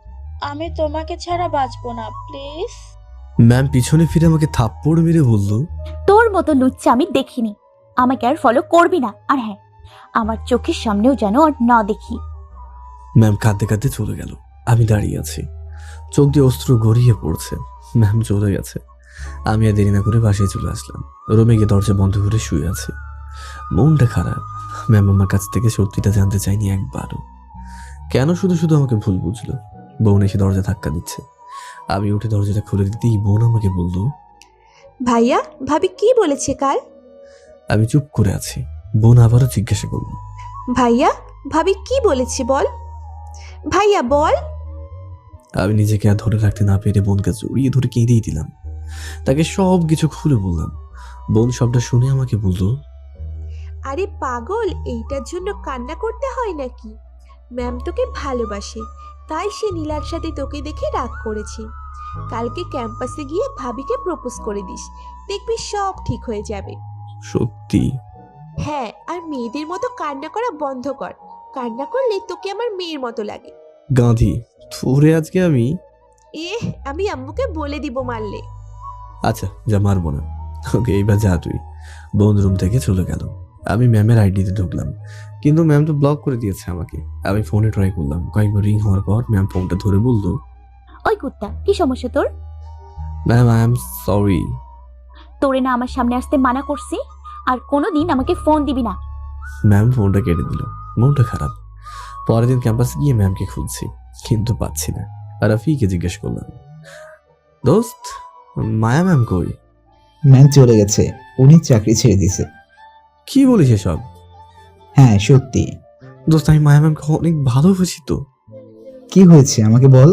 আমি তোমাকে ছাড়া বাঁচবো না, প্লিজ। ম্যাম পিছনে ফিরে আমাকে থাপ্পড় মেরে বলল, তোর মতো লুচ্চা আমি দেখিনি। আমাকে আর ফলো করবি না। আর হ্যাঁ, আমার চোখের সামনেও যেন আর না দেখি। ম্যাম কাঁদতে কাঁদতে চলে গেল। আমি দাঁড়িয়ে আছি, চোখ দিয়ে অস্ত্র গড়িয়ে পড়ছে। ম্যাম চলে গেছে। আমি আর দেরি না করে বাসায় চলে আসলাম। রুমে গিয়ে দরজা বন্ধ করে শুয়ে আছি। মনটা খারাপ। ম্যাম আমার কাছ থেকে সত্যিটা জানতে চাইনি একবারও। কেন শুধু শুধু আমাকে ভুল বুঝলো? বোন এসে দরজা ধাক্কা দিচ্ছে। আমি উঠে দরজাটা খুলে দিতেই বোন আমাকে বলল, ভাইয়া, ভাবি কি বলেছে কাল? আমি চুপ করে আছি। বোন আবারও জিজ্ঞাসা করল, ভাইয়া, ভাবি কি বলেছে বল। ভাইয়া বল। আমি নিজেকে আর ধরে রাখতে না পেরে বোনকে জড়িয়ে ধরে কেঁদেই দিলাম। তাকে সব কিছু খুলে বললাম। বোন সবটা শুনে আমাকে বলল, আরে পাগল, এইটার জন্য কান্না করতে হয় নাকি? ম্যাম তোকে ভালোবাসে, তাই সে নীলার সাথে তোকে দেখে রাগ করেছে। কালকে ক্যাম্পাসে গিয়ে ভাবিকে প্রপোজ করে দিস, দেখবি সব ঠিক হয়ে যাবে। সত্যি? হ্যাঁ, আর মেয়েদের মতো কান্না করা বন্ধ কর। কান্না করলে তোকে আমার মেয়ের মতো লাগে। গাঁধী, তোরে আজকে আমি আমি আম্মুকে বলে দিব মারলে। আচ্ছা, যা, মারবো না। ওকে, এইবার যা তুই। বোন রুম থেকে চলে গেল। আমি ম্যামের আইডিতে ঢুকলাম, কিন্তু ম্যাম তো ব্লক করে দিয়েছে আমাকে। আমি ফোনে ট্রাই করলাম। কয়েকবার রিং হওয়ার পর ম্যাম ফোনটা ধরে বলল, ওই কুত্তা, কি সমস্যা তোর? Ma'am, I am sorry. তোরে না আমার সামনে আসতে মানা করছি, আর কোনোদিন আমাকে ফোন দিবি না। ম্যাম ফোনটা কেটে দিল। মনটা খারাপ। পরের দিন ক্যাম্পাসে গিয়ে ম্যামকে খুঁজছি, কিন্তু পাচ্ছি না। রাফিকে জিজ্ঞেস করলাম, দোস্ত, মায়া ম্যাম কই? ম্যাম চলে গেছে, উনি চাকরি ছেড়ে দিছে। কি বলিস এসব? হ্যাঁ সত্যি। দোস্ত আমি মায়া ম্যামকে অনেক ভালোবাসি তো। কি হয়েছে আমাকে বল।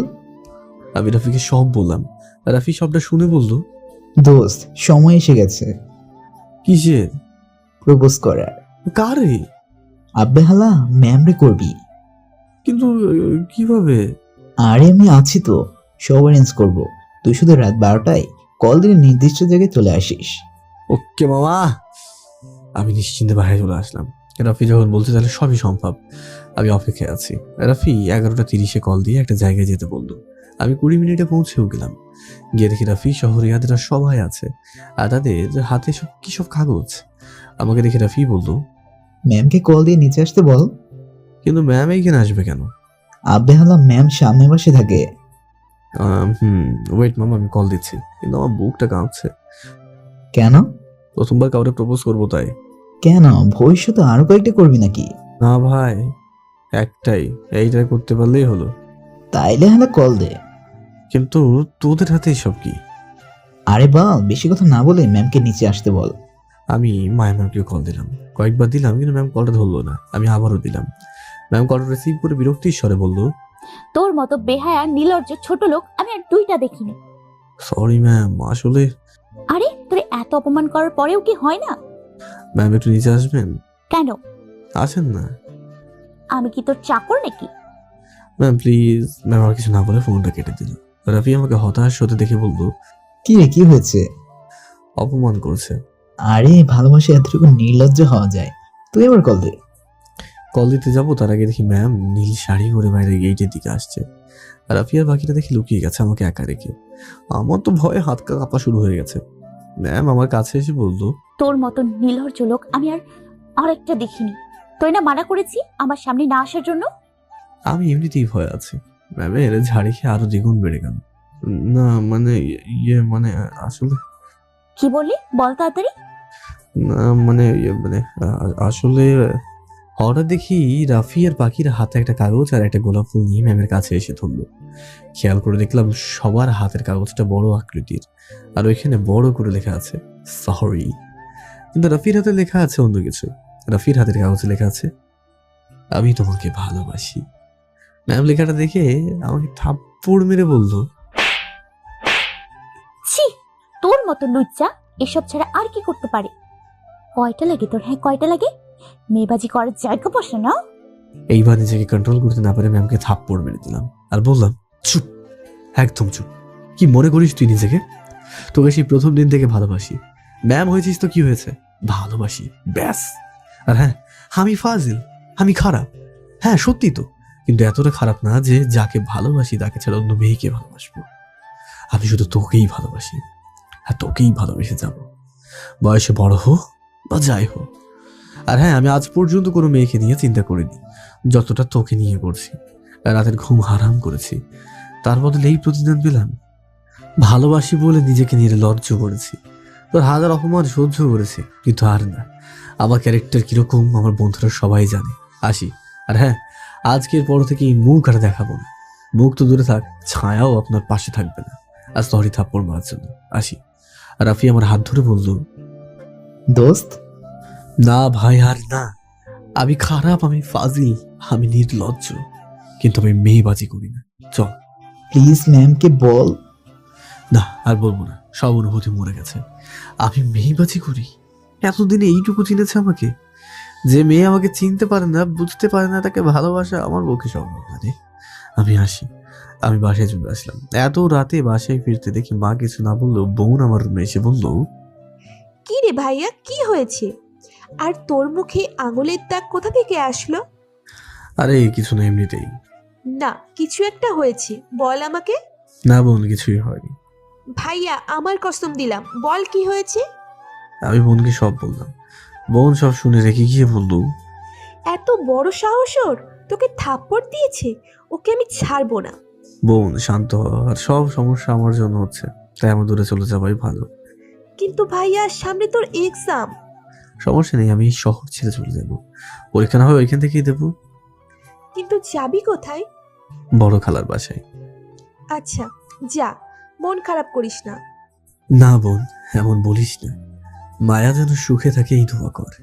আমি রাফিকে সব বললাম। রাফি সবটা শুনে বলল, দোস্ত সময় এসে গেছে কিসের? প্রপোজ করার। কারে? আব্বে হালা ম্যাম রে করবি। কিন্তু কিভাবে? আরে আমি আছি তো, সব অ্যারেঞ্জ করবো। তুই শুধু রাত 12টায় কল দিলে নির্দিষ্ট জায়গায় চলে আসিস। ওকে মামা। আমি নিশ্চিন্তে বাইরে চলে আসলাম। রাফি যখন বলছে তাহলে সবই সম্ভব। আমি অপেক্ষায় আছি। রাফি 11:30 কল দিয়ে একটা জায়গায় যেতে বললো। আমি 20 মিনিটে পৌঁছেও গেলাম। গিয়ে দেখি রাফি শহরিয়াদেরা সবাই আছে, আর তাদের হাতে সব কাগজ। আমাকে দেখে রাফি বলল, ম্যামকে কল দিয়ে নিচে আসতে বল। কিন্তু ম্যাম এইখানে আসবে কেন? আব্বে হালা ম্যাম সামনে বসে থাকে। ওয়েট মামা, আমি কল দিচ্ছি। কিন্তু আমার বুকটা কাঁপছে। কেন? প্রথমবার কাউকে প্রপোজ করবো তাই। কেন, ভবিষ্যতে আরো কয়েকটা করবি নাকি? না ভাই, একটাই, এইটা করতে পারলেই হলো। তাইলে হালা কল দে। কিন্তু তোদের হাতে সব কি? আরে বাল, বেশি কথা না বলে ম্যামকে নিচে আসতে বল। আমি মায়া ম্যামকে কল দিলাম, কয়েকবার দিলাম, কিন্তু ম্যাম কলটা ধরলো না। আমি আবারও দিলাম। ম্যাম কলটা রিসিভ করে বিরক্তির স্বরে বলল, তোর মতো বেহায়া নির্লজ্জ ছোট লোক আমি আর 2টা দেখিনি। সরি ম্যাম, আসলে। আরে তোর এত অপমান করার পরেও কি হয় না? ম্যাম একটু নিচে আসবেন? কেন? আসেন না। আমি কি তোর চাকর নাকি? Ma'am please. ম্যাম আর কিছু না বলে ফোনটা কেটে দিল। রাফি আমাকে হতাশ হতে দেখে বলল, কি রে, কি হয়েছে? অপমান করছে। আরে ভালোবাসা এতটুকু নির্লজ্জ হওয়া যায়? তুই এবার কল দে। কল দিতে যাবো তার আগে দেখি ম্যাম নীল শাড়ি পরে বাইরে গেটের দিকে আসছে। রাফি আর বাকিটা দেখি লুকিয়ে গেছে আমাকে একা রেখে। আমার তো ভয়ে হাত কাঁপা শুরু হয়ে গেছে। ম্যাম আমার কাছে এসে বলল, তোর মতো নির্লজ্জ লোক আমি আর আরেকটা দেখিনি। তুই না মানা করেছি আমার সামনে না আসার জন্য? আমি এমনিতেই ভয় আছি। ম্যামের ঝাড়ি খেয়ে আরো দ্বিগুণ বেড়ে গেল। না মানে মানে আসলে। কি বললি? বল তাড়াতাড়ি। না মানে আসলে হঠাৎ দেখি রাফি আর বাকির হাতে একটা কাগজ আর একটা গোলাপ ফুল নিয়ে ম্যামের কাছে এসে ধরলো। খেয়াল করে দেখলাম সবার হাতের কাগজটা বড় আকৃতির, আর ওইখানে বড় করে লেখা আছে সরি। কিন্তু রাফির হাতে লেখা আছে অন্য কিছু। রাফির হাতের কাগজে লেখা আছে, আমি তোমাকে ভালোবাসি। ম্যাম লেখাটা দেখে আমাকে থাপ্পড় মেরে বলল, ছি, তোর মতো লুচ্চা এসব ছাড়া আর কি করতে পারে? কয়টা লাগে তোর? হ্যাঁ কয়টা লাগে? মেয়েবাজি করার জায়গা বসে না। এইবার নিজেকে কন্ট্রোল করতে না পারে ম্যামকে থাপ্পড় মেরে দিলাম আর বললাম, চুপ, একদম চুপ। কি মনে করিস তুই নিজেকে? তোকে সেই প্রথম দিন থেকে ভালোবাসি। ম্যাম হয়েছিস তো কি হয়েছে, ভালোবাসি ব্যাস। আর হ্যাঁ, আমি ফাজিল, আমি খারাপ। হ্যাঁ সত্যি তো, কিন্তু এতটা খারাপ না যে যাকে ভালোবাসি তাকে ছাড়া অন্য মেয়েকে ভালোবাসবো। আমি শুধু তোকেই ভালোবাসি, আর তোকেই ভালোবেসে যাব, বয়সে বড় হোক বা যাই হোক। আর হ্যাঁ, আমি আজ পর্যন্ত কোনো মেয়েকে নিয়ে চিন্তা করিনি যতটা তোকে নিয়ে করছি। রাতের ঘুম হারাম করেছি, তার বদলে এই প্রতিদান পেলাম। ভালোবাসি বলে নিজেকে নির্লজ্জ করেছি, তোর হাজার অপমান সহ্য করেছি, কিন্তু আর না। আমার ক্যারেক্টার কিরকম আমার বন্ধুরা সবাই জানে। আসি। আর হ্যাঁ, আজকের পর থেকে এই মুখ আর দেখাবো না। মুখ তো দূরে থাক, ছায়াও আপনার পাশে থাকবে না। আর সরি থাপ্পড় মারার জন্য। আসি। রাফি আমার হাত ধরে বলল, দোস্ত। না ভাই আর না, আমি খারাপ, আমি ফাজিল, আমি নির্লজ্জ, কিন্তু আমি মেয়েবাজি করি না। চল। প্লিজ ম্যামকে বল। না আর বলবো না, সব অনুভূতি মরে গেছে। আমি মেয়েবাজি করি? এতদিনে এইটুকু চিনেছে আমাকে? যে মেয়ে আমাকে চিনতে পারে না, বুঝতে পারে না, তাকে ভালোবাসা আমার পক্ষে সম্ভব না রে। আমি আসি। আমি বাসায় চলে আসলাম। এত রাতে বাসায় ফিরতে দেখি মা কিছু না বললেও বোন আমার রুমে এসে বলল, কি রে ভাইয়া, কি হয়েছে? আর তোর মুখে আঙুলের দাগ কোথা থেকে আসলো? আরে কিছু না, এমনিতেই। না, কিছু একটা হয়েছে, বল আমাকে। না বোন, কিছুই হয়নি। ভাইয়া আমার কসম দিলাম, বল কি হয়েছে। আমি বোনকে সব বললাম। বোন সব শুনে রেখে গিয়ে বলল, এত বড় সাহস ওর, তোকে থাপ্পড় দিয়েছে, ওকে আমি ছাড়বো না। বোন শান্ত হ, আর সব সমস্যা আমার জন্য হচ্ছে, তাই আমার দূরে চলে যাওয়াই ভালো। কিন্তু ভাইয়া সামনে তোর এক্সাম। সমস্যা নেই, আমি শহর ছেড়ে চলে যাবো। পরীক্ষা না হয় ওইখান থেকেই দেবো। কিন্তু যাবি কোথায়? বড় খালার বাসায়। আচ্ছা যা, মন খারাপ করিস না। না বোন, এমন বলিস না। মায়া যেন সুখে থাকে এই দোয়া কর।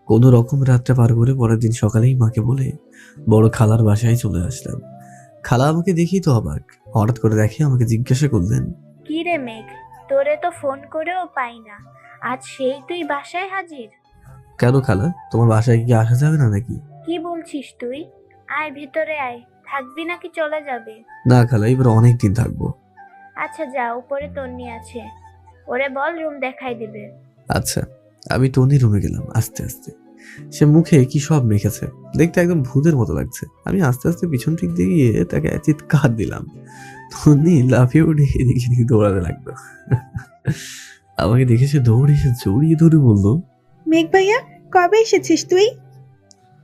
কোনো রকম রাতটা পার করে পরের দিন সকালেই মাকে বলে বড় খালার বাসায় চলে আসলাম। খালা আমাকে দেখি তো অবাক, হঠাৎ করে দেখে আমাকে জিজ্ঞাসা করলেন, কি রে মেঘ, তোরে তো ফোন করেও পাই না, আজ সেই তুই বাসায় হাজির? কেন খালা, তোমার বাসায় কি আসা যাবে না নাকি? কি বলছিস তুই? আয় ভিতরে আয়, থাকবি নাকি চলে যাবে? না খালা, এবার অনেক দিন থাকবো। আচ্ছা যা, উপরে তন্নি আছে, ওরে বল রুম দেখাই দিবে। আচ্ছা। আমি টনির রুমে গেলাম আস্তে আস্তে। সে মুখে কি সব মেখেছে, দেখতে একদম ভূতের মতো লাগছে। আমি আস্তে আস্তে পিছন দিক দিয়ে গিয়ে তাকে চিৎকার দিলাম। টনি লাফিয়ে উঠে এদিকে এদিকে দৌড়াতে লাগলো। আমাকে দেখে সে দৌড়ে এসে জড়িয়ে ধরে বললো, মেঘ ভাইয়া, কবে এসেছিস তুই?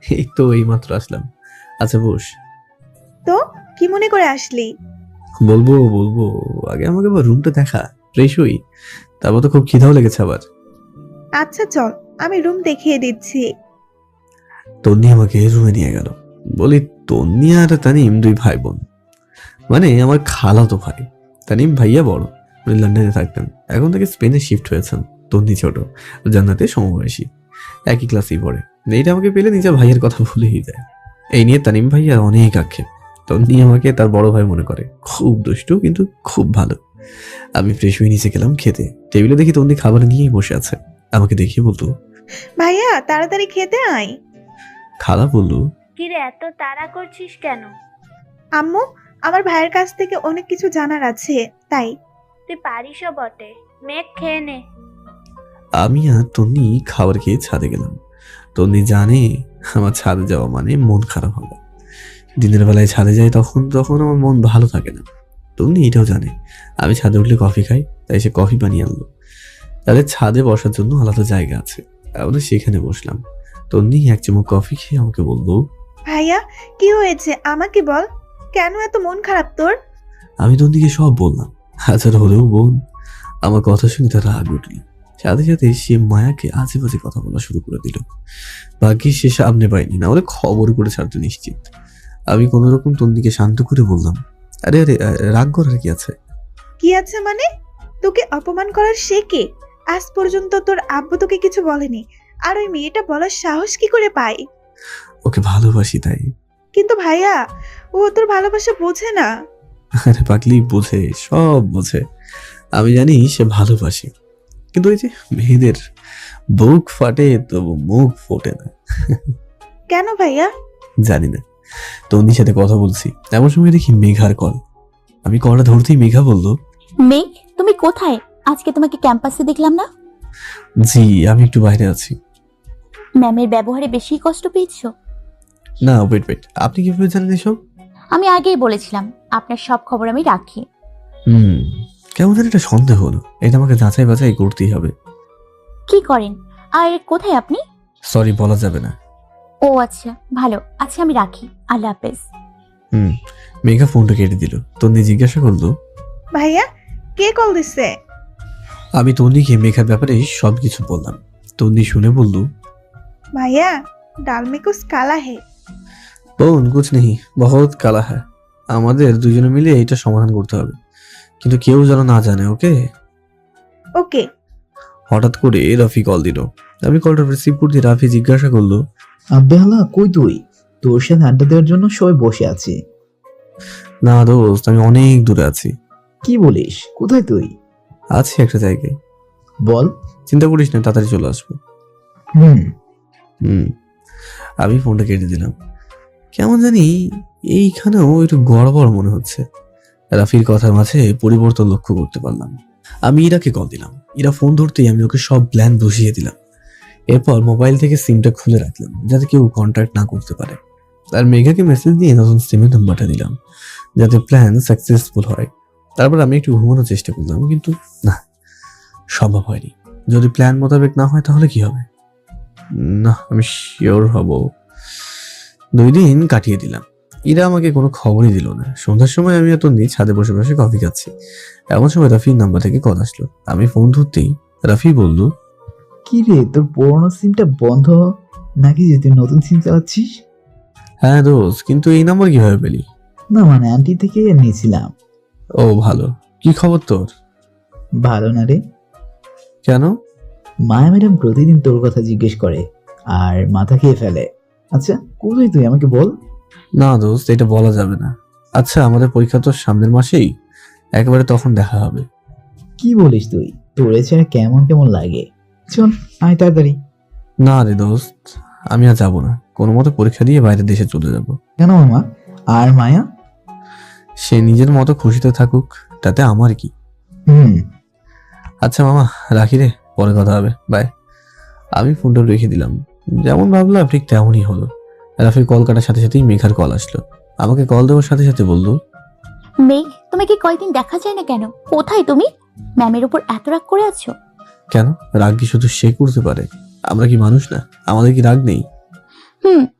এই তো এইমাত্র আসলাম। আচ্ছা বস। তো কি মনে করে আসলি? বলবো বলবো, আগে আমাকে আবার রুমটা দেখা, ফ্রেশ হই, তারপর তো খুব খিদাও লেগেছে আবার। আচ্ছা চল, আমি রুম দেখিয়ে দিচ্ছি। তন্নি আমাকে রুমে নিয়ে গেল। বলি, তন্নি আর তানিম দুই ভাই বোন, মানে আমার খালাতো ভাই। তানিম ভাইয়া বড়, উনি লন্ডনে থাকতেন, এখন থেকে স্পেনে শিফট হয়েছেন। তন্নি ছোট, জান্নাতে সমবয়সী, একই ক্লাসেই পড়ে। মেয়েটা আমাকে পেলে নিজের ভাইয়ের কথা ভুলেই যায়। এই নিয়ে তানিম ভাইয়ার অনেক আক্ষেপ। তন্নি আমাকে তার বড় ভাই মনে করে, খুব দুষ্টু কিন্তু খুব ভালো। আমি ফ্রেশ হয়ে নিচে গেলাম খেতে। টেবিলে দেখি তন্নি খাবার নিয়েই বসে আছে। আমাকে দেখিয়ে বলতো, ভাইয়া তাড়াতাড়ি খেতে আয়। খালা বললো, কি রে এত তাড়া করছিস কেন? আম্মু, আমার ভাইয়ের কাছ থেকে অনেক কিছু জানার আছে, তাই। তুই পারিসও বটে, মেঘ খেয়ে নে। আমি আর তন্নি খাবার খেয়ে ছাদে গেলাম। তন্নি জানে আমার ছাদে যাওয়া মানে মন খারাপ হবে। দিনের বেলায় ছাদে যাই তখন তখন আমার মন ভালো থাকে না। তন্নি এটাও জানে আমি ছাদে উঠলে কফি খাই, তাই সে কফি বানিয়ে আনলো। তাদের ছাদে বসার জন্য আলাদা জায়গা আছে, আমরা সেখানে বসলাম। তন্নি এক চুমুক কফি খেয়ে আমাকে বললো, ভাইয়া কি হয়েছে আমাকে বল, কেন এত মন খারাপ তোর? আমি তন্নিকে সব বললাম। হাজার হলেও বোন, আমার কথা শুনে তার রাগ উঠল। সাথে সাথে সে মায়াকে আজে বাজে কথা বলা শুরু করে দিল। ভাগ্যিস সে সামনে পায়নি, না হলে খবর করে ছাড়তে নিশ্চিত। আমি কোন রকম তন্নিকে শান্ত করে বললাম, আরে আরে রাগ করার কি আছে? কি আছে মানে? তোকে অপমান করার সে কে? আজ পর্যন্ত তোর আব্বু তোকে কিছু বলেনি, আর ওই মেয়েটা বলার সাহস কি করে পায়? ওকে ভালোবাসি তাই। কিন্তু ভাইয়া, ও তোর ভালোবাসা বোঝে না। আরে পাগলি, বোঝে, সব বোঝে। আমি জানি সে ভালোবাসে, কিন্তু ওই যে মেয়েদের বুক ফাটে তবু মুখ ফোটে না। কেন ভাইয়া? জানি না। তন্নির সাথে কথা বলছি, এমন সময় দেখি মেঘার কল। আমি কলটা ধরতেই মেঘা বলল, মেঘ, তুমি কোথায়? আজকে তোমাকে ক্যাম্পাসে দেখলাম না। জি আমি একটু বাইরে আছি। ম্যামের ব্যবহারে বেশি কষ্ট পেয়েছো? না ওয়েট, আপনি কিভাবে জানেন এসব? আমি আগেই বলেছিলাম আপনার সব খবর আমি রাখি। কেমন যেন একটা সন্দেহ হলো। এটা আমাকে যাচাই বাছাই করতেই হবে। কি করেন আর কোথায় আপনি? সরি, বলা যাবে না। ও আচ্ছা, ভালো। আচ্ছা আমি রাখি, আল্লাহ হাফেজ। মেঘা ফোনটা কেটে দিল। তন্নি জিজ্ঞাসা করলো, ভাইয়া কে কল দিছে? আমি তন্নিকে মেঘার ব্যাপারে সবকিছু বললাম। তন্নি শুনে বলল, ভাইয়া ডাল মে কুছ কালা হে। বোন কুছ নেই, বহুত কালা হ্যাঁ। আমাদের দুজনে মিলে এটা সমাধান করতে হবে, কিন্তু কেউ যেন না জানে, ওকে? ওকে। হঠাৎ করে রাফি কল দিল। আমি কলটা রিসিভ করতে রাফি জিজ্ঞাসা করলো, বেহালা কই তুই? তোর সাথে আড্ডা দেওয়ার জন্য সবাই বসে আছে। না দোস্ত, আমি অনেক দূরে আছি। কি বলিস? কোথায় তুই? আছি একটা জায়গায়। বল। চিন্তা করিস না, তাড়াতাড়ি চলে আসবো। হুম। আমি ফোনটা কেটে দিলাম। কেমন জানি এইখানেও একটু গড়বড় মনে হচ্ছে। রাফির কথার মাঝে পরিবর্তন লক্ষ্য করতে পারলাম। আমি ইরাকে কল দিলাম। ইরা ফোন ধরতেই আমি ওকে সব প্ল্যান বসিয়ে দিলাম। এরপর মোবাইল থেকে সিমটা খুলে রাখলাম যাতে কেউ কন্ট্যাক্ট না করতে পারে। আর মেঘাকে মেসেজ দিয়ে নতুন সিমের নাম্বারটা দিলাম যাতে প্ল্যান সাকসেসফুল হয়। তারপর আমি একটু ঘুমানোর চেষ্টা করলাম, কিন্তু না, সম্ভব হয়নি। যদি প্ল্যান মোতাবেক না হয় তাহলে কি হবে? না, আমি শিওর হব। 2 দিন কাটিয়ে দিলাম। ইরা আমাকে কোনো খবরই দিল না। সন্ধ্যার সময় আমি এত নিজ ছাদে বসে বসে কফি খাচ্ছি, এমন সময় রাফির নাম্বার থেকে কল আসলো। আমি ফোন ধরতেই রাফি বলল, কি রে, তোর পুরোনো সিমটা বন্ধ নাকি যে তুই নতুন সিম চালাচ্ছিস? হ্যাঁ দোস্ত, কিন্তু এই নাম্বার কিভাবে পেলি? না মানে আন্টি থেকে নিয়েছিলাম। ও ভালো, কি খবর তোর? ভালো না রে? কেন? মায়া ম্যাডাম প্রতিদিন তোর কথা জিজ্ঞেস করে আর মাথা খেয়ে ফেলে। আচ্ছা কোথায় তুই আমাকে বল। না দোস্ত, এটা বলা যাবে না। আচ্ছা, আমাদের পরীক্ষা তো সামনের মাসেই, একেবারে তখন দেখা হবে। কি বলিস তুই? তোর এছাড়া কেমন কেমন লাগে। চল আয় তাড়াতাড়ি। না রে দোস্ত, আমি আর যাবো না। কোনো মতো পরীক্ষা দিয়ে বাইরের দেশে চলে যাব। কেন মামা? আর মায়া? সে নিজের মতো খুশিতে থাকুক, তাতে আমার কি। আচ্ছা মামা, রাখি রে, পরে কথা হবে, বাই। আমি ফোনটা রেখে দিলাম। যেমন ভাবলাম ঠিক তেমনই হলো। রাফির কল কাটার সাথে সাথেই মেঘার কল আসলো। আমাকে কল দেওয়ার সাথে সাথে বললো, মেঘ, তোমাকে কয়দিন দেখা যায় না কেন? কোথায় তুমি? ম্যামের উপর এত রাগ করে আছো? কেন? রাগ কি শুধু সে করতে পারে? আমরা কি মানুষ না? আমাদের কি রাগ নেই?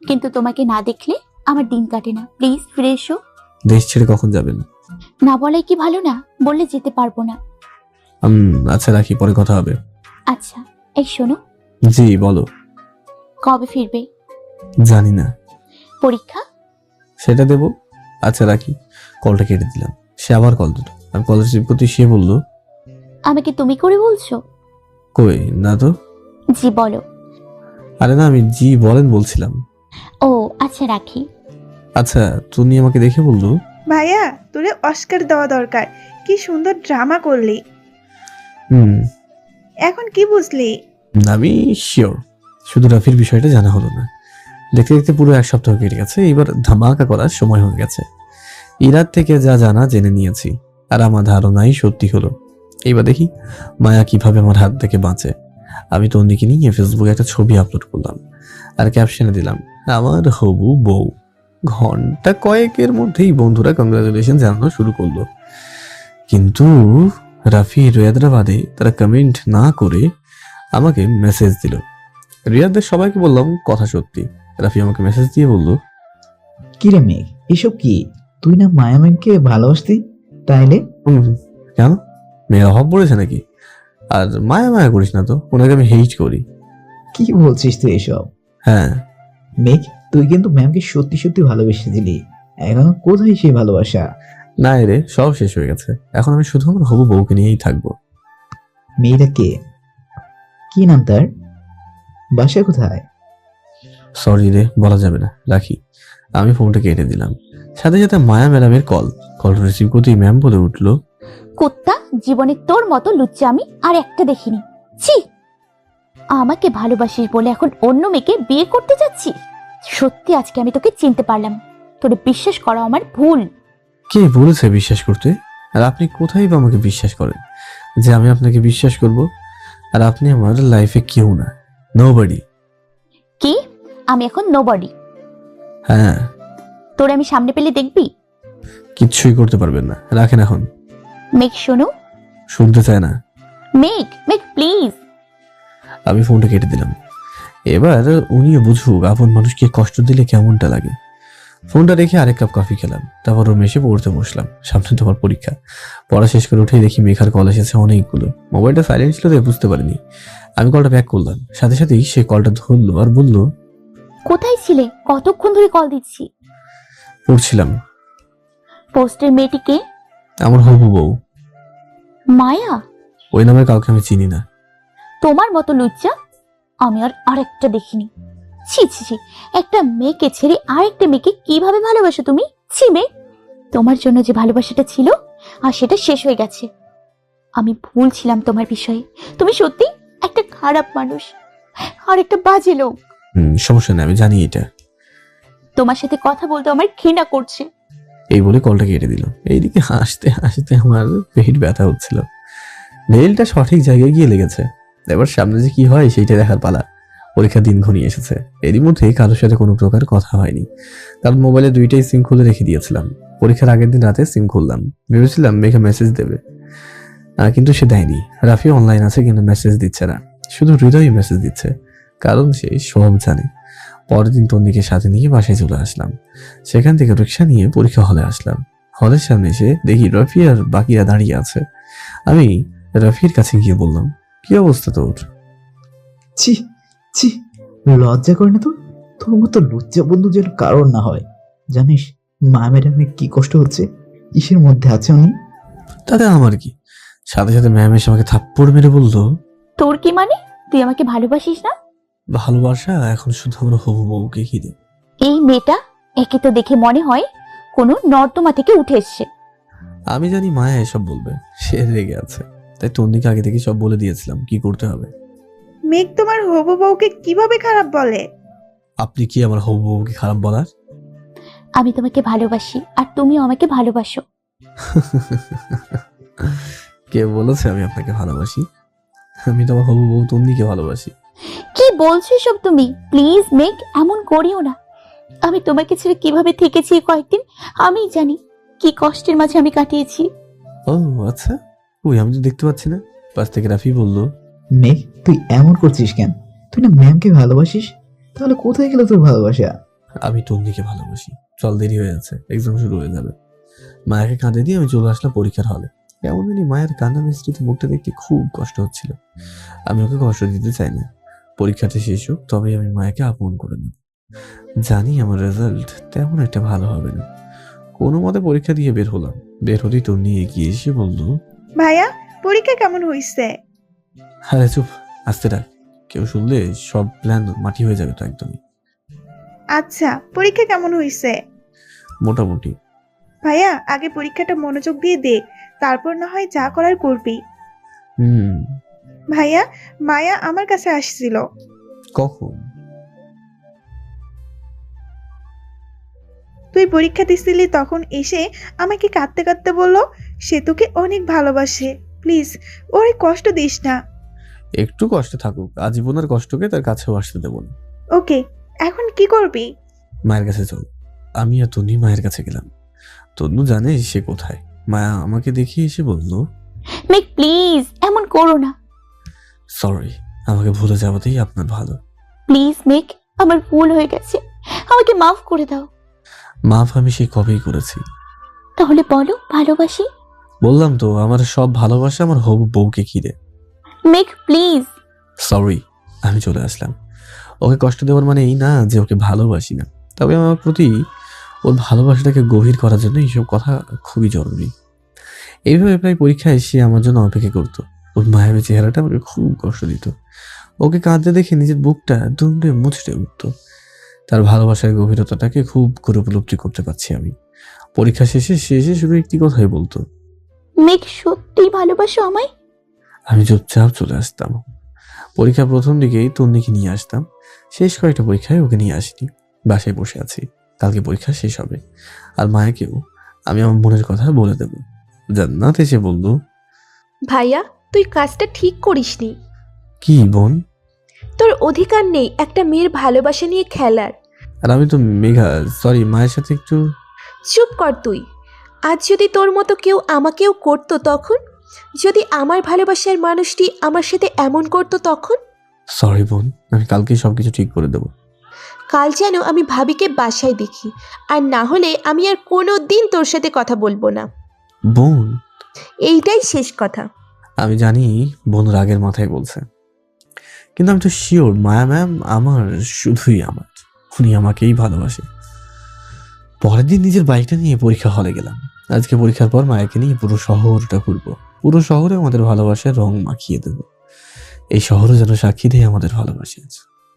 কিন্তু তোমাকে না দেখলে আমার দিন কাটে না। প্লিজ ফিরে এসো। দেশ ছেড়ে কখন যাবেন? না বলাই কি ভালো না? বললে যেতে পারবো না। আচ্ছা রাখি, পরে কথা হবে। আচ্ছা, এই শোনো। জি বলো। কবে ফিরবে? জানি না। পরীক্ষা? সেটা দেবো। আচ্ছা রাখি। কলটা কেটে দিলাম। সে আবার কল দিল। আমি কল রিসিভ করতে সে বলল, আমাকে তুমি করে বলছো? কই না তো। জি বলো। আরে না, আমি জি বলেন বলছিলাম। ও আচ্ছা, রাখি। আচ্ছা, তুমি আমাকে দেখে বললো, ভাইয়া তোরে অস্কার দেওয়া দরকার, কি সুন্দর ড্রামা করলি। এখন কি বুঝলি? আমি শিওর। শুধু রাফির বিষয়টা জানা হলো না। দেখতে দেখতে পুরো 1 সপ্তাহ কেটে গেছে। এবার ধামাকা করার সময় হয়ে গেছে। ইরাত থেকে যা জানা জেনে নিয়েছি, আর আমার ধারণাই সত্যি হলো। এবার দেখি মায়া কিভাবে আমার হাত থেকে বাঁচে। আমি তন্দিকে নিয়ে ফেসবুকে একটা ছবি আপলোড করলাম আর ক্যাপশনে দিলাম, আমার হবু বউ। ঘন্টা কয়েকের মধ্যেই বন্ধুরা কংগ্রাচুলেশন জানানো শুরু করলো। কিন্তু রাফি রিয়াদরা বাদে তারা কমেন্ট না করে আমাকে মেসেজ দিল। রিয়াদের সবাইকে বললাম কথা সত্যি। রাফি আমাকে মেসেজ দিয়ে বলল, কি রে মেঘ, এসব কি? তুই না মায়া ম্যামকে ভালোবাসতি, তাইলে? কেন? মেয়ের অভাব পড়েছে নাকি? আর মায়া মায়া করিস না তো, ওনাকে আমি হেইট করি। কি বলছিস তুই এসব? হ্যাঁ মেঘ, তুই কিন্তু ম্যামকে সত্যি সত্যি ভালোবেসে দিলি। এখনো কোথায় সেই ভালোবাসা? না রে, সব শেষ হয়ে গেছে। এখন আমি শুধু আমার হবু বউকে নিয়েই থাকবো। মেয়েটা কে? কি নাম তার? বাসা কোথায়? সরি রে, বলা যাবে না, রাখি। আমি ফোনটা কেটে দিলাম। সাথে সাথে মায়া ম্যাডামের কল রিসিভ করতেই ম্যাম বলে উঠলো, কুত্তা, জীবনে তোর মতো লুচ্চা আমি আর একটা দেখিনি। ছি, আমাকে ভালোবাসিস বলে এখন অন্য মেয়েকে বিয়ে করতে যাচ্ছি। সত্যি আজকে আমি তোকে চিনতে পারলাম। তোরে বিশ্বাস করা আমার ভুল। কে বলেছে বিশ্বাস করতে? আর আপনি কোথায় বা আমাকে বিশ্বাস করেন যে আমি আপনাকে বিশ্বাস করব? আর আপনি আমার লাইফে কেউ না, নোবডি। কি? আমি এখন নোবডি? হ্যাঁ। তোরে আমি সামনে পেলে দেখবি? কিচ্ছুই করতে পারবেন না, রাখেন এখন। মেঘ শোনো। শুনতে চায় না। মেঘ প্লিজ। আমি ফোনটা কেটে দিলাম। এবার উনিও বুঝুক আপন মানুষকে কষ্ট দিলে কেমনটা লাগে। ফোনটা রেখে আরেক কাপ কফি খেলাম। তারপর রুমে এসে পড়তে বসলাম। সামনে তোমার পরীক্ষা। পড়া শেষ করে উঠেই দেখি মেঘার কল এসেছে অনেকগুলো। মোবাইলটা সাইলেন্ট ছিল তাই বুঝতে পারিনি। আমি কলটা ব্যাক করলাম। সাথে সাথেই সে কলটা ধরলো আর বলল, কোথায় ছিলে? কতক্ষণ ধরে কল দিচ্ছি। পড়ছিলাম। পোস্টের মেয়েটিকে? আমার হবু বউ। মায়া? ওই নামের কাউকে আমি চিনি না। তোমার মতো লুচ্চা আমি আর আরেকটা দেখিনি। ছি ছি ছি, একটা মেয়েকে ছেড়ে আরেকটা মেয়েকে কিভাবে ভালোবাসো তুমি? ছি মেয়ে, তোমার জন্য যে ভালোবাসাটা ছিল আর সেটা শেষ হয়ে গেছে। আমি ভুল ছিলাম তোমার বিষয়ে। তুমি সত্যি একটা খারাপ মানুষ আর একটা বাজে লোক। সমস্যা নেই, আমি জানি এটা। তোমার সাথে কথা বলতে আমার ঘৃণা করছে। এই বলে কলটা কেটে দিল। এইদিকে হাসতে হাসতে আমার পেট ব্যথা হচ্ছিল। নেইলটা সঠিক জায়গায় গিয়ে লেগেছে। এবার সামনে যে কি হয় সেইটা দেখার পালা। পরীক্ষার দিন ঘনিয়ে এসেছে। এরই মধ্যে কারোর সাথে কোনো প্রকার কথা হয়নি, কারণ মোবাইলে 2টাই সিম খুলে রেখে দিয়েছিলাম। পরীক্ষার আগের দিন রাতে সিম খুললাম, ভেবেছিলাম মেঘা মেসেজ দেবে, কিন্তু সে দেয়নি। রাফি অনলাইন আছে কিন্তু মেসেজ দিচ্ছে না, শুধু হৃদয় মেসেজ দিচ্ছে, কারণ সে সব জানে। পরের দিন তন্দিকে সাথে নিয়ে বাসায় চলে আসলাম। সেখান থেকে রিক্সা নিয়ে পরীক্ষা হলে আসলাম। হলের সামনে এসে দেখি রাফি আর বাকিরা দাঁড়িয়ে আছে। আমি রাফির কাছে গিয়ে বললাম, কি অবস্থা তোর? ছি ছি, লজ্জা করে না তোর? তোর মতো লজ্জা বন্ধু যেন কারণ না হয়। জানিস মা ম্যাডামের কি কষ্ট হচ্ছে, কিসের মধ্যে আছে উনি? তাতে আমার কি? সাথে সাথে ম্যাম এসে আমাকে থাপ্পড় মেরে বলল, তোর কি মানে? তুই আমাকে ভালোবাসিস না? ভালোবাসা এখন শুধু আমার হবু বউকে ঘিরে। এই মেয়েটা, একে তো দেখে মনে হয় কোনো নর্দমা থেকে উঠে এসছে। আমি জানি মায়া এসব বলবে, সে রেগে আছে, তাই তন্নিকে আগে থেকে সব বলে দিয়েছিলাম কি করতে হবে। মেঘ তোমার হবু বউকে কিভাবে খারাপ বলে? আপনি কি আমার হবু বউকে খারাপ বলার? আমি তোমাকে ভালোবাসি আর তুমিও আমাকে ভালোবাসো। কে বলেছে আমি আপনাকে ভালোবাসি? আমি তো আমার হবু বউ তন্নিকে ভালোবাসি। কি বলছো সব তুমি? প্লিজ মেঘ, এমন করিও না। আমি তোমাকে ছেড়ে কিভাবে থেকেছি এই কয়েকদিন আমি জানি, কি কষ্টের মাঝে আমি কাটিয়েছি। ও আচ্ছা, ওই আমি তো দেখতে পাচ্ছি না। পাশ থেকে রাফি বলল, মেঘ তুই এমন করছিস কেন? তুই না ম্যামকে ভালোবাসিস, তাহলে কোথায় গেল তোর ভালোবাসা? আমি তন্নিকে ভালোবাসি। চল, দেরি হয়ে যাচ্ছে, এক্সাম শুরু হয়ে যাবে। মায়াকে কাঁদে দিয়ে আমি চলে আসলাম পরীক্ষার হলে। কেমন জানি মায়ের কান্না মিশ্রিত মুখটা দেখতে খুব কষ্ট হচ্ছিল। আমি ওকে কষ্ট দিতে চাই না। পরীক্ষাটা শেষ হোক তবেই আমি মায়াকে আপন করে নেব। জানি আমার রেজাল্ট তেমন একটা ভালো হবে না। কোনো মতে পরীক্ষা দিয়ে বের হলাম। বের হতেই তন্নি এগিয়ে এসে বলল, ভাইয়া, পরীক্ষা কেমন হয়েছে? আরে চুপ, আসতে ডাক। কেউ শুনলে সব প্ল্যান মাটি হয়ে যাবে তো একদমই। আচ্ছা, পরীক্ষা কেমন হয়েছে? মোটামুটি। ভাইয়া, আগে পরীক্ষাটা মনোযোগ দিয়ে দে, তারপর না হয় যা করার করবি। ভাইয়া, মায়া আমার কাছে আসছিল। কখন? তুই পরীক্ষা দিছিলি তখন এসে আমাকে কাঁদতে কাঁদতে বলল সে তোকে অনেক ভালোবাসে, প্লিজ ওরে কষ্ট দিস না। একটু কষ্টে থাকুক, আজীবনের কষ্টকে তার কাছেও আসতে দেবো না। ওকে, এখন কি করবি? মায়ের কাছে চল। আমি আর তন্নি মায়ের কাছে গেলাম। তন্নু জানে সে কোথায়। মায়া আমাকে দেখিয়ে এসে বলল, মেঘ প্লিজ এমন করো না। সরি, আমাকে ভুলে যাওয়াতেই আপনার ভালো। প্লিজ মেঘ, আমার ভুল হয়ে গেছে, আমাকে মাফ করে দাও। মাফ আমি সেই কবেই করেছি। তাহলে বলো ভালোবাসি। বললাম তো, আমার সব ভালোবাসা আমার হবু বউকে ঘিরে। মেঘ প্লিজ। সরি, আমি চলে আসলাম। ওকে কষ্ট দেওয়ার মানে এই না যে ওকে ভালোবাসি না, তবে আমার প্রতি ওর ভালোবাসাটাকে গভীর করার জন্য এইসব কথা খুবই জরুরি। এইভাবে প্রায় পরীক্ষায় সে আমার জন্য অপেক্ষা করতো। ওর মায়াবী চেহারাটা আমাকে খুব কষ্ট দিত। ওকে কাঁদতে দেখে নিজের বুকটা দুমড়ে মুচড়ে উঠত। তার ভালোবাসার গভীরতাটাকে খুব করে উপলব্ধি করতে পারছি আমি। পরীক্ষা শেষে শুধু একটি কথাই বলতো, মেঘ সত্যিই ভালোবাসো আমায়? আমি চুপচাপ চলে আসতাম। পরীক্ষা প্রথম দিকেই তন্নিকে নিয়ে আসতাম, শেষ কয়েকটা পরীক্ষায় ওকে নিয়ে আসিনি। বাসায় বসে আছি, কালকে পরীক্ষা শেষ হবে। আর মায়াকেও আমি আমার মনের কথা বলে দেব। জান্নাত এসে বলল, ভাইয়া তুই কাজটা ঠিক করিসনি। কি বোন? তোর অধিকার নেই একটা মেয়ের ভালোবাসা নিয়ে খেলার। আর আমি তো মেঘা, সরি, মায়ের সাথে একটু। চুপ কর তুই। আজ যদি তোর মতো কেউ আমাকেও করতো তখন, যদি আমার ভালোবাসার মানুষটি আমার সাথে এমন করতো তখন। সরি বোন, আমি কালকেই সবকিছু ঠিক করে দেব। কাল যেন আমি ভাবিকে বাসায় দেখি, আর না হলে আমি আর কোনো দিন তোর সাথে কথা বলবো না। বোন, এইটাই শেষ কথা। আমি জানি বোন রাগের মাথায় বলছে, কিন্তু আমি তো শিওর মায়া ম্যাম আমার শুধুই আমার, উনি আমাকেই ভালোবাসে। পরের দিন নিজের বাইকটা নিয়ে পরীক্ষা হলে গেলাম। আজকে পরীক্ষার পর মায়াকে নিয়ে পুরো শহরটা ঘুরবো। পুরো শহরে আমাদের ভালোবাসার রং মাখিয়ে দেব। এই শহরও যেন সাক্ষী দেয় আমাদের ভালোবাসা।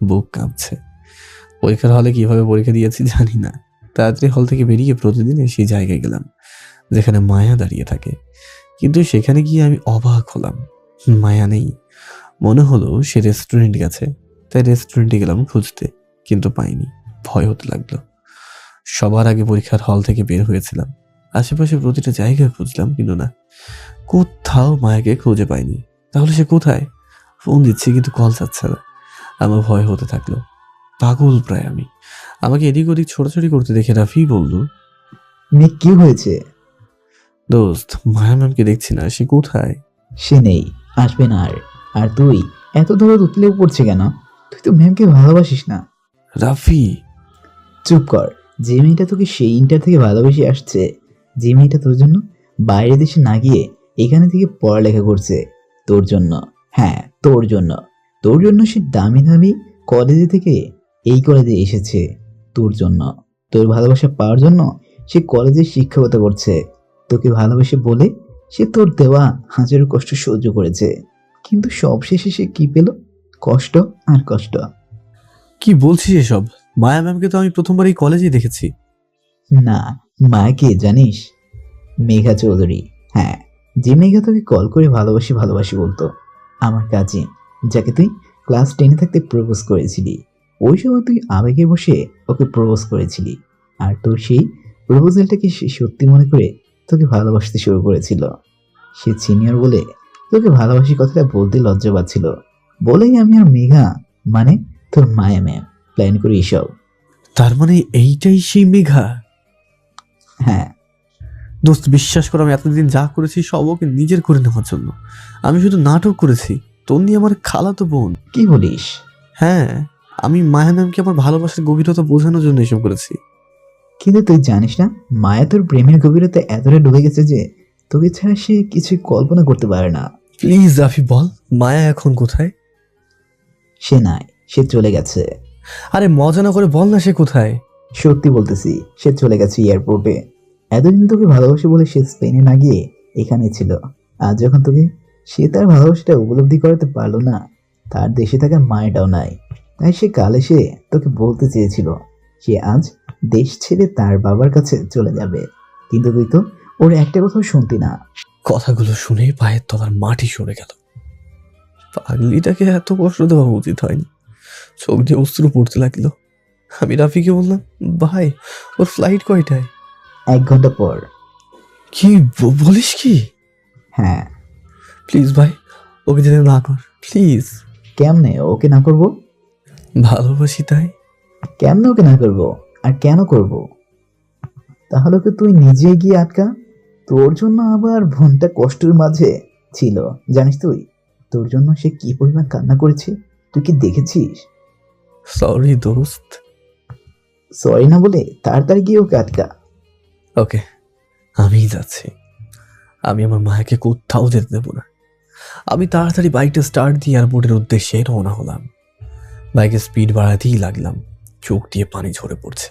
বুক কাঁপছে। পরীক্ষার হলে কিভাবে পরীক্ষা দিয়েছি জানি না। তাড়াতাড়ি হল থেকে বেরিয়ে প্রতিদিন সেই জায়গায় গেলাম যেখানে মায়া দাঁড়িয়ে থাকে। কিন্তু সেখানে গিয়ে আমি অবাক হলাম, মায়া নেই। মনে হলো সে রেস্টুরেন্ট গেছে, তাই রেস্টুরেন্টে গেলাম খুঁজতে, কিন্তু পাইনি। ভয় হতে লাগলো। সবার আগে পরীক্ষার হল থেকে বের হয়েছিলাম। আশেপাশে প্রতিটা জায়গায় খুঁজলাম, কিন্তু না, কোথাও মায়াকে খুঁজে পাইনি। তাহলে সে কোথায়? ফোন দিচ্ছি কিন্তু কল যাচ্ছে না। আমার ভয় হতে থাকলো, পাগল প্রায় আমি। আমাকে এদিক ওদিক ছোটাছুটি করতে দেখে রাফি বলল, মেঘ কি হয়েছে? দোস্ত, মায়া ম্যামকে দেখছি না, সে কোথায়? সে নেই, আসবে না। আর তুই এত দূরে উতলেও পড়ছে কেন? তুই তো ম্যামকে ভালোবাসিস না। রাফি চুপ কর। যে মেয়েটা তোকে সেই ইন্টার থেকে ভালোবেসে আসছে, যে মেয়েটা তোর জন্য বাইরে দেশে না গিয়ে এখানে থেকে পড়ালেখা করছে তোর জন্য, হ্যাঁ তোর জন্য। তোর জন্য সে দামি দামি কলেজে থেকে এই কলেজে এসেছে তোর জন্য। তোর ভালোবাসা পাওয়ার জন্য সে কলেজে শিক্ষকতা করছে। তোকে ভালোবেসে বলে সে তোর দেওয়া হাজারো কষ্ট সহ্য করেছে, কিন্তু সবশেষে সে কি পেল? কষ্ট আর কষ্ট। কি বলছিস এসব? মায়া ম্যামকে তো আমি প্রথমবার এই কলেজেই দেখেছি। না, মাকে জানিস? মেঘা চৌধুরী। হ্যাঁ, যে মেঘা তোকে কল করে ভালোবাসি ভালোবাসি বলতো, আমার কাজিন, যাকে তুই ক্লাস 10-এ থাকতে প্রপোজ করেছিলি। ওই সময় তুই আবেগে বসে ওকে প্রপোজ করেছিলি, আর তোর সেই প্রপোজালটাকে সে সত্যি মনে করে তোকে ভালোবাসতে শুরু করেছিল। সে সিনিয়র বলে তোকে ভালোবাসি কথাটা বলতে লজ্জা পাচ্ছিল বলেই আমি আর মেঘা, মানে তোর মায়া ম্যাম, প্ল্যান করি এসব। তার মানে এইটাই সেই মেঘা? হ্যাঁ দোস্ত, বিশ্বাস করো, আমি এতদিন যা করেছি সব ওকে নিজের করে নেওয়ার জন্য। আমি শুধু নাটক করেছি। তন্নি আমার খালাতো বোন। কি বলিস? হ্যাঁ, আমি মায়া ম্যামকে আমার ভালোবাসার গভীরতা বোঝানোর জন্য এসব করেছি। কিন্তু তুই জানিস না, মায়া তোর প্রেমের গভীরতা এতটা ডুবে গেছে যে তোকে ছাড়া সে কিছু কল্পনা করতে পারে না। প্লিজ রাফি বল, মায়া এখন কোথায়? সে নাই, সে চলে গেছে। আরে মজা না করে বল না, সে কোথায়? সত্যি বলতেছি, সে চলে গেছে এয়ারপোর্টে। এতদিন তোকে ভালোবাসে বলে সে স্পেনে না গিয়ে এখানে ছিল। আজ যখন তোকে সে তার ভালোবাসাটা উপলব্ধি করাতে পারলো না, তার দেশে থাকার মায়াটাও নাই, তাই সে কাল এসে তোকে বলতে চেয়েছিল সে আজ দেশ ছেড়ে তার বাবার কাছে চলে যাবে, কিন্তু তুই তো ওর একটা কথাও শুনতি না। কথাগুলো শুনে পায়ের তলার মাটি সরে গেল। পাগলিটাকে এত কষ্ট দেওয়া উচিত হয়নি। চোখ দিয়ে অশ্রু পড়তে লাগলো। আমি রাফিকে বললাম, ভাই ওর ফ্লাইট কয়টায়? 1 ঘন্টা পর। কি বলিস কি? হ্যাঁ। প্লিজ ভাই, ওকে যেতে না কর প্লিজ। কেমনে ওকে না করব? ভালোবাসি তাই। কেমনে ওকে না করব? আর কেন করব? তাহলে ওকে তুই নিজে গিয়ে আটকা। তোর জন্য আবার বোনটা কষ্টের মাঝে ছিল, জানিস তুই? তোর জন্য সে কি পরিমাণ কান্না করেছে, তুই কি দেখেছিস? সরি দোস্ত। সরি না বলে তাড়াতাড়ি গিয়ে ওকে আটকা। ওকে, আমি যাচ্ছি। আমি আমার মায়াকে কোথাও যেতে দেবো না। আমি তাড়াতাড়ি বাইকটা স্টার্ট দিয়ে এয়ারপোর্টের উদ্দেশ্যে রওনা হলাম। বাইকের স্পিড বাড়াতেই লাগলাম। চোখ দিয়ে পানি ঝরে পড়ছে।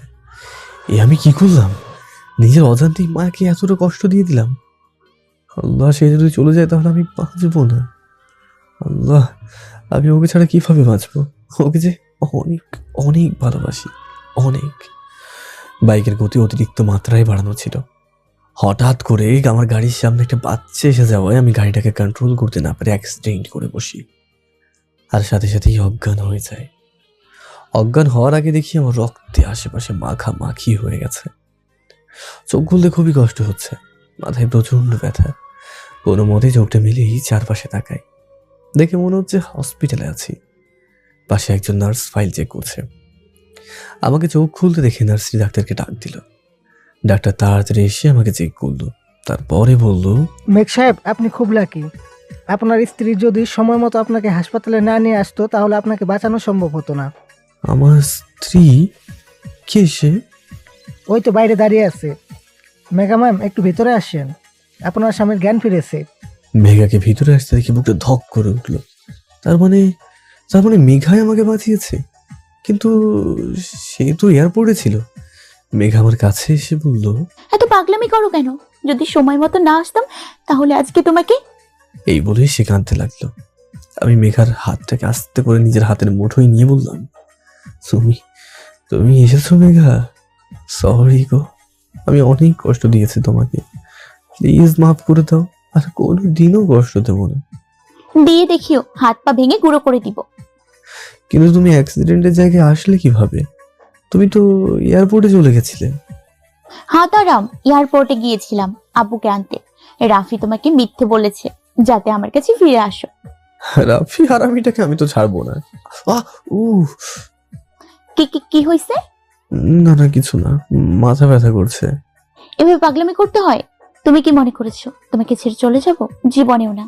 আমি কি করলাম? নিজের অজান্তেই মায়াকে এতটা কষ্ট দিয়ে দিলাম। আল্লাহ, সে যদি চলে যায় তাহলে আমি বাঁচবো না। আল্লাহ, আমি ওকে ছাড়া কিভাবে বাঁচবো? ওকে যে অনেক অনেক ভালোবাসি, অনেক। বাইকের গতি অতিরিক্ত মাত্রায় বাড়ানো ছিল। হঠাৎ করে আমার গাড়ির সামনে একটা বাচ্চা এসে যাওয়ায় আমি গাড়িটাকে কন্ট্রোল করতে না পারে অ্যাক্সিডেন্ট করে বসি, আর সাথে সাথেই অজ্ঞান হয়ে যায়। অজ্ঞান হওয়ার আগে দেখি আমার রক্তে আশেপাশে মাখামাখি হয়ে গেছে। চোখ খুলতে খুবই কষ্ট হচ্ছে, মাথায় প্রচন্ড ব্যথা। কোনো মতে চোখটা মিলিয়েই চারপাশে তাকাই, দেখে মনে হচ্ছে হসপিটালে আছি। পাশে একজন নার্স ফাইল চেক করছে। আমাকে চোখ খুলতে দেখে নার্সি ডাক্তারকে ডাক দিল। ডাক্তার তাড়াতাড়ি এসে আমাকে চেক করলো, তারপরে বলল, মেঘ সাহেব, আপনি খুব লাকি। আপনার স্ত্রী যদি সময় মতো আপনাকে হাসপাতালে না নিয়ে আসতো তাহলে আপনাকে বাঁচানো সম্ভব হতো না। আমার স্ত্রী? কে সে? ওই তো বাইরে দাঁড়িয়ে আছে। মেঘা ম্যাম, একটু ভিতরে আসেন, আপনার স্বামীর জ্ঞান ফিরেছে। মেঘাকে ভিতরে আসতে দেখে বুকটা ধক করে উঠলো। তার মানে মেঘাই আমাকে বাঁচিয়েছে। কিন্তু সে তো এয়ারপোর্টে ছিল। মেঘা আমার কাছে এসে বলল, এত পাগলামি করো কেন? যদি সময় মতো না আসতাম তাহলে আজকে তোমাকে। এই বলেই সে কাঁদতে লাগলো। আমি মেঘার হাতটাকে আস্তে করে নিজের হাতের মুঠোয় নিয়ে বললাম, তুমি এসেছো মেঘা? সরি গো, আমি অনেক কষ্ট দিয়েছি তোমাকে। প্লিজ মাফ করে দাও, আর কোনো দিনও কষ্ট দেবো না। দিয়ে দেখিও, হাত পা ভেঙে গুঁড়ো করে দিব। কিন্তু তুমি অ্যাক্সিডেন্টের জায়গায় আসলে কিভাবে? তুমি তো এয়ারপোর্টে চলে গেছিলে। হ্যাঁ তারাম, এয়ারপোর্টে গিয়েছিলাম আব্বুকে আনতে। রাফি তোমাকে মিথ্যে বলেছে যাতে আমার কাছে ফিরে আসো। রাফি হারামিটাকে আমি তো ছাড়বো না। কি হয়েছে? না কিছু না, মাথা ব্যথা করছে। এভাবে পাগলামি করতে হয়? তুমি কি মনে করেছো তোমাকে ছেড়ে চলে যাব? জীবনেও না।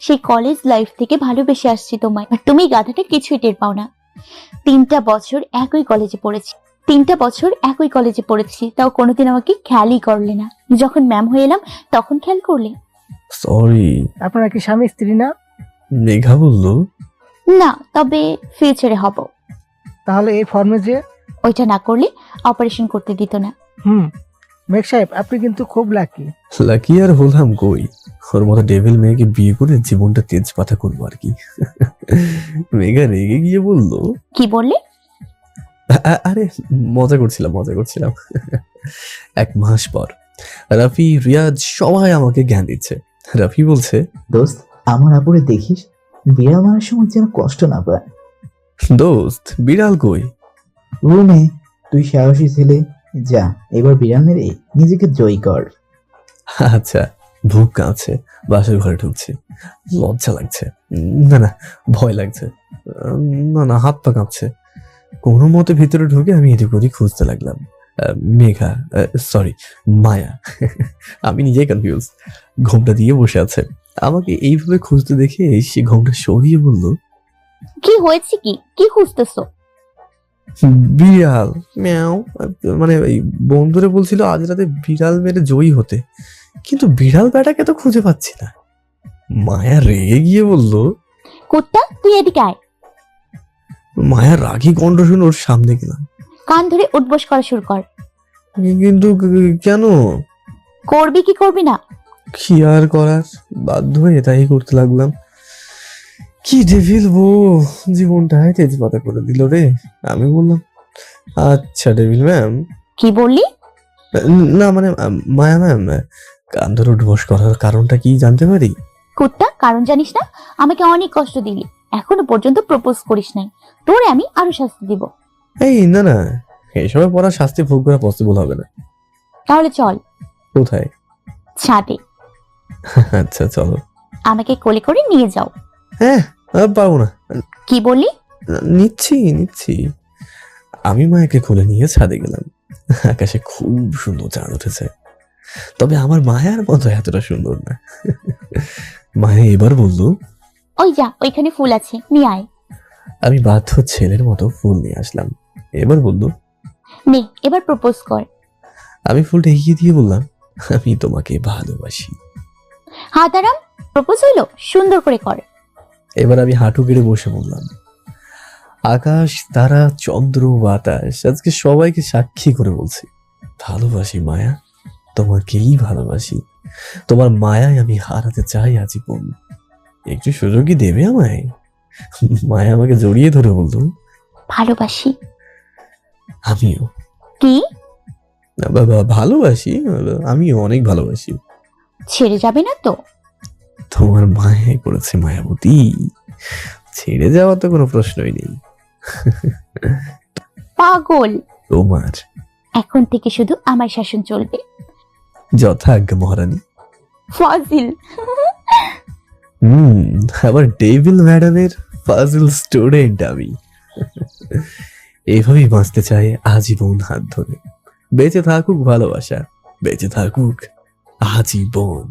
সেই কলেজ লাইফ থেকে ভালোবেসে আসছি তোমায়, আর তুমি গাধাটা কিছুই টের পাও না। 3টা বছর একই কলেজে পড়েছি, তাও কোনোদিন আমাকে খেয়ালই করলে না। যখন ম্যাম হয়ে এলাম তখন খেয়াল করলে। সরি। আপনারা কি স্বামী স্ত্রী না? মেঘা বলল, না, তবে ফিউচারে হব। তাহলে এই ফর্মে যে ওইটা না করলে অপারেশন করতে দিত না। মেঘ সাহেব, আপনি কিন্তু খুব লাকি। লাকি আর হলাম কই, ওর মতো ডেভিল মেয়েকে বিয়ে করে জীবনটা তেজপাতা করবো আর কি। মেঘা রেগে গিয়ে বলল, কি বললে? আরে মজা করছিলাম। 1 মাস পর রাফি, রিয়াজ সবাই আমাকে জ্ঞান দিচ্ছে। রাফি বলছে, দোস্ত আমার আপুরে দেখিস, বিড়াল মারার সময় যেন কষ্ট না পায়। দোস্ত বিড়াল কই? রুমে। তুই সাহসী ছেলে, যা এবার বিড়াল মেরে নিজেকে জয়ী কর। আচ্ছা, বুক কাঁপছে, বাসার ঘরে ঢুকছি, লজ্জা লাগছে, না ভয় লাগছে, না হাত পা কাঁপছে। কোনো মতে ভিতরে ঢুকে আমি এদিক ওদিক খুঁজতে লাগলাম। মেঘা, সরি মায়া, আমি নিজেই কনফিউজ, ঘোমটা দিয়ে বসে আছে। আমাকে এইভাবে খুঁজতে দেখে সে ঘোমটা সরিয়ে বলল, কি হয়েছে? কি খুঁজতেছো? বিড়াল ম্যাও। মানে এই বন্ধুরা বলছিল আজ রাতে বিড়াল মেরে জয়ী হতে, কিন্তু বিড়াল ব্যাটাকে তো খুঁজে পাচ্ছি না। মায়া রেগে গিয়ে বলল, কুত্তা তুই এদিকে আয়। মায়া রাগী কণ্ঠ শুনে ওর সামনে গেলাম। কান ধরে উঠবস করা শুরু কর। কিন্তু কেন? করবি কি করবি না? কি আর করার, বাধ্য হয়ে তাই করতে লাগলাম। কি ডেভিল বউ, জীবনটাই তেজপাতা করে দিল রে। আমি বললাম, আচ্ছা ডেভিল ম্যাম। কি বললি? না মানে মায়া ম্যাম, কান ধরে উঠবস করার কারণটা কি জানতে পারি? কুত্তা, কারণ জানিস না? আমাকে অনেক কষ্ট দিলি, এখনো পর্যন্ত প্রপোজ করিস নাই, তোরে আমি আরো শাস্তি দিব। এই না এসবের পর শাস্তি ভোগ করা পসিবল হবে না। তাহলে চল। কোথায়? ছাদে। আচ্ছা চলো। আমাকে কোলে করে নিয়ে যাও। হ্যাঁ, পারবো না। কি বললি? নিচ্ছি। আমি মায়াকে কোলে নিয়ে ছাদে গেলাম। আকাশে খুব সুন্দর চাঁদ উঠেছে, তবে আমার মায়ার মতো এতটা সুন্দর না। মায়া এবার বলল, ওই যা, ওইখানে ফুল আছে, নিয়ে আয়। আমি বাধ্য ছেলের মতো ফুল নিয়ে আসলাম। এবার বলল, নে এবার প্রপোজ কর। আমি ফুলটা এগিয়ে দিয়ে বললাম, আমি তোমাকে ভালোবাসি। হাত আরাম, প্রপোজ হইলো, সুন্দর করে কর। এবার আমি হাঁটু গেড়ে বসে বললাম, আকাশ, তারা, চন্দ্র, বাতাস, আজকে সবাইকে সাক্ষী করে বলছি, ভালোবাসি মায়া, তোমাকেই ভালোবাসি। তোমার মায়ায় আমি হারাতে চাই আজীবন। একটু সুযোগই দেবে আমায়? মায়া আমাকে জড়িয়ে ধরে বলল, ভালোবাসি। আমিও। কি? ভালোবাসি, আমিও অনেক ভালোবাসি। ছেড়ে যাবে না তো? তোমার মায়ায় পড়েছে মায়াবতী, ছেড়ে যাওয়া তো কোনো প্রশ্নই নেই। পাগল। তোমার এখন থেকে শুধু আমার শাসন চলবে। যথাজ্ঞা মহারানী। ফাজিল। আবার ডেভিল ম্যাডামের ফাজিল স্টুডেন্ট আমি। এইভাবেই বাঁচতে চাই আজীবন হাত ধরে। বেঁচে থাকুক ভালোবাসা, বেঁচে থাকুক আজীবন।